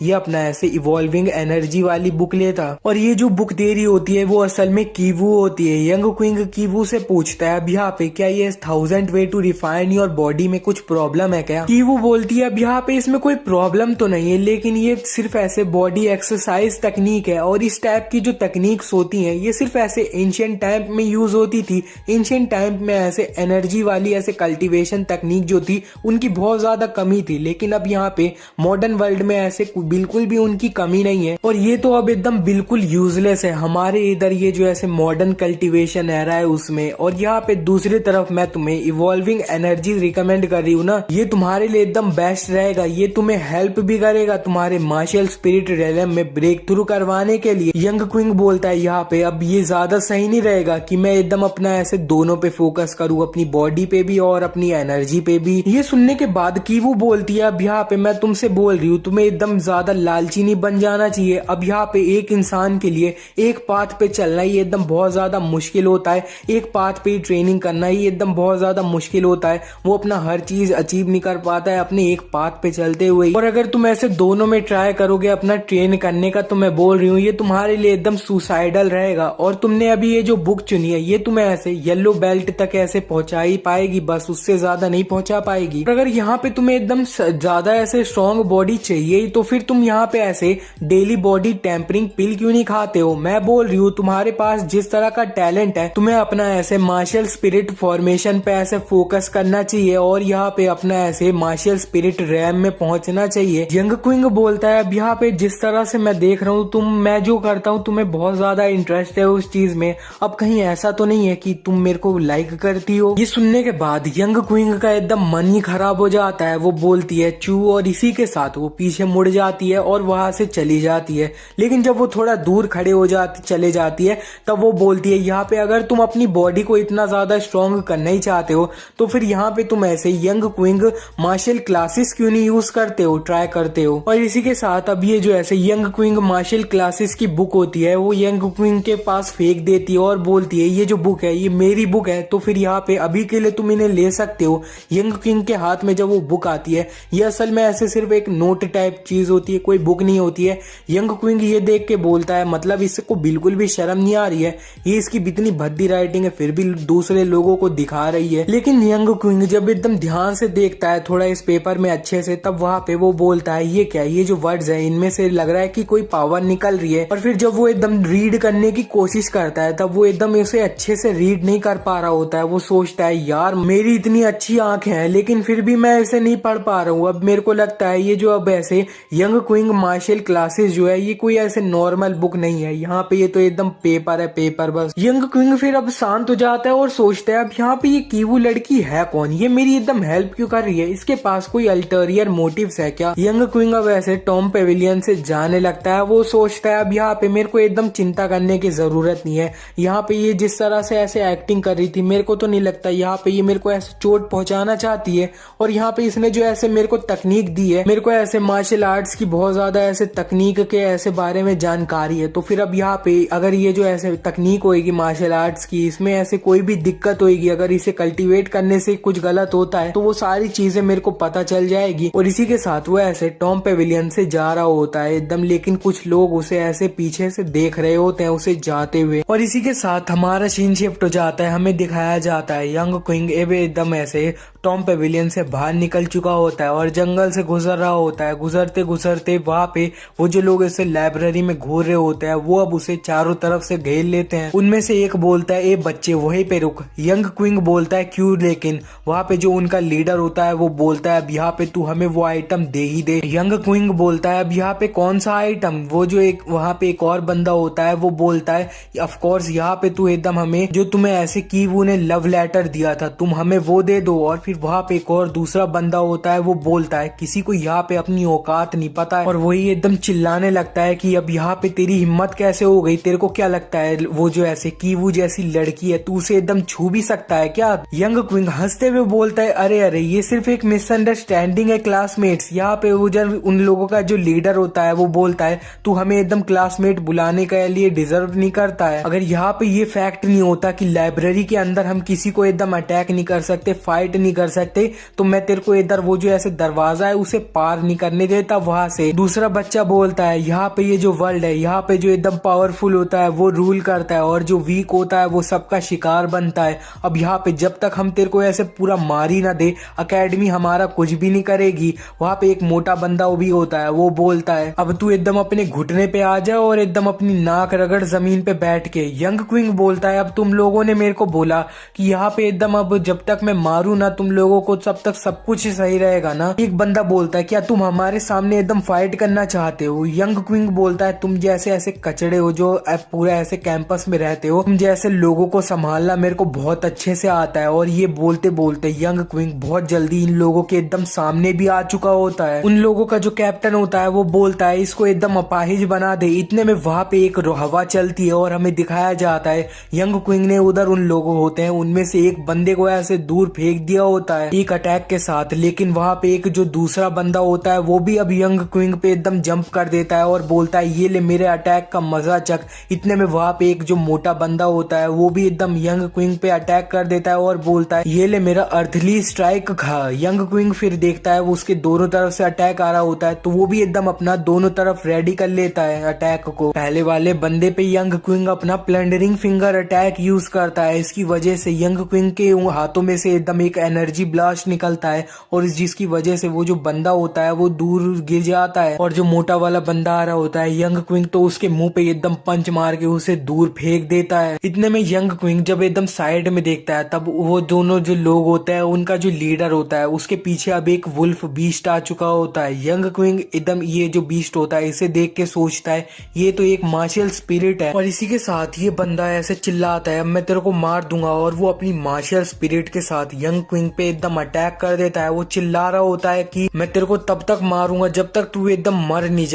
ये अपना ऐसे इवॉल्विंग एनर्जी वाली बुक लेता। और ये जो बुक दे रही होती है वो असल में कीवू होती है। यंग क्विंग कीवू से पूछता है अब यहाँ पे क्या ये 1000 way to refine your body में कुछ प्रॉब्लम है क्या? कीवू बोलती है अब यहाँ पे इसमें कोई प्रॉब्लम तो नहीं है, लेकिन ये सिर्फ ऐसे बॉडी एक्सरसाइज तकनीक है, और इस टाइप की जो तकनीक्स होती हैं ये सिर्फ ऐसे एंशिएंट टाइम में यूज होती थी। एंशिएंट टाइम में ऐसे एनर्जी वाली ऐसे कल्टीवेशन तकनीक जो थी उनकी बहुत ज्यादा कमी थी, लेकिन अब यहाँ पे मॉडर्न वर्ल्ड में ऐसे बिल्कुल भी उनकी कमी नहीं है, और ये तो अब एकदम बिल्कुल यूजलेस है हमारे इधर ये जो ऐसे मॉडर्न कल्टीवेशन है रहा है उसमें। और यहाँ पे दूसरी तरफ मैं तुम्हें इवॉल्विंग एनर्जी रिकमेंड कर रही हूँ ना, ये तुम्हारे लिए एकदम बेस्ट रहेगा, ये तुम्हें हेल्प भी करेगा तुम्हारे मार्शल स्पिरिट रेलम में ब्रेक थ्रू करवाने के लिए। यंग क्विंग बोलता है यहाँ पे अब ये ज्यादा सही नहीं रहेगा कि मैं एकदम अपना ऐसे दोनों पे फोकस करूँ, अपनी बॉडी पे भी और अपनी एनर्जी पे भी। ये सुनने के बाद कीवू बोलती है अब यहाँ पे मैं तुमसे बोल रही हूँ तुम्हें एकदम ज्यादा लालची नहीं बन जाना चाहिए। अब यहाँ पे एक इंसान के लिए एक पाथ पे चलना ही एकदम बहुत ज्यादा मुश्किल होता है, एक पाथ पे ही ट्रेनिंग करना ही एकदम बहुत ज्यादा मुश्किल होता है, वो अपना हर चीज अचीव नहीं कर पाता है अपने एक पाथ पे चलते हुए। और अगर तुम ऐसे दोनों में ट्राई करोगे अपना ट्रेन करने का तो मैं बोल रही हूँ ये तुम्हारे लिए एकदम सुसाइडल रहेगा। और तुमने अभी ये जो बुक चुनी है ये तुम्हें ऐसे येलो बेल्ट तक ऐसे पहुंचा ही पाएगी, बस उससे ज्यादा नहीं पहुंचा पाएगी। अगर यहाँ पे तुम्हें एकदम ज्यादा ऐसे स्ट्रॉन्ग बॉडी चाहिए तो फिर तुम यहाँ पे ऐसे डेली बॉडी टेम्परिंग पिल क्यों नहीं खाते हो? मैं बोल रही हूँ तुम्हारे पास जिस तरह का टैलेंट है तुम्हें अपना ऐसे मार्शल स्पिरिट फॉर्मेशन पे ऐसे फोकस करना चाहिए, और यहाँ पे अपना ऐसे मार्शल स्पिरिट रैम में पहुंचना चाहिए। यंग क्विंग बोलता है अब यहाँ पे जिस तरह से मैं देख रहा हूँ मैं जो करता हूँ तुम्हें बहुत ज्यादा इंटरेस्ट है उस चीज में, अब कहीं ऐसा तो नहीं है कि तुम मेरे को लाइक करती हो? ये सुनने के बाद यंग क्विंग का एकदम मन ही खराब हो जाता है, वो बोलती है चू, और इसी के साथ वो पीछे मुड़ जाती है और वहां से चली जाती है। लेकिन जब वो थोड़ा दूर खड़े हो जाती चले जाती है तब वो बोलती है यहाँ पे अगर तुम अपनी बॉडी को इतना ज्यादा स्ट्रॉन्ग करना ही चाहते हो तो फिर यहाँ पे तुम ऐसे यंग क्विंग मार्शल क्लासेस क्यों नहीं यूज करते हो, ट्राई करते हो? और इसी के साथ अब ये जो ऐसे यंग क्विंग मार्शल क्लासेस की बुक होती है वो यंग क्विंग के पास फेंक देती है और बोलती है ये जो बुक है ये मेरी बुक है, तो फिर यहाँ पे अभी के लिए तुम इन्हें ले सकते हो। यंग क्विंग के हाथ में जब वो बुक आती है ये असल में ऐसे सिर्फ एक नोट टाइप चीज होती है, कोई बुक नहीं होती है। यंग क्विंग ये देख के बोलता है मतलब इसको बिल्कुल भी शर्म नहीं आ रही है, ये इसकी इतनी भद्दी राइटिंग है फिर भी दूसरे लोगों को दिखा रही है। लेकिन यंग क्विंग जब एकदम ध्यान से देखता है थोड़ा इस पेपर में अच्छे से, तब वहां पे वो बोलता है ये क्या, ये जो वर्ड्स है हैं, इनमें से लग रहा है कि कोई पावर निकल रही है। और फिर जब वो एकदम रीड करने की कोशिश करता है तब वो एकदम उसे अच्छे से रीड नहीं कर पा रहा होता है। वो सोचता है यार मेरी इतनी अच्छी आंखें हैं लेकिन फिर भी मैं इसे नहीं पढ़ पा रहा हूँ। अब मेरे को लगता है ये जो अब ऐसे यंग क्विंग मार्शल क्लासेस जो है ये कोई ऐसे नॉर्मल बुक नहीं है, यहाँ पे ये तो एकदम पेपर है, पेपर बस। यंग क्विंग फिर अब शांत हो जाता है और सोचता है अब यहाँ पे ये कीवू लड़की है कौन, ये मेरी एकदम हेल्प क्यों कर रही है, इसके पास कोई अल्टरियर मोटिव्स है क्या। यंग क्विंग अब ऐसे टॉम पेविलियन से जाने लगता है। वो सोचता है अब यहाँ पे मेरे को एकदम चिंता करने की जरूरत नहीं है, यहाँ पे ये जिस तरह से ऐसे एक्टिंग कर रही थी मेरे को तो नहीं लगता यहाँ पे ये मेरे को ऐसे चोट पहुंचाना चाहती है। और यहाँ पे इसने जो ऐसे मेरे को तकनीक दी है, मेरे को ऐसे मार्शल आर्ट्स की बहुत ज्यादा ऐसे तकनीक के ऐसे बारे में जानकारी है, तो फिर अब यहाँ पे अगर ये जो ऐसे तकनीक होगी मार्शल आर्ट्स की, इसमें ऐसे कोई भी दिक्कत होगी, अगर इसे कल्टीवेट करने से कुछ गलत होता है तो वो सारी चीजें मेरे को पता चल जाएगी। और इसी के साथ वो ऐसे टॉम पेविलियन से जा रहा होता है एकदम, लेकिन कुछ लोग उसे ऐसे पीछे से देख रहे होते हैं उसे जाते हुए। और इसी के साथ हमारा सीन शिफ्ट हो जाता है, हमें दिखाया जाता है यंग क्विंग एकदम ऐसे टॉम पेविलियन से बाहर निकल चुका होता है और जंगल से गुजर रहा होता है। गुजरते गुजरते वहाँ पे वो जो लोग इसे लाइब्रेरी में घूर रहे होते हैं वो अब उसे चारों तरफ से घेर लेते हैं। उनमें से एक बोलता है ए बच्चे वहीं पे रुक। यंग क्विंग बोलता है क्यों, लेकिन वहाँ पे जो उनका लीडर होता है वो बोलता है अब यहाँ पे तू हमें वो आइटम दे ही दे। यंग क्विंग बोलता है अब यहाँ पे कौन सा आइटम, वो जो एक वहाँ पे एक और बंदा होता है वो बोलता है ऑफ कोर्स यहाँ पे तू एकदम हमें जो तुम्हें ऐसे की वो ने लव लेटर दिया था तुम हमें वो दे दो। और फिर वहाँ पे एक और दूसरा बंदा होता है वो बोलता है किसी को यहाँ पे अपनी औकात नहीं पता है। और वही एकदम चिल्लाने लगता है कि अब यहाँ पे तेरी हिम्मत कैसे हो गई, तेरे को क्या लगता है वो जो ऐसे की वो जैसी लड़की है तू उसे एकदम छू भी सकता है क्या। यंग क्विंग हंसते हुए बोलता है अरे अरे ये सिर्फ एक मिसअंडरस्टैंडिंग है क्लासमेट्स। यहाँ पे वो जब उन लोगों का जो लीडर होता है वो बोलता है तू हमें एकदम क्लासमेट बुलाने के लिए डिजर्व नहीं करता है। अगर यहाँ पे ये फैक्ट नहीं होता कि लाइब्रेरी के अंदर हम किसी को एकदम अटैक नहीं कर सकते, फाइट नहीं कर सकते, तो मैं तेरे को इधर वो जो ऐसे दरवाजा है उसे पार नहीं करने देता वहां से। दूसरा बच्चा बोलता है यहाँ पे ये जो वर्ल्ड है यहाँ पे जो एकदम पावरफुल होता है वो रूल करता है और जो वीक होता है वो सबका शिकार बनता है। अब यहाँ पे जब तक हम तेरे को ऐसे पूरा मार ही ना दे अकेडमी हमारा कुछ भी नहीं करेगी। वहाँ पे एक मोटा बंदा भी होता है वो बोलता है अब तू एकदम अपने घुटने पे आ जा और एकदम अपनी नाक रगड़ जमीन पे बैठ के। यंग क्विंग बोलता है अब तुम लोगों ने मेरे को बोला कि यहाँ पे एकदम अब जब तक मैं मारू ना तुम लोगों को तब तक सब कुछ सही रहेगा ना। एक बंदा बोलता है क्या तुम हमारे सामने एकदम फाइट करना चाहते हो। यंग क्विंग बोलता है तुम जैसे ऐसे कचड़े हो जो पूरा ऐसे कैंपस में रहते हो, तुम जैसे लोगों को संभालना मेरे को बहुत अच्छे से आता है। और ये बोलते बोलते यंग क्विंग बहुत जल्दी इन लोगों के एकदम सामने भी आ चुका होता है। उन लोगों का जो कैप्टन होता है वो बोलता है इसको एकदम अपाहिज बना दे। इतने में वहां पे एक हवा चलती है और हमें दिखाया जाता है यंग क्विंग ने उधर उन लोगों होते हैं उनमें से एक बंदे को ऐसे दूर फेंक दिया होता है एक अटैक के साथ। लेकिन वहां पे एक जो दूसरा बंदा होता है वो भी अब यंग क्विंग पे एकदम जंप कर देता है और बोलता है ये ले मेरे अटैक का मजा चक। इतने में वहां पे एक जो मोटा बंदा होता है वो भी एकदम यंग क्विंग पे अटैक कर देता है और बोलता है ये ले मेरा अर्थली स्ट्राइक खा। यंग क्विंग फिर देखता है वो उसके दोनों तरफ से अटैक आ रहा होता है तो वो भी एकदम अपना दोनों तरफ रेडी कर लेता है अटैक को। पहले वाले बंदे पे यंग क्विंग अपना प्लंडरिंग फिंगर अटैक यूज करता है। इसकी वजह से यंग क्विंग के हाथों में से एकदम एक एनर्जी ब्लास्ट निकलता है और जिसकी वजह से वो जो बंदा होता है वो दूर गिर जाता है। और जो मोटा वाला बंदा आ रहा होता है यंग क्विंग तो उसके मुंह पे एकदम पंच मार के उसे दूर फेंक देता है। इतने में यंग क्विंग जब एकदम साइड में देखता है तब वो दोनों जो लोग होते हैं उनका जो लीडर होता है उसके पीछे अब एक वुल्फ बीस्ट आ चुका होता है। यंग क्विंग एकदम ये जो बीस्ट होता है इसे देख के सोचता है ये तो एक मार्शल स्पिरिट है। और इसी के साथ ये बंदा ऐसे चिल्लाता है अब मैं तेरे को मार दूंगा और वो अपनी मार्शल स्पिरिट के साथ यंग क्विंग पे एकदम अटैक कर देता है। वो चिल्ला रहा होता है कि मैं तेरे को तब तक मारूंगा जब तक तू एकदम मर नहीं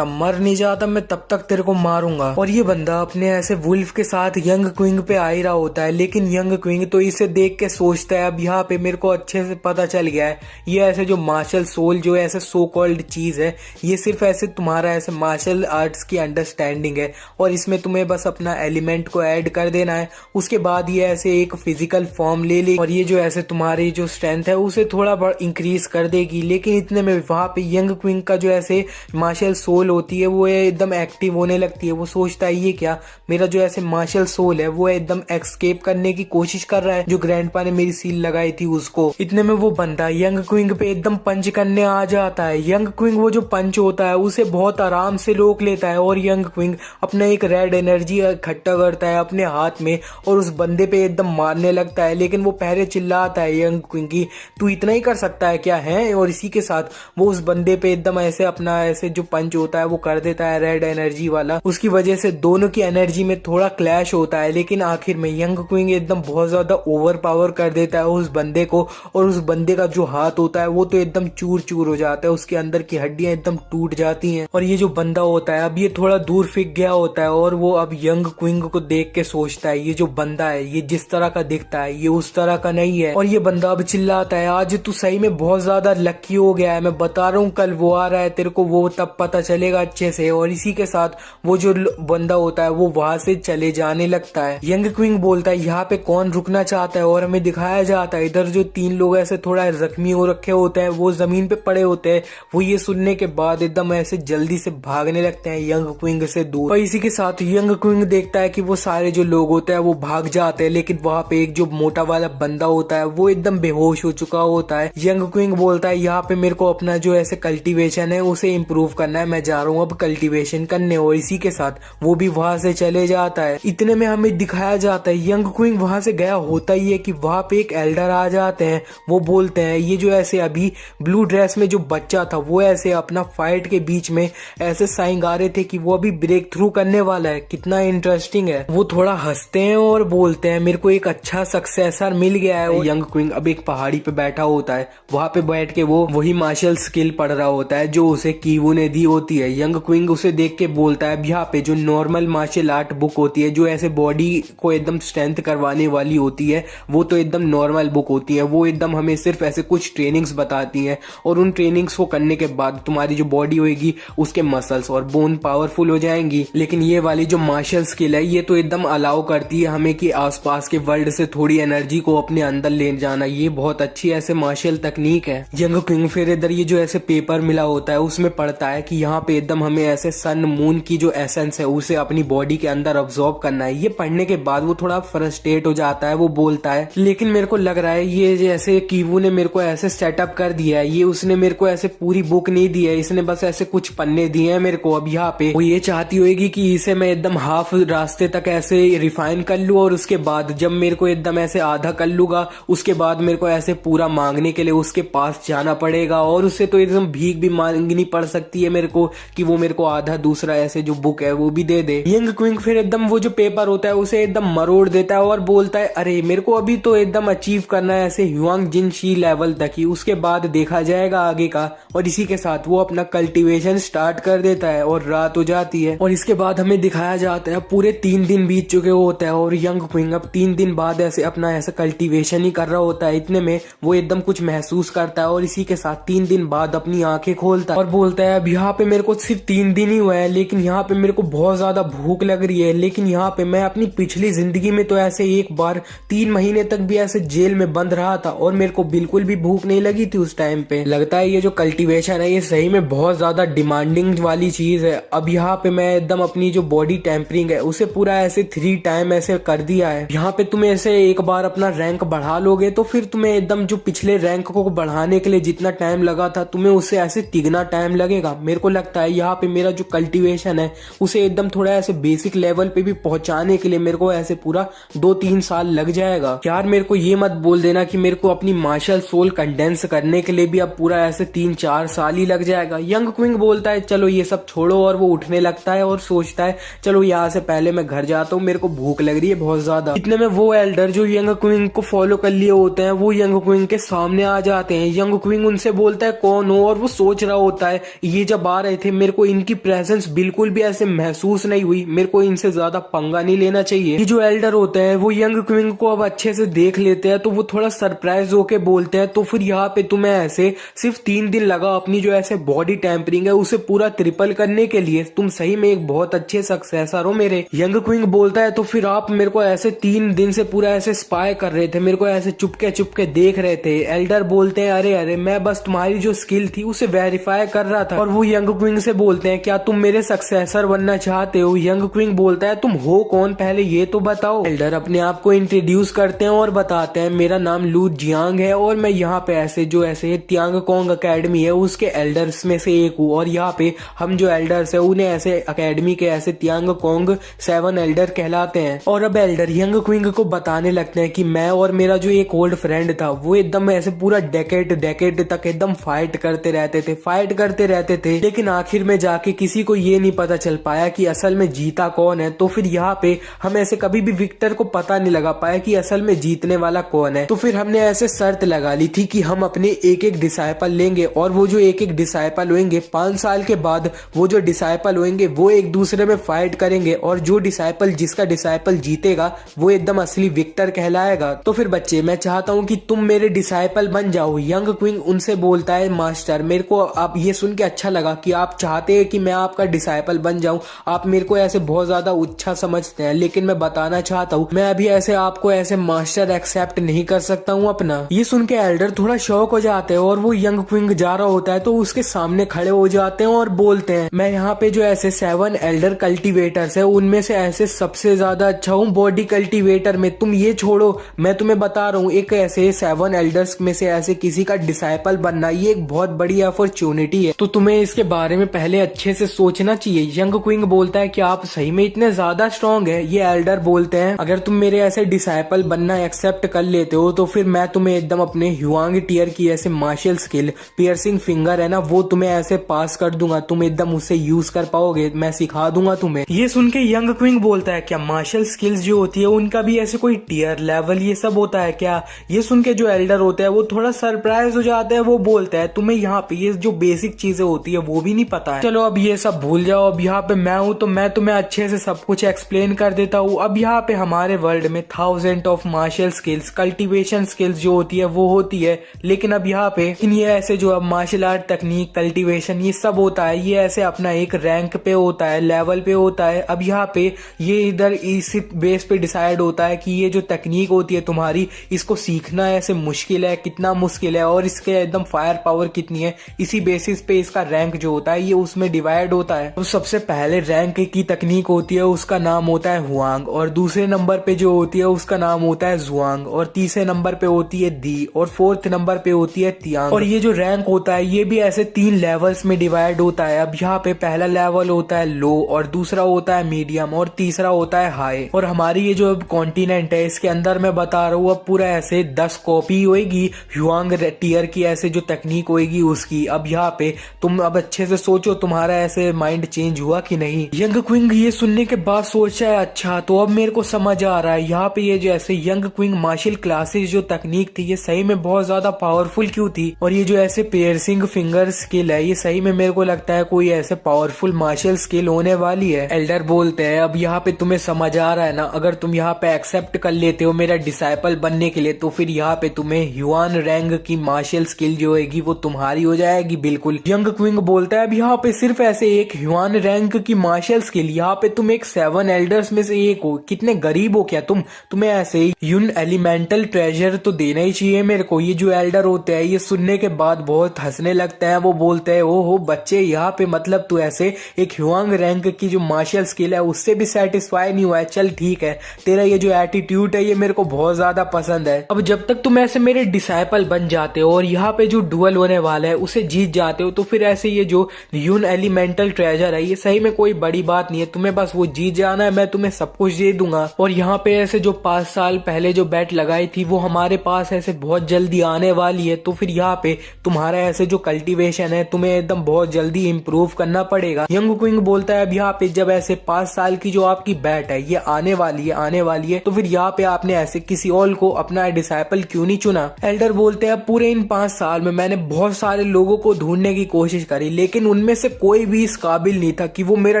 जाता मैं तब तक तेरे को मारूंगा। और ये बंदा अपने ऐसे वुल्फ के साथ यंग क्विंग पे आ ही रहा होता है लेकिन यंग क्विंग तो इसे देख के सोचता है अब यहाँ पे मेरे को अच्छे से पता चल गया है ये ऐसे जो मार्शल सोल जो ऐसे सो कॉल्ड चीज है ये सिर्फ ऐसे तुम्हारा ऐसे मार्शल आर्ट्स की अंडरस्टैंडिंग है और इसमें तुम्हें बस अपना एलिमेंट को ऐड कर देना है। उसके बाद ये ऐसे एक फिजिकल फॉर्म ले ले और ये जो ऐसे तुम्हारी जो स्ट्रेंथ है उसे थोड़ा बहुत इंक्रीज कर देगी। लेकिन इतने में वहां पे यंग क्विंग का जो ऐसे मार्शल सोल होती है वो एकदम एक्टिव होने लगती है। वो सोचता है ये क्या, मेरा जो ऐसे मार्शल सोल है वो एकदम एस्केप करने की कोशिश कर रहा है जो ग्रैंडपा ने मेरी सील लगाई थी उसको। इतने में वो बंदा यंग क्विंग पे एकदम पंच करने आ जाता है। यंग क्विंग वो जो पंच होता होता है उसे बहुत आराम से रोक लेता है और यंग क्विंग अपना एक रेड एनर्जी इकट्ठा करता है अपने हाथ में और उस बंदे पे एकदम मारने लगता है। लेकिन वो पहले चिल्लाता है यंग क्विंग की तू इतना ही कर सकता है क्या है, और इसी के साथ वो उस बंदे पे एकदम ऐसे अपना ऐसे जो पंच होता है वो कर देता है रेड एनर्जी वाला। उसकी वजह से दोनों की एनर्जी में थोड़ा क्लैश होता है, लेकिन आखिर में यंग क्विंग एकदम बहुत ज्यादा ओवर पावर कर देता है उस बंदे को और उस बंदे का जो हाथ होता है वो तो एकदम चूर चूर हो जाता है, उसके अंदर की हड्डियां एकदम टूट जाती हैं। और ये जो बंदा होता है अब ये थोड़ा दूर फिक गया होता है और वो अब यंग क्विंग को देख के सोचता है ये जो बंदा है ये जिस तरह का दिखता है ये उस तरह का नहीं है। और ये बंदा अब चिल्लाता है आज तू सही में बहुत ज्यादा लकी हो गया है, मैं बता रहा हूँ कल वो आ रहा है तेरे को वो तब पता चलेगा अच्छे से। और इसी के साथ वो जो बंदा होता है वो वहां से चले जाने लगता है। यंग क्विंग बोलता है यहाँ पे कौन रुकना चाहता है, और हमें दिखाया जाता है इधर जो 3 लोग ऐसे थोड़ा जख्मी हो रखे होते हैं वो जमीन पे पड़े होते हैं। वो ये सुनने के बाद एकदम ऐसे जल्दी से भागने लगते हैं यंग क्विंग से दूर। और इसी के साथ यंग क्विंग देखता है कि वो सारे जो लोग होते हैं वो भाग जाते हैं, लेकिन वहां पे एक जो मोटा वाला बंदा होता है वो एकदम बेहोश हो चुका होता है। यंग क्विंग बोलता है यहाँ पे मेरे को अपना जो ऐसे कल्टीवेशन है उसे इम्प्रूव करना है, मैं जा रहा हूँ अब कल्टीवेशन करने। और इसी के साथ वो भी वहां से चले जाता है। इतने में हमें दिखाया जाता है यंग क्विंग वहां से गया होता ही है कि वहां पे एक एल्डर आ जाते हैं। वो बोलते हैं ये जो ऐसे अभी ब्लू ड्रेस में जो बच्चा था वो ऐसे अपना फाइट के बीच में ऐसे साइन गा रहे थे कि वो अभी ब्रेक थ्रू करने वाला है, कितना इंटरेस्टिंग है। वो थोड़ा हंसते हैं और बोलते हैं मेरे को एक अच्छा सक्सेसर मिल गया है। और यंग क्विंग अब एक पहाड़ी पे बैठा होता है, वहां पे बैठ के वो वही मार्शल स्किल पढ़ रहा होता है जो उसे कीवू ने दी होती है। यंग क्विंग उसे देख के बोलता है यहाँ पे जो नॉर्मल मार्शल आर्ट बुक होती है जो ऐसे बॉडी को एकदम स्ट्रेंथ करवाने वाली होती है वो तो एकदम नॉर्मल बुक होती है, वो एकदम हमें सिर्फ ऐसे कुछ ट्रेनिंग्स बताती हैं और उन ट्रेनिंग्स को करने के बाद तुम्हारी जो बॉडी होगी उसके मसल्स और बोन पावरफुल हो जाएंगी। लेकिन ये वाली जो मार्शल स्किल है ये तो एकदम अलाउ करती है हमें कि आसपास के वर्ल्ड से थोड़ी एनर्जी को अपने अंदर ले जाना, ये बहुत अच्छी ऐसे मार्शल तकनीक है। यंग क्विंग फिर इधर ये जो ऐसे पेपर मिला होता है उसमें पढ़ता है कि यहाँ पे एकदम हमें ऐसे सन मून की जो एसेंस है उसे अपनी बॉडी के अंदर अब्सॉर्ब करना है। ये पढ़ने के बाद वो थोड़ा फ्रस्ट्रेट हो जाता है, वो बोलता है लेकिन मेरे को लग रहा है ये जैसे कीवू ने मेरे को ऐसे सेटअप कर दिया है, ये उसने मेरे को ऐसे पूरी बुक नहीं दी है, इसने बस ऐसे कुछ पन्ने दिए हैं मेरे को। अब यहाँ पे वो ये चाहती होगी कि इसे मैं एकदम हाफ रास्ते तक ऐसे रिफाइन कर लूं और उसके बाद जब मेरे को एकदम ऐसे आधा कर लूंगा उसके बाद मेरे को ऐसे पूरा मांगने के लिए उसके पास जाना पड़ेगा और उससे तो एकदम भीख भी मांगनी पड़ सकती है मेरे को कि वो मेरे को आधा दूसरा ऐसे जो बुक है वो भी दे दे। यंग क्विंग फिर एकदम वो जो पेपर होता है उसे एकदम मरोड़ देता है और बोलता है अरे मेरे को अभी तो एकदम अचीव करना है ऐसे ह्युआंग जिन शी लेवल तक ही, उसके बाद देखा जाएगा आगे का। और इसी के साथ वो अपना कल्टीवेशन स्टार्ट कर देता है और रात हो जाती है। और इसके बाद हमें दिखाया जाता है पूरे 3 दिन बीत चुके होते हैं और यंग क्विंग अब 3 दिन बाद ऐसे अपना ऐसा कल्टीवेशन ही कर रहा होता है। इतने में वो एकदम कुछ महसूस करता है और इसी के साथ 3 दिन बाद अपनी आंखें खोलता है और बोलता है अब यहाँ पे मेरे को सिर्फ 3 दिन ही हुआ है लेकिन यहाँ पे मेरे को बहुत ज्यादा भूख लग रही है। लेकिन यहाँ पे मैं अपनी पिछली जिंदगी में तो ऐसे एक बार 3 महीने तक भी ऐसे जेल में बंद रहा था और मेरे को बिल्कुल भी भूख नहीं लगी थी उस टाइम पे। लगता है ये जो कल्टीवेशन है ये सही में बहुत ज्यादा डिमांडिंग वाली चीज है। अब यहाँ पे मैं एकदम अपनी जो बॉडी टेम्परिंग है उसे पूरा ऐसे 3 टाइम ऐसे कर दिया है। यहाँ पे तुम्हें ऐसे एक बार अपना रैंक बढ़ा लोगे तो फिर तुम्हें एकदम जो पिछले रैंक को बढ़ाने के लिए जितना टाइम लगा था तुम्हें उससे ऐसे तिगना टाइम लगेगा। मेरे को लगता है यहाँ पे मेरा जो कल्टीवेशन है उसे एकदम थोड़ा ऐसे बेसिक लेवल पे भी पहुंचाने के लिए मेरे को ऐसे पूरा 2-3 साल लग जाएगा। यार मेरे को ये मत बोल देना कि मेरे को अपनी मार्शल सोल कंडेंस करने के लिए भी अब पूरा ऐसे 3-4 साल ही लग जाएगा। यंग क्विंग बोलता है चलो ये सब छोड़ो और वो उठने लगता है और सोचता है चलो यहाँ से पहले मैं घर जाता हूँ, मेरे को भूख लग रही है बहुत ज्यादा। इतने में वो एल्डर जो यंग क्विंग को फॉलो कर लिए होते हैं वो यंग क्विंग के सामने आ जाते हैं। यंग क्विंग उनसे बोलता है कौन हो, और वो सोच रहा होता है ये जब आ रहे थे मेरे को इनकी प्रेजेंस बिल्कुल भी ऐसे महसूस नहीं हुई, मेरे को इनसे ज्यादा पंगा नहीं लेना चाहिए। ये जो एल्डर होते हैं वो यंग क्विंग को अब अच्छे से देख लेते हैं तो वो थोड़ा सरप्राइज होके बोलते हैं तो फिर यहाँ पे तुम्हें ऐसे सिर्फ 3 दिन लगा अपनी जो ऐसे बॉडी टेम्परिंग है उसे पूरा ट्रिपल करने के लिए, तुम सही में एक बहुत अच्छे सक्सेसर हो मेरे। यंग क्विंग बोलता है तो फिर आप मेरे को ऐसे 3 दिन से पूरा ऐसे स्पाई कर रहे थे, मेरे को ऐसे चुपके चुपके देख रहे थे। एल्डर बोलते हैं अरे अरे मैं बस तुम्हारी जो स्किल थी उसे वेरीफाई कर रहा था। और वो यंग क्विंग से बोलते हैं क्या तुम मेरे सक्सेसर बनना चाहते हो। यंग क्विंग बोलता है तुम हो कौन पहले ये तो बताओ। एल्डर अपने आप को इंट्रोड्यूस करते हैं और बताते हैं मेरा नाम लू जियांग है और मैं यहाँ पे ऐसे जो ऐसे तियांग कोंग अकेडमी है उसके एल्डर्स में से से एक हूँ। और यहाँ पे हम जो एल्डर्स है उन्हें ऐसे अकेडमी के ऐसे तियांग कोंग 7 एल्डर कहलाते हैं। और अब एल्डर यंग क्विंग को बताने लगते हैं कि मैं और मेरा जो एक ओल्ड फ्रेंड था वो एकदम ऐसे पूरा डेकेड तक एकदम फाइट करते रहते थे, लेकिन आखिर में जाके किसी को ये नहीं पता चल पाया कि असल में जीता कौन है। तो फिर यहाँ पे हम ऐसे कभी भी विक्टर को पता नहीं लगा पाया कि असल में जीतने वाला कौन है। तो फिर हमने ऐसे शर्त लगा ली थी कि हम अपने एक एक डिसाइपल लेंगे और वो जो एक एक डिसाइपल होंगे 5 साल के बाद वो जो डिसाइपल होंगे वो एक दूसरे में फाइट करेंगे और जो डिसाइपल जिसका डिसाइपल जीतेगा वो एकदम असली विक्टर कहलाएगा। तो फिर बच्चे मैं चाहता हूँ कि तुम मेरे डिसाइपल बन जाओ। यंग क्विंग उनसे बोलता है मास्टर मेरे को आप ये सुन के अच्छा लगा कि आप चाहते हैं कि मैं आपका डिसाइपल बन जाऊं। आप मेरे को ऐसे बहुत ज्यादा अच्छा समझते हैं, लेकिन मैं बताना चाहता हूँ मैं अभी ऐसे आपको ऐसे मास्टर एक्सेप्ट नहीं कर सकता हूँ अपना। ये सुन के एल्डर थोड़ा शौक हो जाते हैं और वो यंग क्विंग जा रहा होता है तो उसके सामने खड़े हो जाते हैं और बोलते हैं मैं यहाँ पे जो ऐसे 7 एल्डर कल्टीवेटर्स है उनमें से ऐसे सबसे ज्यादा अच्छा हूँ बॉडी कल्टीवेटर में। तुम ये छोड़ो, मैं तुम्हें बता रहा हूँ एक ऐसे 7 एल्डर्स में से ऐसे किसी का डिसाइपल बनना ये एक बहुत बड़ी अपॉर्चुनिटी है, तो तुम्हें इसके बारे में पहले अच्छे से सोचना चाहिए। यंग क्विंग बोलता है कि आप सही में इतने ज्यादा स्ट्रांग है। ये एल्डर बोलते हैं अगर तुम मेरे ऐसे डिसाइपल बनना एक्सेप्ट कर लेते हो तो फिर मैं तुम्हें एकदम अपने ह्युआंग टियर की ऐसे मार्शल स्किल पियर्सिंग फिंगर है ना वो तुम्हें ऐसे पास कर दूंगा, तुम एकदम उससे यूज कर पाओगे, मैं सिखा दूंगा तुम्हें। ये सुन के यंग क्विंग बोलता है क्या मार्शल स्किल्स जो होती है उनका भी ऐसे कोई टियर लेवल ये सब होता है क्या? ये सुन के जो एल्डर होता है वो थोड़ा सरप्राइज हो जाता है। वो बोलता है तुम्हें यहाँ पे ये जो बेसिक चीजें होती है वो भी नहीं पता है। चलो अब ये सब भूल जाओ, अब यहाँ पे मैं हूँ तो मैं तुम्हें अच्छे से सब कुछ एक्सप्लेन कर देता हूँ। अब यहाँ पे हमारे वर्ल्ड में 1000 of martial skills cultivation skills जो होती है वो होती है, लेकिन अब यहाँ पे ये ऐसे जो अब मार्शल आर्ट टेक्निक कल्टीवेशन ये सब होता है ये ऐसे अपना एक रैंक पे होता है, लेवल पे होता है। अब यहाँ पे ये इधर इस बेस पे डिसाइड होता है कि ये जो टेक्निक होती है तुम्हारी इसको सीखना ऐसे मुश्किल है, कितना मुश्किल है और इसके एकदम फायर पावर कितनी है, इसी बेसिस पे इसका रैंक जो होता है ये उसमें डिवाइड होता है। तो सबसे पहले रैंक की तकनीक होती है उसका नाम होता है हुआंग, और दूसरे नंबर पे जो होती है उसका नाम होता है जुआंग, और तीसरे नंबर पे होती है दी, और फोर्थ नंबर पे होती है तियांग। और ये जो रैंक होता है ये भी ऐसे 3 लेवल्स में डिवाइड होता है। अब यहाँ पे पहला लेवल होता है लो, और दूसरा होता है मीडियम, और तीसरा होता है हाई। और हमारी ये जो कॉन्टिनेंट है इसके अंदर मैं बता रहा हूँ अब पूरा ऐसे 10 कॉपी होगी ह्युआंग टियर की ऐसे जो तकनीक होगी उसकी। अब यहाँ पे तुम अब अच्छे से सोचो तुम्हारा ऐसे माइंड चेंज हुआ कि नहीं। यंग क्विंग ये सुनने के बाद सोचा है अच्छा तो अब मेरे को समझ आ रहा है यहाँ पे ये जो ऐसे यंग क्विंग मार्शल क्लासेस जो तकनीक थी ये सही में बहुत ज्यादा पावरफुल क्यों थी, और ये जो ऐसे पियर्सिंग फिंगर स्किल है ये सही में मेरे को लगता है कोई ऐसे पावरफुल मार्शल स्किल होने वाली है। एल्डर बोलते हैं अब यहाँ पे तुम्हें समझ आ रहा है ना, अगर तुम यहाँ पे एक्सेप्ट कर लेते हो मेरा डिसाइपल बनने के लिए तो फिर यहाँ पे तुम्हें ह्युआन रैंक की मार्शल स्किल जो होगी वो तुम्हारी हो जाएगी बिल्कुल। यंग क्विंग बोलता है अब यहाँ पे सिर्फ ऐसे एक ह्युआन रैंक की मार्शल स्किल, यहाँ पे तुम एक 7 एल्डर्स में से एक हो, कितने गरीब हो क्या तुम्हें ऐसे यून एलिमेंटल ट्रेजर तो देना ही चाहिए मेरे को। ये जो एल्डर होते हैं ये सुनने के बाद बहुत हंसने लगते हैं। वो बोलते हैं ओहो बच्चे यहाँ पे मतलब तू ऐसे एक ह्युआंग रैंक की जो मार्शल स्किल है उससे भी सेटिस्फाई नहीं हुआ है, चल ठीक है तेरा ये जो एटीट्यूड है ये मेरे को बहुत ज्यादा पसंद है। अब जब तक तुम ऐसे मेरे डिसाइपल बन जाते हो और यहाँ पे जो डुअल होने वाला है उसे जीत जाते हो तो फिर ऐसे ये जो यून एलिमेंटल ट्रेजर है ये सही में कोई बड़ी बात नहीं है, तुम्हें बस वो जीत जाना है, मैं तुम्हें सब कुछ दे दूंगा। और यहाँ पे ऐसे जो 5 साल पहले जो बैट लगाई थी वो हमारे पास ऐसे बहुत जल्दी आने वाली है, तो फिर यहाँ पे तुम्हारा ऐसे जो कल्टीवेशन है तुम्हें एकदम बहुत जल्दी इम्प्रूव करना पड़ेगा। यंग क्विंग बोलता है अब यहाँ पे जब ऐसे 5 साल की जो आपकी बैट है ये आने वाली है तो फिर यहाँ पे आपने ऐसे किसी और को अपना डिसाइपल क्यों नहीं चुना। एल्डर बोलते हैं पूरे इन 5 साल में मैंने बहुत सारे लोगों को ढूंढने की कोशिश करी लेकिन उनमें से कोई भी इस काबिल नहीं था कि वो मेरा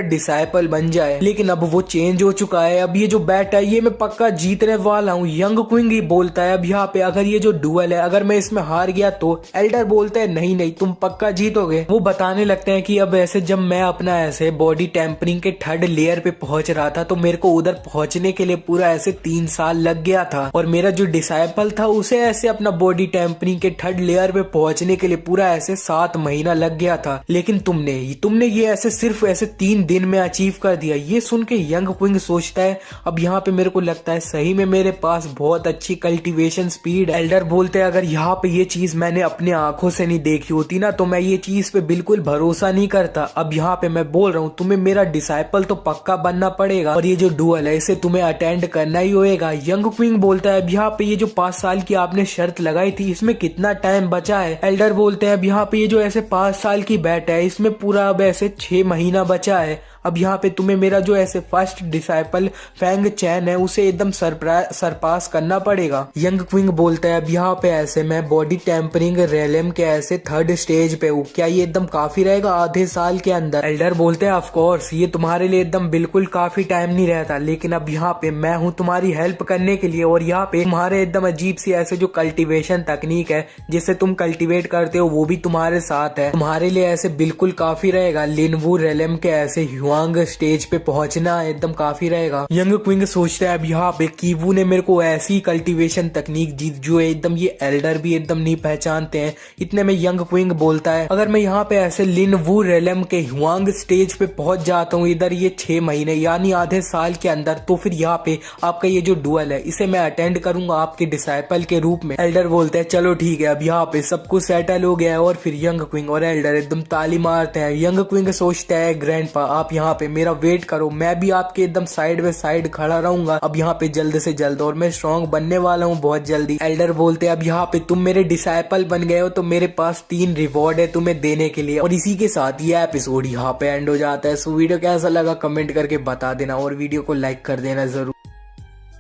डिसाइपल बन जाए, लेकिन अब वो चेंज हो चुका है, अब ये जो बैट है ये मैं पक्का जीतने वाला हूँ। यंग क्विंग ही बोलता है अब यहाँ पे अगर ये जो डुअल है अगर मैं इसमें हार गया तो एल्डर बोलता है नहीं तुम पक्का जीतोगे। वो बताने लगते हैं कि अब ऐसे जब मैं अपना ऐसे बॉडी टेम्परिंग के 3rd लेयर पे पहुंच रहा था तो मेरे को उधर पहुंचने के लिए पूरा ऐसे 3 साल लग गया था, और मेरा जो डिसाइपल था उसे ऐसे अपना बॉडी टेम्परिंग के 3rd लेयर पे पहुंचने के लिए पूरा ऐसे 7 महीना लग गया था, लेकिन तुमने ये ऐसे सिर्फ ऐसे 3 दिन में अचीव कर दिया। ये सुन के यंग क्विंग सोचता है अब यहाँ पे मेरे को लगता है सही में मेरे पास बहुत अच्छी कल्टीवेशन स्पीड। एल्डर बोलते हैं अगर यहाँ पे ये चीज मैंने अपने आंखों से नहीं देखी होती ना तो मैं ये चीज चीज पे बिल्कुल भरोसा नहीं करता। अब यहाँ पे मैं बोल रहा हूँ तुम्हें मेरा डिसाइपल तो पक्का बनना पड़ेगा और ये जो डुअल है इसे तुम्हें अटेंड करना ही होएगा। यंग क्विंग बोलता है अब यहाँ पे ये जो 5 साल की आपने शर्त लगाई थी इसमें कितना टाइम बचा है। एल्डर बोलते हैं अब यहाँ पे ये जो ऐसे 5 साल की बैट है इसमें पूरा अब ऐसे 6 महीना बचा है। अब यहाँ पे तुम्हें मेरा जो ऐसे फर्स्ट डिसाइपल फैंग चैन है उसे एकदम सरपास करना पड़ेगा। यंग क्विंग बोलता है अब यहाँ पे ऐसे मैं बॉडी टेम्परिंग रेलम के ऐसे 3rd स्टेज पे हूँ, क्या ये एकदम काफी रहेगा आधे साल के अंदर। एल्डर बोलते हैं ऑफ कोर्स ये तुम्हारे लिए एकदम बिल्कुल काफी टाइम नहीं रहता, लेकिन अब यहाँ पे मैं हूँ तुम्हारी हेल्प करने के लिए और यहाँ पे तुम्हारे एकदम अजीब सी ऐसे जो कल्टीवेशन तकनीक है जिससे तुम कल्टीवेट करते हो वो भी तुम्हारे साथ है, तुम्हारे लिए ऐसे बिल्कुल काफी रहेगा। लिनवू रेलम के ऐसे वांग स्टेज पे पहुंचना एकदम काफी रहेगा। यंग क्विंग सोचता है अब यहाँ पे कीवू ने मेरे को ऐसी कल्टीवेशन तकनीक दी जो एकदम ये एल्डर भी एकदम नहीं पहचानते हैं। इतने में यंग क्विंग बोलता है अगर मैं यहाँ पे ऐसे लिन वू रेलम के हुआंग स्टेज पे पहुंच जाता हूँ इधर ये 6 महीने यानी आधे साल के अंदर, तो फिर यहाँ पे आपका ये जो डुअल है इसे मैं अटेंड करूंगा आपके डिसाइपल के रूप में। एल्डर बोलते हैं चलो ठीक है। अब यहाँ पे सब कुछ सेटल हो गया है और फिर यंग क्विंग और एल्डर एकदम ताली मारते हैं। यंग क्विंग सोचता है ग्रैंडपा आप यहाँ पे मेरा वेट करो, मैं भी आपके एकदम साइड बाय साइड खड़ा रहूंगा अब यहाँ पे जल्द से जल्द, और मैं स्ट्रॉन्ग बनने वाला हूँ बहुत जल्दी। एल्डर बोलते हैं अब यहाँ पे तुम मेरे डिसाइपल बन गए हो तो मेरे पास 3 रिवॉर्ड है तुम्हें देने के लिए। और इसी के साथ ये एपिसोड यहाँ पे एंड हो जाता है। सो वीडियो कैसा लगा कमेंट करके बता देना और वीडियो को लाइक कर देना जरूर।